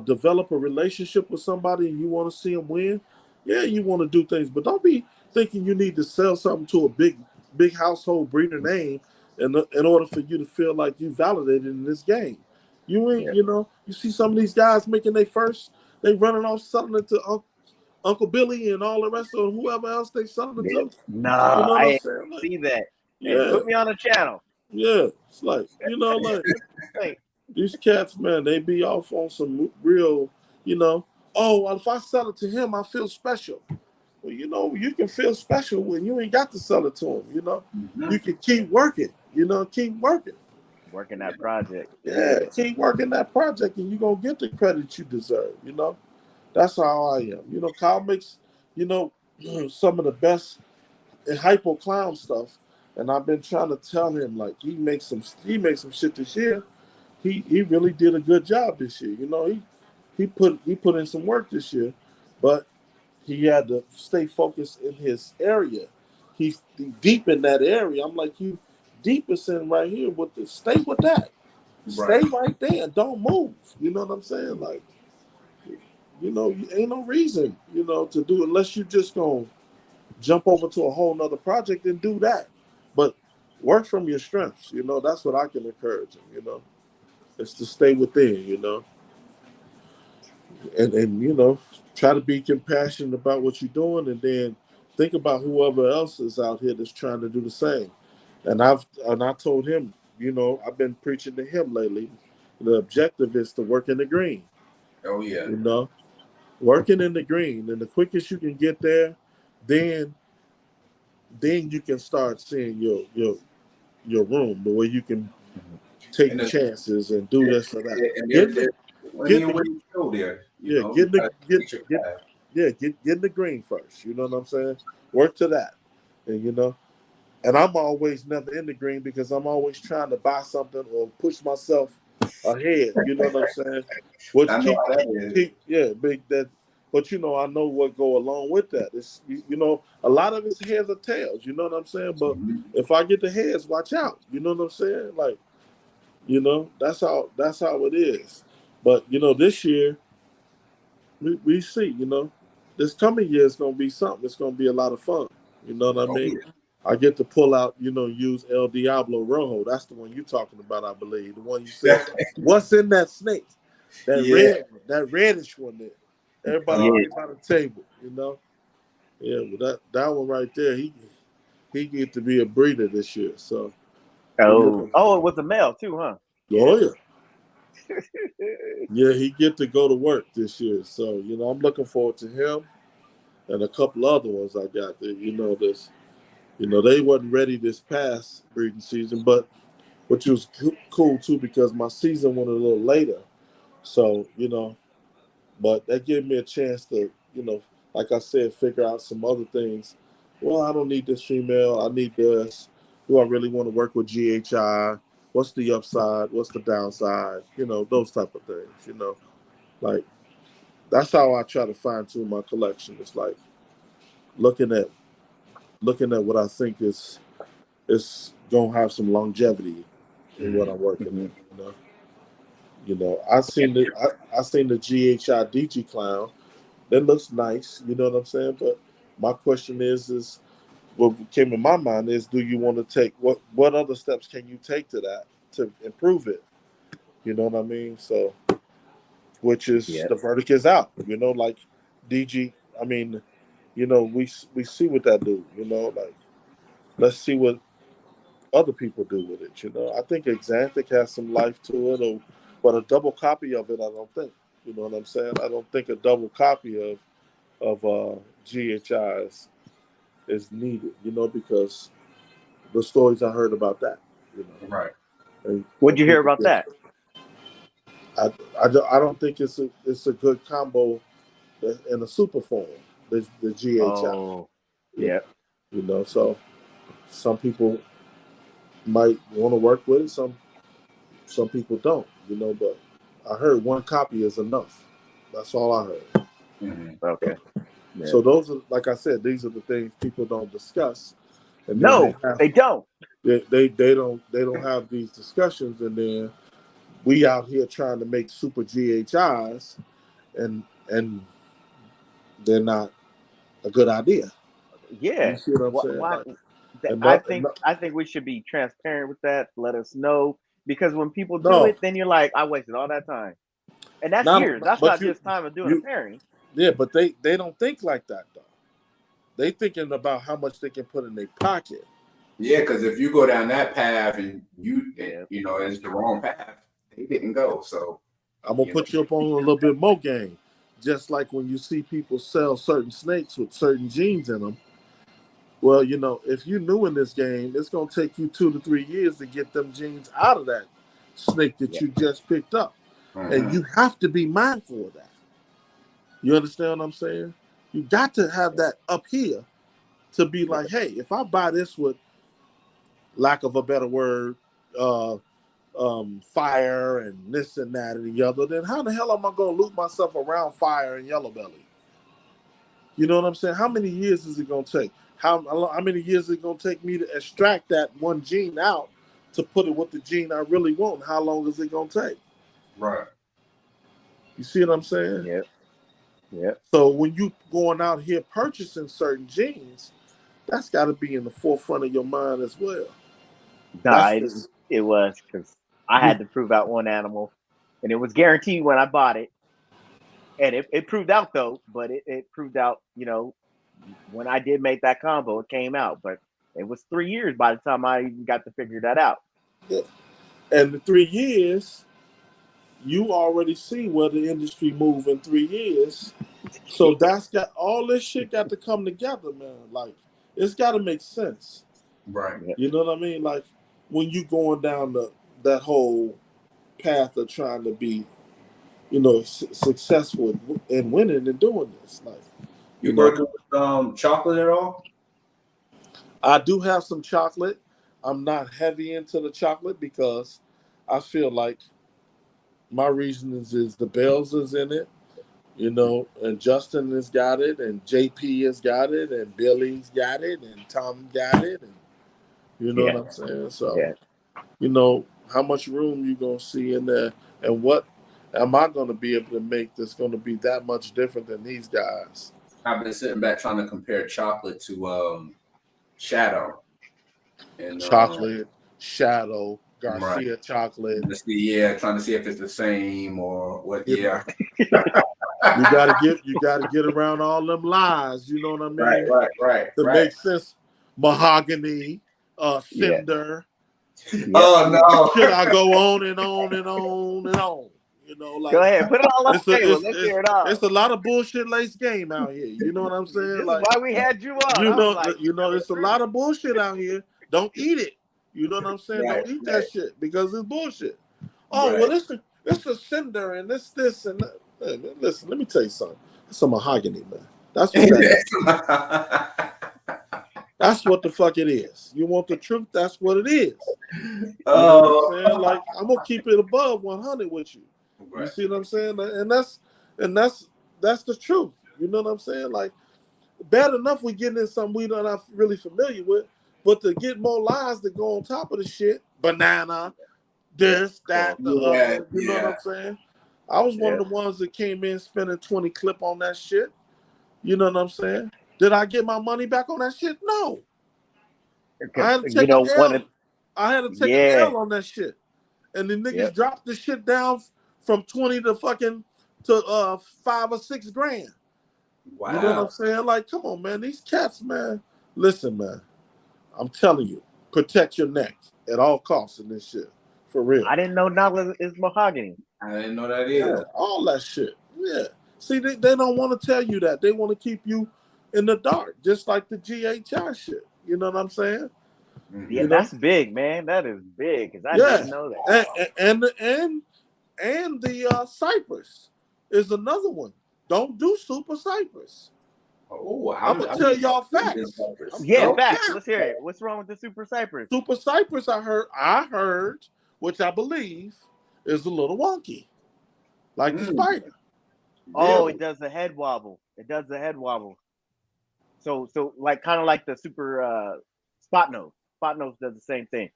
develop a relationship with somebody and you want to see them win, yeah, you want to do things, but don't be thinking you need to sell something to a big household breeder name in order for you to feel like you validated in this game. You ain't, you see some of these guys making they running off selling it to Uncle Billy and all the rest of them, whoever else they selling it to. No, You know what I I'm ain't saying? Like, see that. Hey, yeah, put me on the channel. yeah. It's like, Hey, these cats, man, they be off on some real, oh, well, if I sell it to him, I feel special. Well, you can feel special when you ain't got to sell it to him, Mm-hmm. You can keep working, keep working. working that project. Yeah, keep working that project and you're going to get the credit you deserve, That's how I am. Kyle makes, some of the best hypo clown stuff. And I've been trying to tell him, like, he makes some shit this year. He really did a good job this year. He put in some work this year, but he had to stay focused in his area. He's deep in that area. I'm like, you deepest in right here stay with that. Stay right there. Don't move. You know what I'm saying? Like, ain't no reason, to do unless you just gonna jump over to a whole nother project and do that. But work from your strengths. That's what I can encourage him. Is to stay within. And try to be compassionate about what you're doing, and then think about whoever else is out here that's trying to do the same. And I told him, I've been preaching to him lately. The objective is to work in the green. Oh yeah. Working in the green, and the quickest you can get there, then you can start seeing your room, the way you can take chances and do this or that. And Get there's the plenty get of the ways to go there. get the Get your path. get in the green first. You know what I'm saying? Work to that, and and I'm always never in the green because I'm always trying to buy something or push myself ahead. You know what I'm saying? Which I know how that is. big that. But I know what go along with that. It's a lot of it's heads or tails. You know what I'm saying? But if I get the heads, watch out. You know what I'm saying? Like, that's how it is. But this year we see. This coming year is gonna be something. It's gonna be a lot of fun. You know what I mean? Yeah. I get to pull out, use El Diablo Rojo. That's the one you're talking about, I believe. The one you said, what's in that snake? That reddish one there. Everybody by the table, Yeah, well, that one right there, he get to be a breeder this year. So It was a male too, huh? Oh yeah. Yeah, he get to go to work this year. So, I'm looking forward to him and a couple other ones I got there. They wasn't ready this past breeding season, which was cool too because my season went a little later. So, but that gave me a chance to, like I said, figure out some other things. Well, I don't need this female. I need this. Do I really want to work with GHI? What's the upside? What's the downside? Those type of things, like that's how I try to fine tune my collection. It's like looking at what I think is gonna have some longevity in what I'm working at. I seen the GHI DG clown. That looks nice. You know what I'm saying? But my question is what came in my mind is, do you want to take what other steps can you take to improve it? You know what I mean? So, which is the verdict is out. Like DG. I mean, we see what that do. Like let's see what other people do with it. I think Exantic has some life to it, but a double copy of it, I don't think. You know what I'm saying? I don't think a double copy of GHI is needed. Because the stories I heard about that. Right. What'd you hear about that? I don't think it's a good combo in a super form. The GHI. Oh, yeah. So some people might want to work with it. Some people don't. But I heard one copy is enough. That's all I heard. Okay. So those are, like I said, these are the things people don't discuss. And then No, they don't. they don't have these discussions, and then we out here trying to make super GHIs, and they're not a good idea. You Yeah. see what I'm saying? Why? Like, I and think we should be transparent with that. Let us know, because when people do no, it, then you're like, I wasted all that time, and that's not years. That's but not just time of doing a you pairing. yeah, but they don't think like that though. They thinking about how much they can put in their pocket. Yeah, because if you go down that path and Yeah. you know, it's the wrong path, they didn't go. So I'm gonna put you up on a little bit more game. Just like when you see people sell certain snakes with certain genes in them. Well, you know, if you're new in this game, it's gonna take you 2 to 3 years to get them genes out of that snake that Yeah. you just picked up. And you have to be mindful of that. You understand what I'm saying? You got to have that up here to be like, hey, if I buy this with, lack of a better word, fire and this and that and the other, then how the hell am I going to loop myself around fire and yellow belly? You know what I'm saying? How many years is it going to take? How many years is it going to take me to extract that one gene out to put it with the gene I really want? How long is it going to take? right. You see what I'm saying? Yep. Yep. So when you going out here purchasing certain genes, that's got to be in the forefront of your mind as well. Nah, it was because I you, had to prove out one animal, and it was guaranteed when I bought it. And it proved out though, but it proved out, you know, when I did make that combo, it came out. But it was 3 years by the time I even got to figure that out. and the 3 years, you already see where the industry move in 3 years. So that's got all this shit got to come together, man. Like it's got to make sense. Right. You know what I mean? Like when you going down that whole path of trying to be, you know, successful and winning and doing this. Like You working with chocolate at all? I do have some chocolate. I'm not heavy into the chocolate because I feel like my reasonings is the BALLZ is in it, you know, and Justin has got it, and JP has got it, and Billy's got it, and Tom got it, and you know what I'm saying? So, you know, how much room you gonna see in there, and what am I gonna be able to make that's gonna be that much different than these guys? I've been sitting back trying to compare chocolate to Shadow. And Chocolate, Shadow, right. Garcia chocolate. Yeah, trying to see if it's the same or what. Yeah. You gotta get around all them lies, you know what I mean? Right. To make sense. Mahogany, Cinder. Oh no. Should I go on and on and on and on? You know, like go ahead, put it all on the table. Let's hear it all. It's a lot of bullshit laced game out here. You know what I'm saying? This like is why we had you on. You know, it's a lot of bullshit out here. Don't eat it. You know what I'm saying? Don't eat that shit because it's bullshit. Oh well, it's a Cinder and this and that. Hey, man, listen, let me tell you something. It's a mahogany, man. That's what that is. That's what the fuck it is. You want the truth? That's what it is. You know what I'm saying? Like I'm gonna keep it above 100 with you. Right. You see what I'm saying? And that's the truth. You know what I'm saying? Like bad enough we getting in something we're not really familiar with, but to get more lies that go on top of the shit, banana, this, that, the other. You know what I'm saying? I was one of the ones that came in spending 20 clip on that shit. You know what I'm saying? Did I get my money back on that shit? No. I had to take an L. I had to take an L on that shit. And the niggas dropped the shit down from 20 to fucking to 5 or 6 grand. Wow. You know what I'm saying? Like, come on, man. These cats, man. Listen, man. I'm telling you, protect your neck at all costs in this shit. For real. I didn't know Nala is mahogany. I didn't know that either. Yeah, all that shit. Yeah. See, they don't want to tell you that. They want to keep you in the dark, just like the GHI shit. You know what I'm saying? Yeah, you that's big, man. That is big because I didn't know that. And the Cypress is another one. Don't do Super Cypress. Oh, I'm gonna tell y'all facts. Facts. Let's hear it. What's wrong with the Super Cypress? Super Cypress, I heard, which I believe is a little wonky, like the spider. Oh, it does the head wobble. So like kind of like the Super Spot nose. Spot nose does the same thing.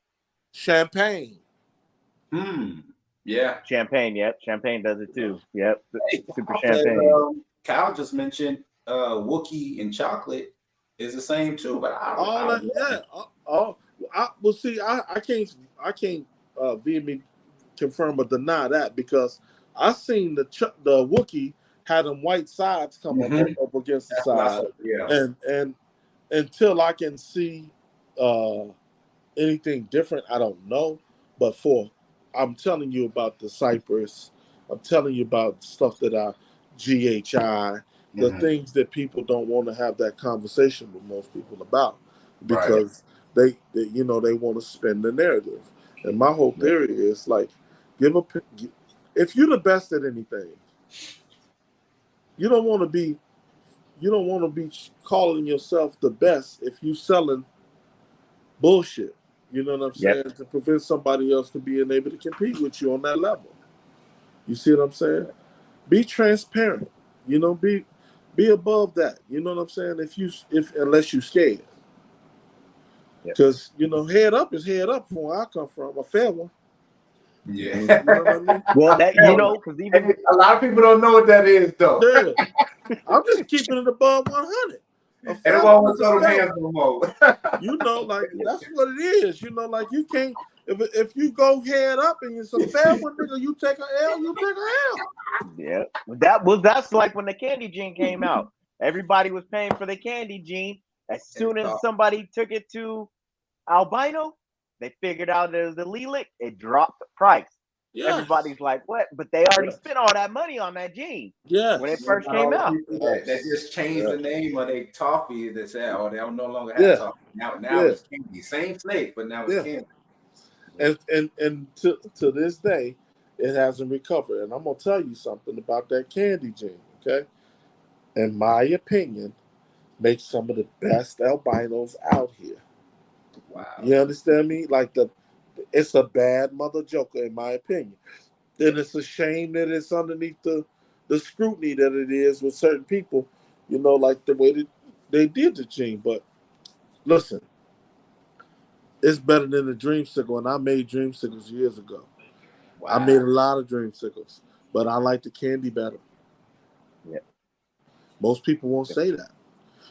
Champagne. Yeah. Champagne, yep. Champagne does it too. Yep. Hey, Super champagne. Kyle just mentioned Wookiee and chocolate is the same too, but well, see, I can't vehemently confirm or deny that because I seen the Wookiee had them white sides come up against the side, and until I can see anything different, I don't know. But I'm telling you about the Cypress. I'm telling you about stuff that I GHI, the things that people don't want to have that conversation with most people about because they want to spin the narrative. And my whole theory is like, if you're the best at anything, you don't want to be calling yourself the best if you selling bullshit. You know what I'm saying? To prevent somebody else from being able to compete with you on that level. You see what I'm saying? Be transparent. You know, be above that. You know what I'm saying? Unless you scared. Because head up is head up from where I come from, a fair one. Yeah. You know what I mean? Well, because even a lot of people don't know what that is, though. Yeah. I'm just keeping it above 100. And it won't throw them hands no more. That's what it is. Like you can't. If you go head up and it's a fair one, nigga, you take a L, you take a L. Yeah, that's like when the candy gene came out. Everybody was paying for the candy gene. As soon as somebody took it to albino, they figured out it was the Lilac. It dropped the price. Yes. Everybody's like, what? But they already spent all that money on that gene when it first came out. They just changed the name of their toffee. They said, oh, they don't no longer have toffee. Now it's candy. Same snake, but now it's candy. And to this day, it hasn't recovered. And I'm gonna tell you something about that candy gene. Okay, in my opinion, makes some of the best albinos out here. Wow, you understand me? Like it's a bad mother joker in my opinion. And it's a shame that it's underneath the scrutiny that it is with certain people. Like the way that they did the gene. But listen. It's better than the dreamsicle, and I made dreamsicles years ago. Wow. I made a lot of dreamsicles, but I like the candy better. Yeah. Most people won't say that.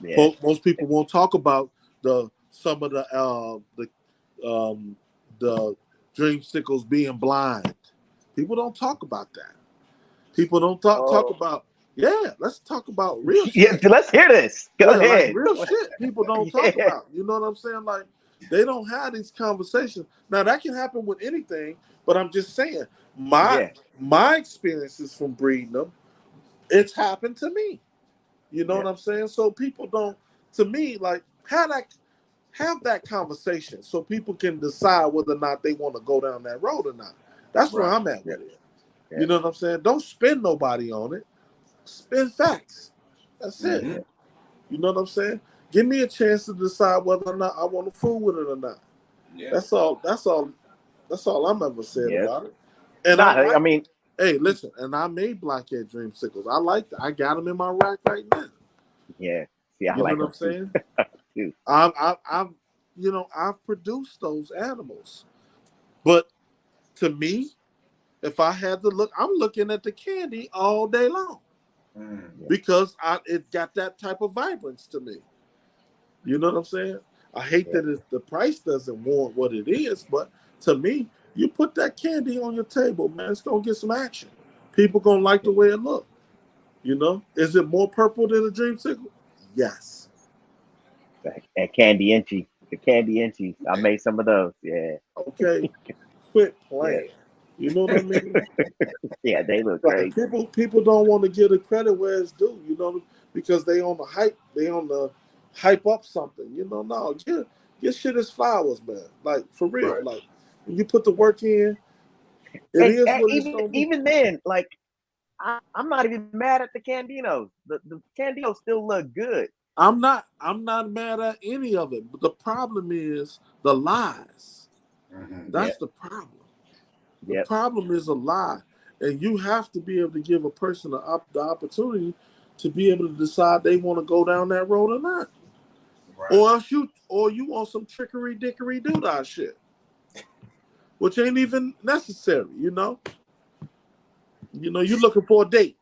Yeah. Most people won't talk about some of the dreamsicles being blind. People don't talk about that. People don't talk about. Yeah, let's talk about real shit. Yeah, let's hear this. Go ahead. Like real shit. People don't talk about. You know what I'm saying? Like. They don't have these conversations. Now that can happen with anything, but I'm just saying my experiences from breeding them, it's happened to me. You know what I'm saying? So people don't, to me, like have that conversation so people can decide whether or not they want to go down that road or not. That's where I'm at with it. Yeah. You know what I'm saying? Don't spin nobody on it. Spin facts. That's it. You know what I'm saying? Give me a chance to decide whether or not I want to fool with it or not. Yeah. That's all I'm ever said about it. And hey, listen, and I made blackhead dreamsicles. I like that. I got them in my rack right now. Yeah. See, I you like know what I'm saying? I've produced those animals. But to me, if I had to look, I'm looking at the candy all day long. Because it got that type of vibrance to me. You know what I'm saying? I hate that the price doesn't warrant what it is, but to me, you put that candy on your table, man, it's going to get some action. People going to like the way it looks. Is it more purple than a dreamsicle? Yes. And candy inchy. The candy inchy. I made some of those. Yeah. Okay. Quit playing. Yeah. You know what I mean? Yeah, they look great. People don't want to give the credit where it's due, because they on the hype. They on the hype up something, no, get shit as flowers, man. Like for real. Right. Like when you put the work in, is what it's gonna be. Even then, like I'm not even mad at the Candinos. The Candinos still look good. I'm not mad at any of it, but the problem is the lies. That's the problem. The problem is a lie, and you have to be able to give a person the opportunity to be able to decide they want to go down that road or not. Right. Or you want some trickery dickery doodah shit, which ain't even necessary, you know. You know, you're looking for a date.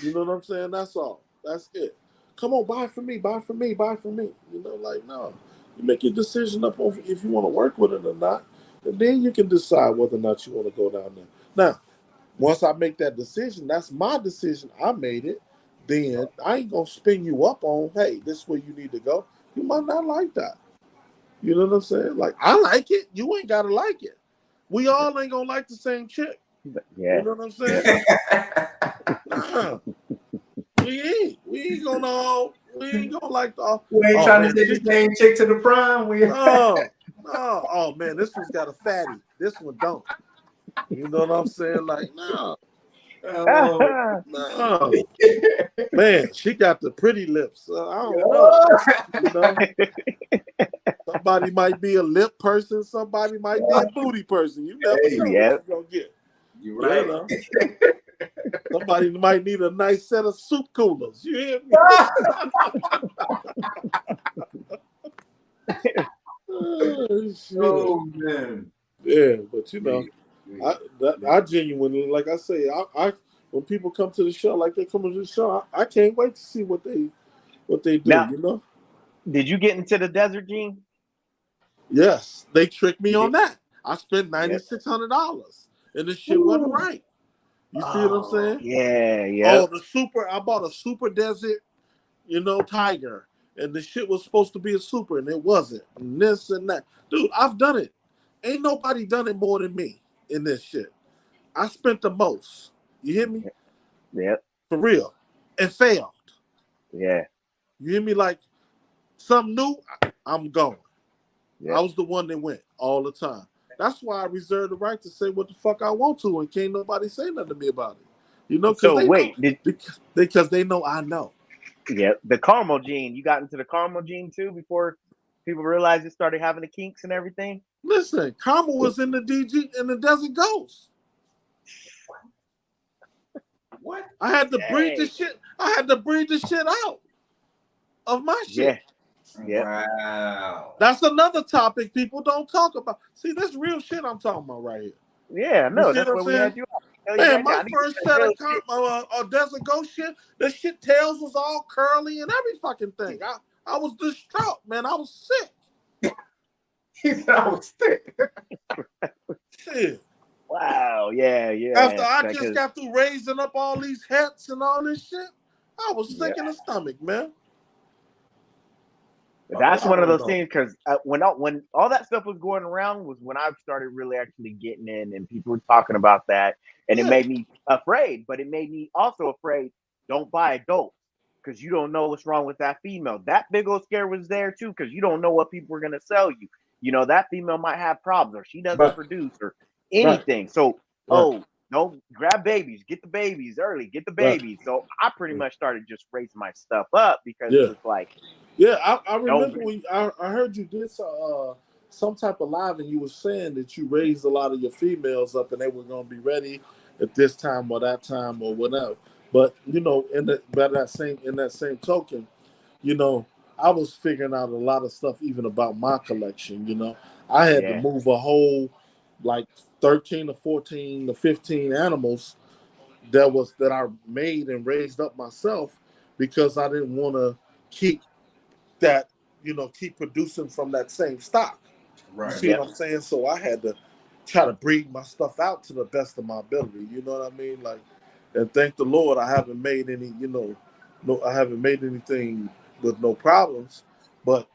You know what I'm saying? That's all. That's it. Come on, buy for me, buy for me, buy for me. You know, like, no. You make your decision up on if you want to work with it or not, and then you can decide whether or not you want to go down there. Now, once I make that decision, that's my decision. I made it. Then I ain't gonna spin you up on, hey, this is where you need to go. You might not like that. You know what I'm saying? Like, I like it. You ain't gotta like it. We all ain't gonna like the same chick. Yeah. You know what I'm saying? Nah, we ain't gonna like the. We ain't Oh trying man, to take the same chick to the prime. no. Oh man, this one's got a fatty. This one don't. You know what I'm saying? Like, no. No. Man, she got the pretty lips. I don't know. You know, somebody might be a lip person. Somebody might be a booty person. You never know what you're gonna get. You're right. You know? Somebody might need a nice set of soup coolers. You hear me? Oh man. Yeah, but you know, I genuinely, like I say, I when people come to the show, like they come to the show, I can't wait to see what they do. Now, you know. Did you get into the desert, Gene? Yes, they tricked me on that. I spent $9,600 and the shit wasn't right. You see what I'm saying? Yeah, yeah. Oh, I bought a super desert, you know, tiger, and the shit was supposed to be a super, and it wasn't. And this and that. Dude, I've done it. Ain't nobody done it more than me in this shit. I spent the most. You hear me? Yep. For real. And failed. Yeah. You hear me? Like, something new, I'm going. Yep. I was the one that went all the time. That's why I reserve the right to say what the fuck I want to, and can't nobody say nothing to me about it. You know, because they know I know. Yeah, the caramel gene. You got into the caramel gene too before people realized it started having the kinks and everything. Listen, caramel was in the DG in the Desert Ghost. What? I had to breed the shit. I had to breed the shit out of my shit. Yeah. Wow. That's another topic people don't talk about. See, this real shit I'm talking about right here. Yeah, no, that's what where we had you. Man, my first set of Desert Ghost shit, the shit tails was all curly and every fucking thing. I was distraught, man. I was sick. He said I was sick. Shit. Wow, yeah. After I just got through raising up all these hats and all this shit, I was sick in the stomach, man. That's one of those things, because when all that stuff was going around was when I started really actually getting in, and people were talking about that, and it made me afraid. But it made me also afraid. Don't buy adults, because you don't know what's wrong with that female. That big old scare was there too, because you don't know what people are gonna sell you. You know, that female might have problems, or she doesn't produce, or anything. So, don't grab babies. Get the babies early. Get the babies. So I pretty much started just raising my stuff up, because it's like. Yeah, I remember when I heard you did some type of live, and you were saying that you raised a lot of your females up, and they were going to be ready at this time or that time or whatever. But you know, in that same token, you know, I was figuring out a lot of stuff even about my collection. You know, I had to move a whole like 13 to 14 to 15 animals that I made and raised up myself, because I didn't want to keep producing from that same stock. Right. You see what I'm saying? So I had to try to breed my stuff out to the best of my ability. You know what I mean? Like, and thank the Lord, I haven't made any, I haven't made anything with no problems. But,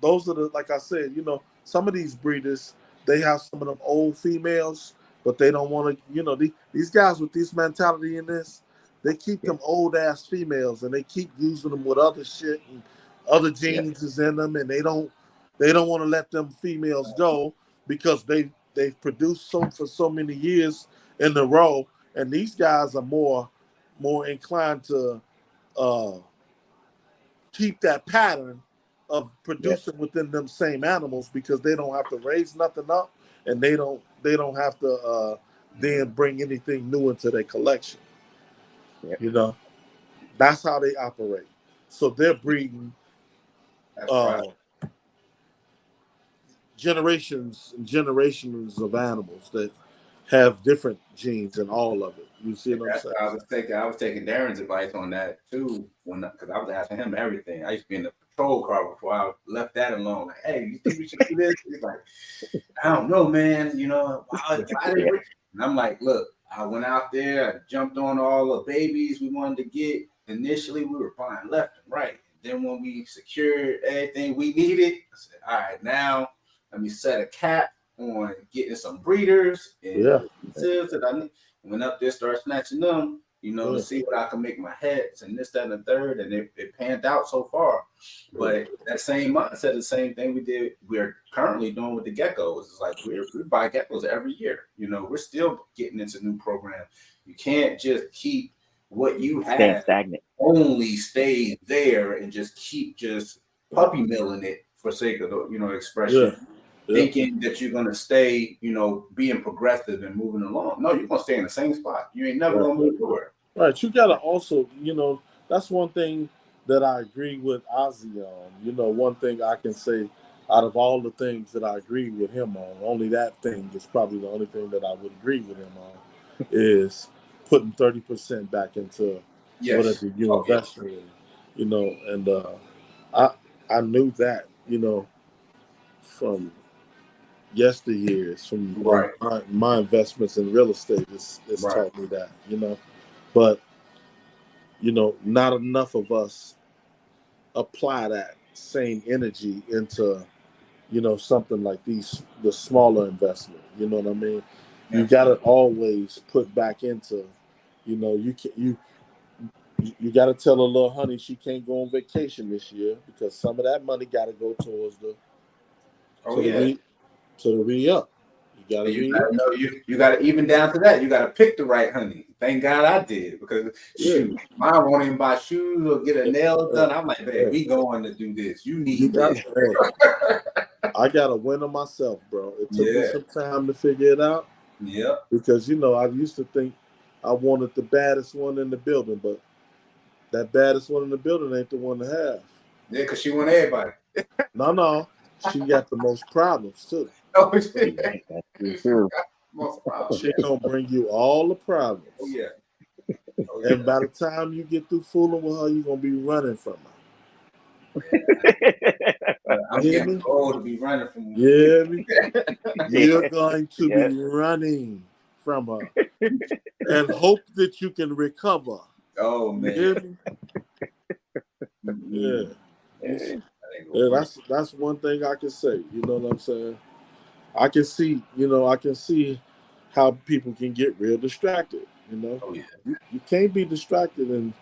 those are like I said, some of these breeders, they have some of them old females, but they don't want to, these guys with this mentality in this, they keep them old ass females, and they keep using them with other shit, and other genes is in them, and they don't want to let them females go, because they've produced for so many years in a row, and these guys are more inclined to keep that pattern of producing within them same animals, because they don't have to raise nothing up, and they don't have to then bring anything new into their collection. That's how they operate. So they're breeding That's right. Generations and generations of animals that have different genes in all of it. You see what I'm That's saying? what I was taking. I was taking Darren's advice on that too, because I was asking him everything. I used to be in the patrol car before I left that alone. Like, hey, you think we should do this? He's like, I don't know, man. You know, why did we? And I'm like, look, I went out there, I jumped on all the babies we wanted to get. Initially, we were buying left and right. Then when we secured everything we needed, I said, all right, now let me set a cap on getting some breeders and that I need. Went up there, started snatching them, you know, to see what I can make my heads and this, that, and the third, and it panned out so far. But that same mindset, the same thing we're currently doing with the geckos. It's like we buy geckos every year. You know, we're still getting into new programs. You can't just keep what you have stagnant. Only stay there and just keep just puppy milling it for sake of the, you know, expression. Thinking that you're gonna stay, you know, being progressive and moving along. No, you're gonna stay in the same spot. You ain't never gonna move forward. Right. You gotta also, you know, that's one thing that I agree with Ozzy on. You know, one thing I can say out of all the things that I agree with him on, only that thing is probably the only thing that I would agree with him on is putting 30% back into whatever you invest in. You know, and I knew that, you know, from yesteryears, from my investments in real estate is taught me that, you know. But, you know, not enough of us apply that same energy into, you know, something like the smaller investment. You know what I mean? You got to always put back into, you know, you got to tell a little honey she can't go on vacation this year because some of that money got to go towards the re-up. You gotta know you gotta even down to that. You gotta pick the right honey. Thank God I did, because shoot, mine won't even buy shoes or get a nail done. I'm like, babe, we going to do this. You need this. I gotta win on myself, bro. It took me some time to figure it out. Yeah. Because you know, I used to think I wanted the baddest one in the building, but that baddest one in the building ain't the one to have. Yeah, because she want everybody. No. She got the most problems too. Oh, shit. She gonna bring you all the problems. Oh, yeah. And by the time you get through fooling with her, you're gonna be running from her. I'm getting old to be running from her. You're going to be running from her and hope that you can recover. Oh, man. That's one thing I can say. You know what I'm saying? I can see how people can get real distracted. You know, you can't be distracted in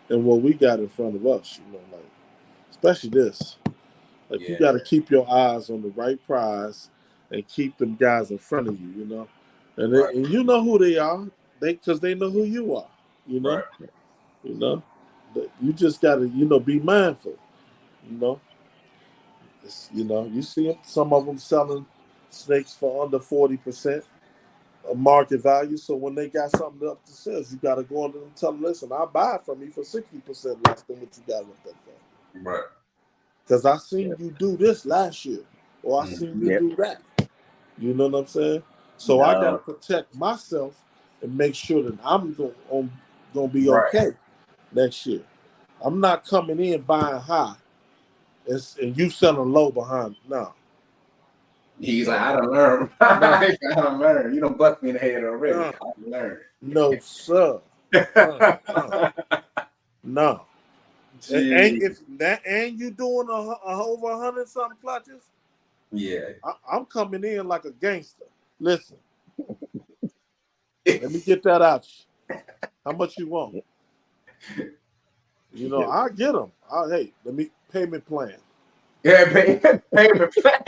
what we got in front of us. You know, like especially this. Like you got to keep your eyes on the right prize and keep them guys in front of you. You know, and you know who they are. Because they know who you are. You know, you know. You just got to be mindful. You know. You see some of them selling snakes for under 40% of market value. So when they got something up to sales, you got to go on to them and tell them, listen, I'll buy it from you for 60% less than what you got with that for. Right. Because I seen you do this last year, or I seen you do that. You know what I'm saying? So I got to protect myself and make sure that I'm going to be okay next year. I'm not coming in buying high and you selling low behind. No. He's like, I done learned. I done learned. You done bust me in the head already. I done learned. No, sir. No. And you doing over 100-something clutches? Yeah. I'm coming in like a gangster. Listen. Let me get that out. How much you want? You know, I'll get them. Hey, let me payment plan. Yeah, payment plan.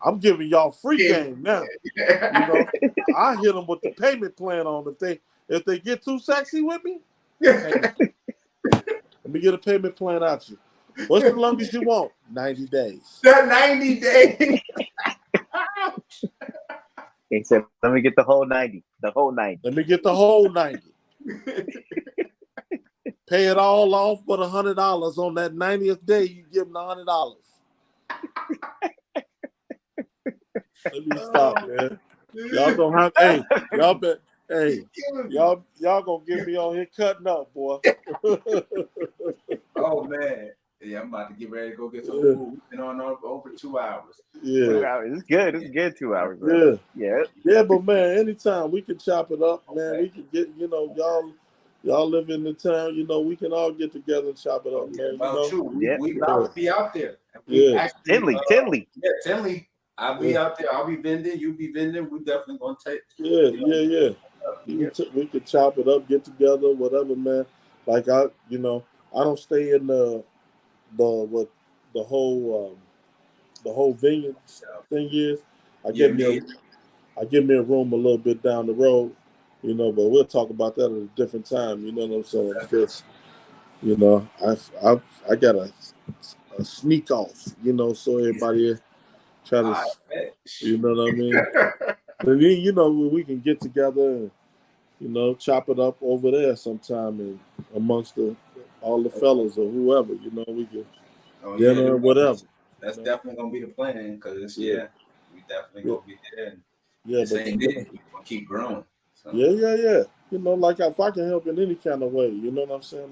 I'm giving y'all free game now. You know, I hit them with the payment plan on if they get too sexy with me. Hey, let me get a payment plan out you. What's the longest you want? 90 days. That 90 days. He said, let me get the whole 90. The whole 90. Let me get the whole 90. pay it all off but $100. On that 90th day, you give them $100. Let me stop, man. Y'all gonna have y'all gonna get me on here cutting up, boy. Oh man. Yeah, I'm about to get ready to go get some food. We've been on over 2 hours. Yeah. 2 hours. It's good. It's good 2 hours. Bro. Yeah. Yeah, but man, anytime we can chop it up, man. We can get, y'all live in the town, we can all get together and chop it up, man. Well, true. We Yeah. about to be out there. Tinley. Yeah, Tinley. I'll be out there. I'll be vending. You be vending. We definitely gonna take. Yeah. We could chop it up, get together, whatever, man. Like I don't stay in the whole vineyard thing is. I give me a room a little bit down the road, but we'll talk about that at a different time. You know what I'm saying? Because I got a sneak off, so everybody try to, you know what I mean? And then, we can get together and, chop it up over there sometime and amongst all the fellas or whoever, we can dinner or whatever. That's definitely gonna be the plan because we definitely gonna be there. Yeah, but we're gonna keep growing. So. Yeah. Like if I can help in any kind of way, you know what I'm saying?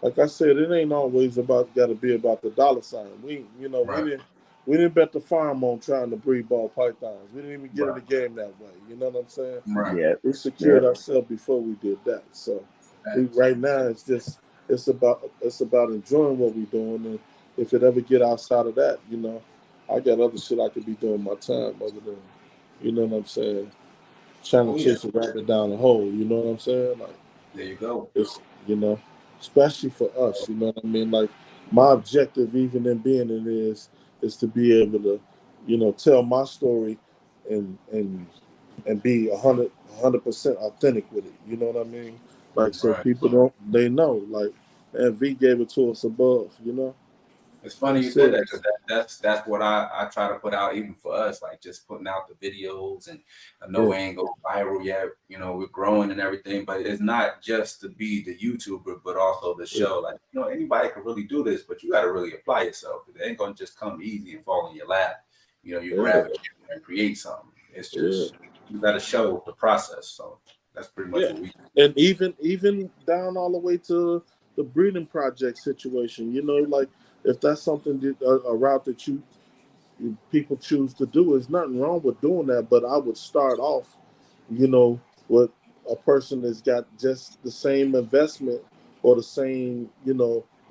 Like I said, it ain't always got to be about the dollar sign. We didn't bet the farm on trying to breed ball pythons. We didn't even get in the game that way. You know what I'm saying? Right. Yeah. We secured ourselves before we did that. So right now it's about enjoying what we're doing, and if it ever get outside of that, I got other shit I could be doing my time other than, you know what I'm saying, trying to chase a rabbit down the hole. You know what I'm saying? Like there you go. It's especially for us. You know what I mean? Like my objective, even in being in is to be able to, tell my story and be 100% authentic with it. You know what I mean? Like so people they know. Like, and V gave it to us above. It's funny you said that because that's what I try to put out even for us, like just putting out the videos. And I know we ain't go viral yet, we're growing and everything, but it's not just to be the YouTuber, but also the show. Like, anybody can really do this, but you got to really apply yourself. It ain't gonna just come easy and fall in your lap. You grab it and create something. It's just you got to show the process. So that's pretty much what we do. And even down all the way to the breeding project situation, like. If that's something a route that people choose to do, there's nothing wrong with doing that. But I would start off, with a person that's got just the same investment or the same,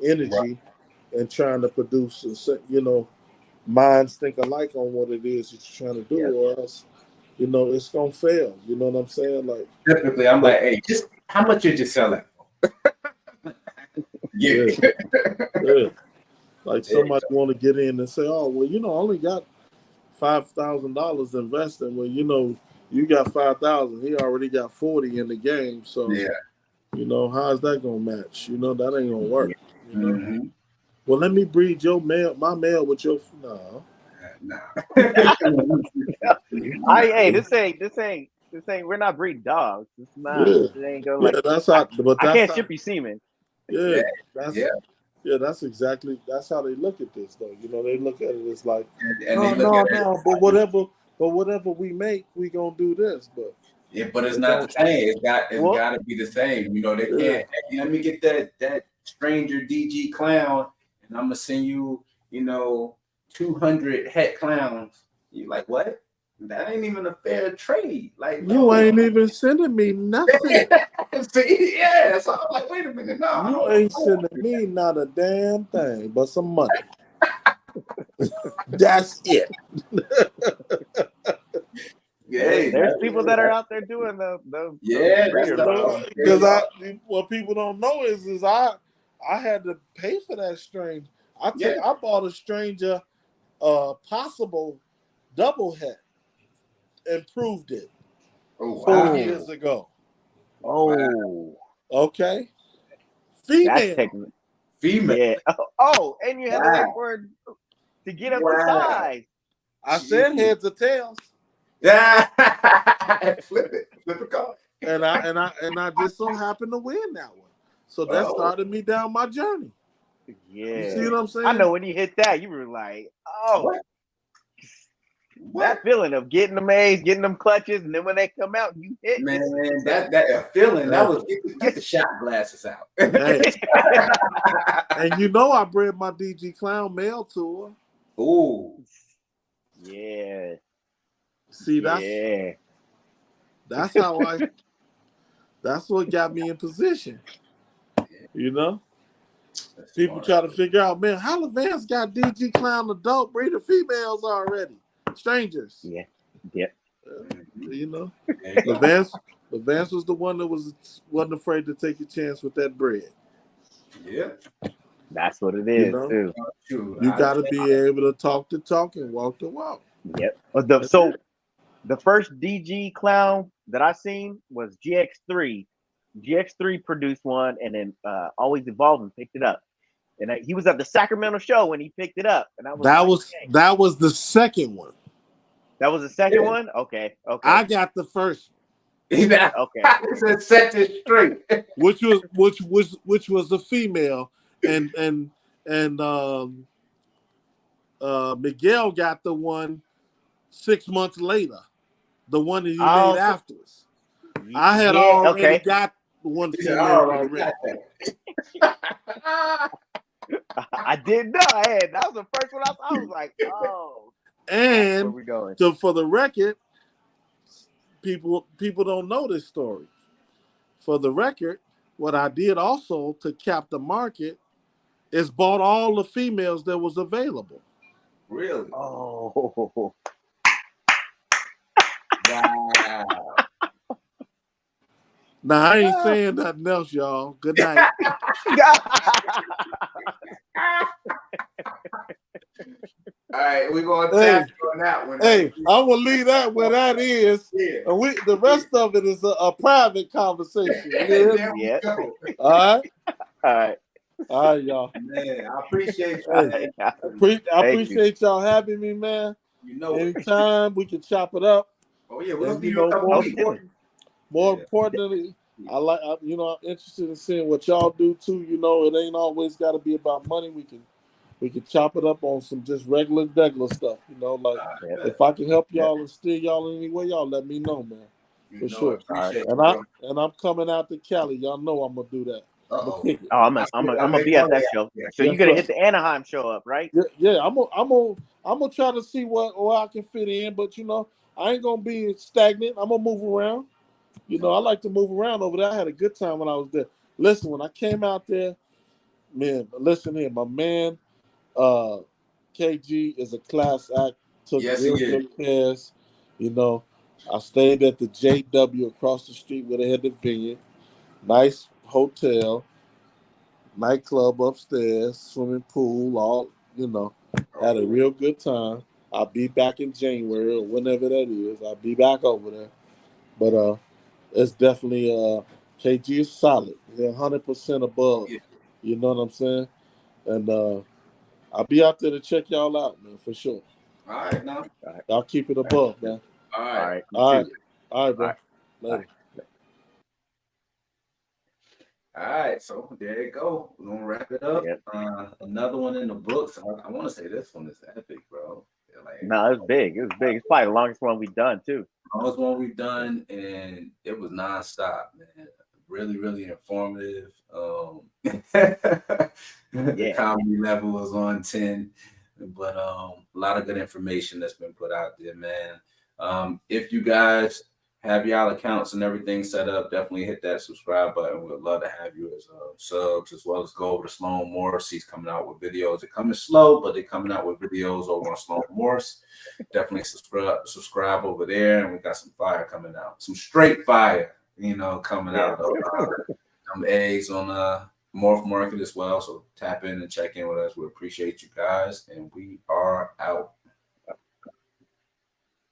energy, and trying to produce, minds think alike on what it is that you're trying to do, or else, it's gonna fail. You know what I'm saying? Like typically, I'm like, hey, just how much did you sell it for? Yeah. Like somebody want to get in and say, oh, well, I only got $5,000 invested. Well, you got 5,000. He already got 40 in the game. So, how is that going to match? That ain't going to work. Mm-hmm. Well, let me breed my male with your. No. This ain't. We're not breeding dogs. It's not. It ain't going like. That's how. But I can't ship you semen. That's exactly. That's how they look at this, though. They look at it as like, no. But whatever we make, we gonna do this. But but it's not the same. It's got to be the same. They can't. Hey, let me get that stranger DG clown, and I'm gonna send you, 200 het clowns. You like what? That ain't even a fair trade. Like you ain't even sending me nothing. See, so I'm like, wait a minute, no. You ain't sending me not a damn thing, but some money. That's it. There's people that are out there doing the because what people don't know is I had to pay for that strange. I bought a stranger possible double het and proved it 4 years ago. Oh, okay. Female. Yeah. Oh, and you had to wait for it to get up the size. I said heads or tails. Yeah. Flip a card. And I just so happened to win that one. So that started me down my journey. Yeah. You see what I'm saying? I know when you hit that, you were like, oh. What? That feeling of getting them A's, getting them clutches, and then when they come out, you hit. Man, that feeling, that was get the shot glasses out. Hey. And you know I bred my DG Clown mail to her. Ooh. Yeah. See, that's how that's what got me in position. You know? That's people try to figure out, man, how La Vance got DG Clown adult breeder females already? Strangers. Yeah. Yeah. You know? La Vance was the one that wasn't afraid to take a chance with that bread. Yeah. That's what it is, you know? Too. You got to be able to talk the talk and walk the walk. Yep. The first DG Clown that I seen was GX3. GX3 produced one, and then Always Evolving picked it up. And he was at the Sacramento show when he picked it up, and that was the second one. That was the second one. Okay. I got the first. Okay. It's set this straight. which was a female, and Miguel got the one 6 months later, the one that he made afterwards. I had already got one female already. I didn't know. That was the first one I saw. I was like, oh. And where we going? So for the record, people don't know this story. For the record, what I did also to cap the market is bought all the females that was available. Really? Oh. Wow. Now I ain't saying nothing else, y'all. Good night. All right, we're gonna tap on that one. Hey, I'm gonna leave that where that is. Yeah. And the rest of it is a private conversation. Yeah. All right, y'all. Man, I appreciate you. Hey, I appreciate y'all having me, man. You know, anytime we can chop it up. Oh yeah, we'll be more importantly, I'm interested in seeing what y'all do too. You know, it ain't always got to be about money. We can chop it up on some just regular stuff. You know, like if I can help y'all and steer y'all in any way, y'all let me know, man. For sure. And I'm coming out to Cali. Y'all know I'm gonna do that. I'm gonna be at that show. So you're gonna hit the Anaheim show up, right? Yeah. I'm gonna try to see where I can fit in, but you know, I ain't gonna be stagnant. I'm gonna move around. You know, I like to move around over there. I had a good time when I was there. Listen, when I came out there, man, listen here, my man, KG is a class act. Took real good care. You know, I stayed at the JW across the street where they had the vineyard. Nice hotel, nightclub upstairs, swimming pool, all, you know, had a real good time. I'll be back in January or whenever that is. I'll be back over there. But it's definitely KG is solid. They're 100% above. You know what I'm saying? And I'll be out there to check y'all out, man, for sure. All right, now. I'll keep it above, man. All right, bro. Later. All right, so there you go. We're gonna wrap it up. Another one in the books. I want to say this one is epic, bro. No, it's big. It was big. It's probably the longest one we've done too. Longest one we've done, and it was nonstop, man. Really, really informative. The comedy level was on 10, but a lot of good information that's been put out there, man. If you guys have y'all accounts and everything set up, definitely hit that subscribe button. We'd love to have you as subs, as well as go over to Sloan Morris. He's coming out with videos. They're coming slow, but they're coming out with videos over on Sloan Morris. Definitely subscribe over there, and we got some fire coming out. Some straight fire, coming out. Some eggs on Morph Market as well. So tap in and check in with us. We appreciate you guys, and we are out.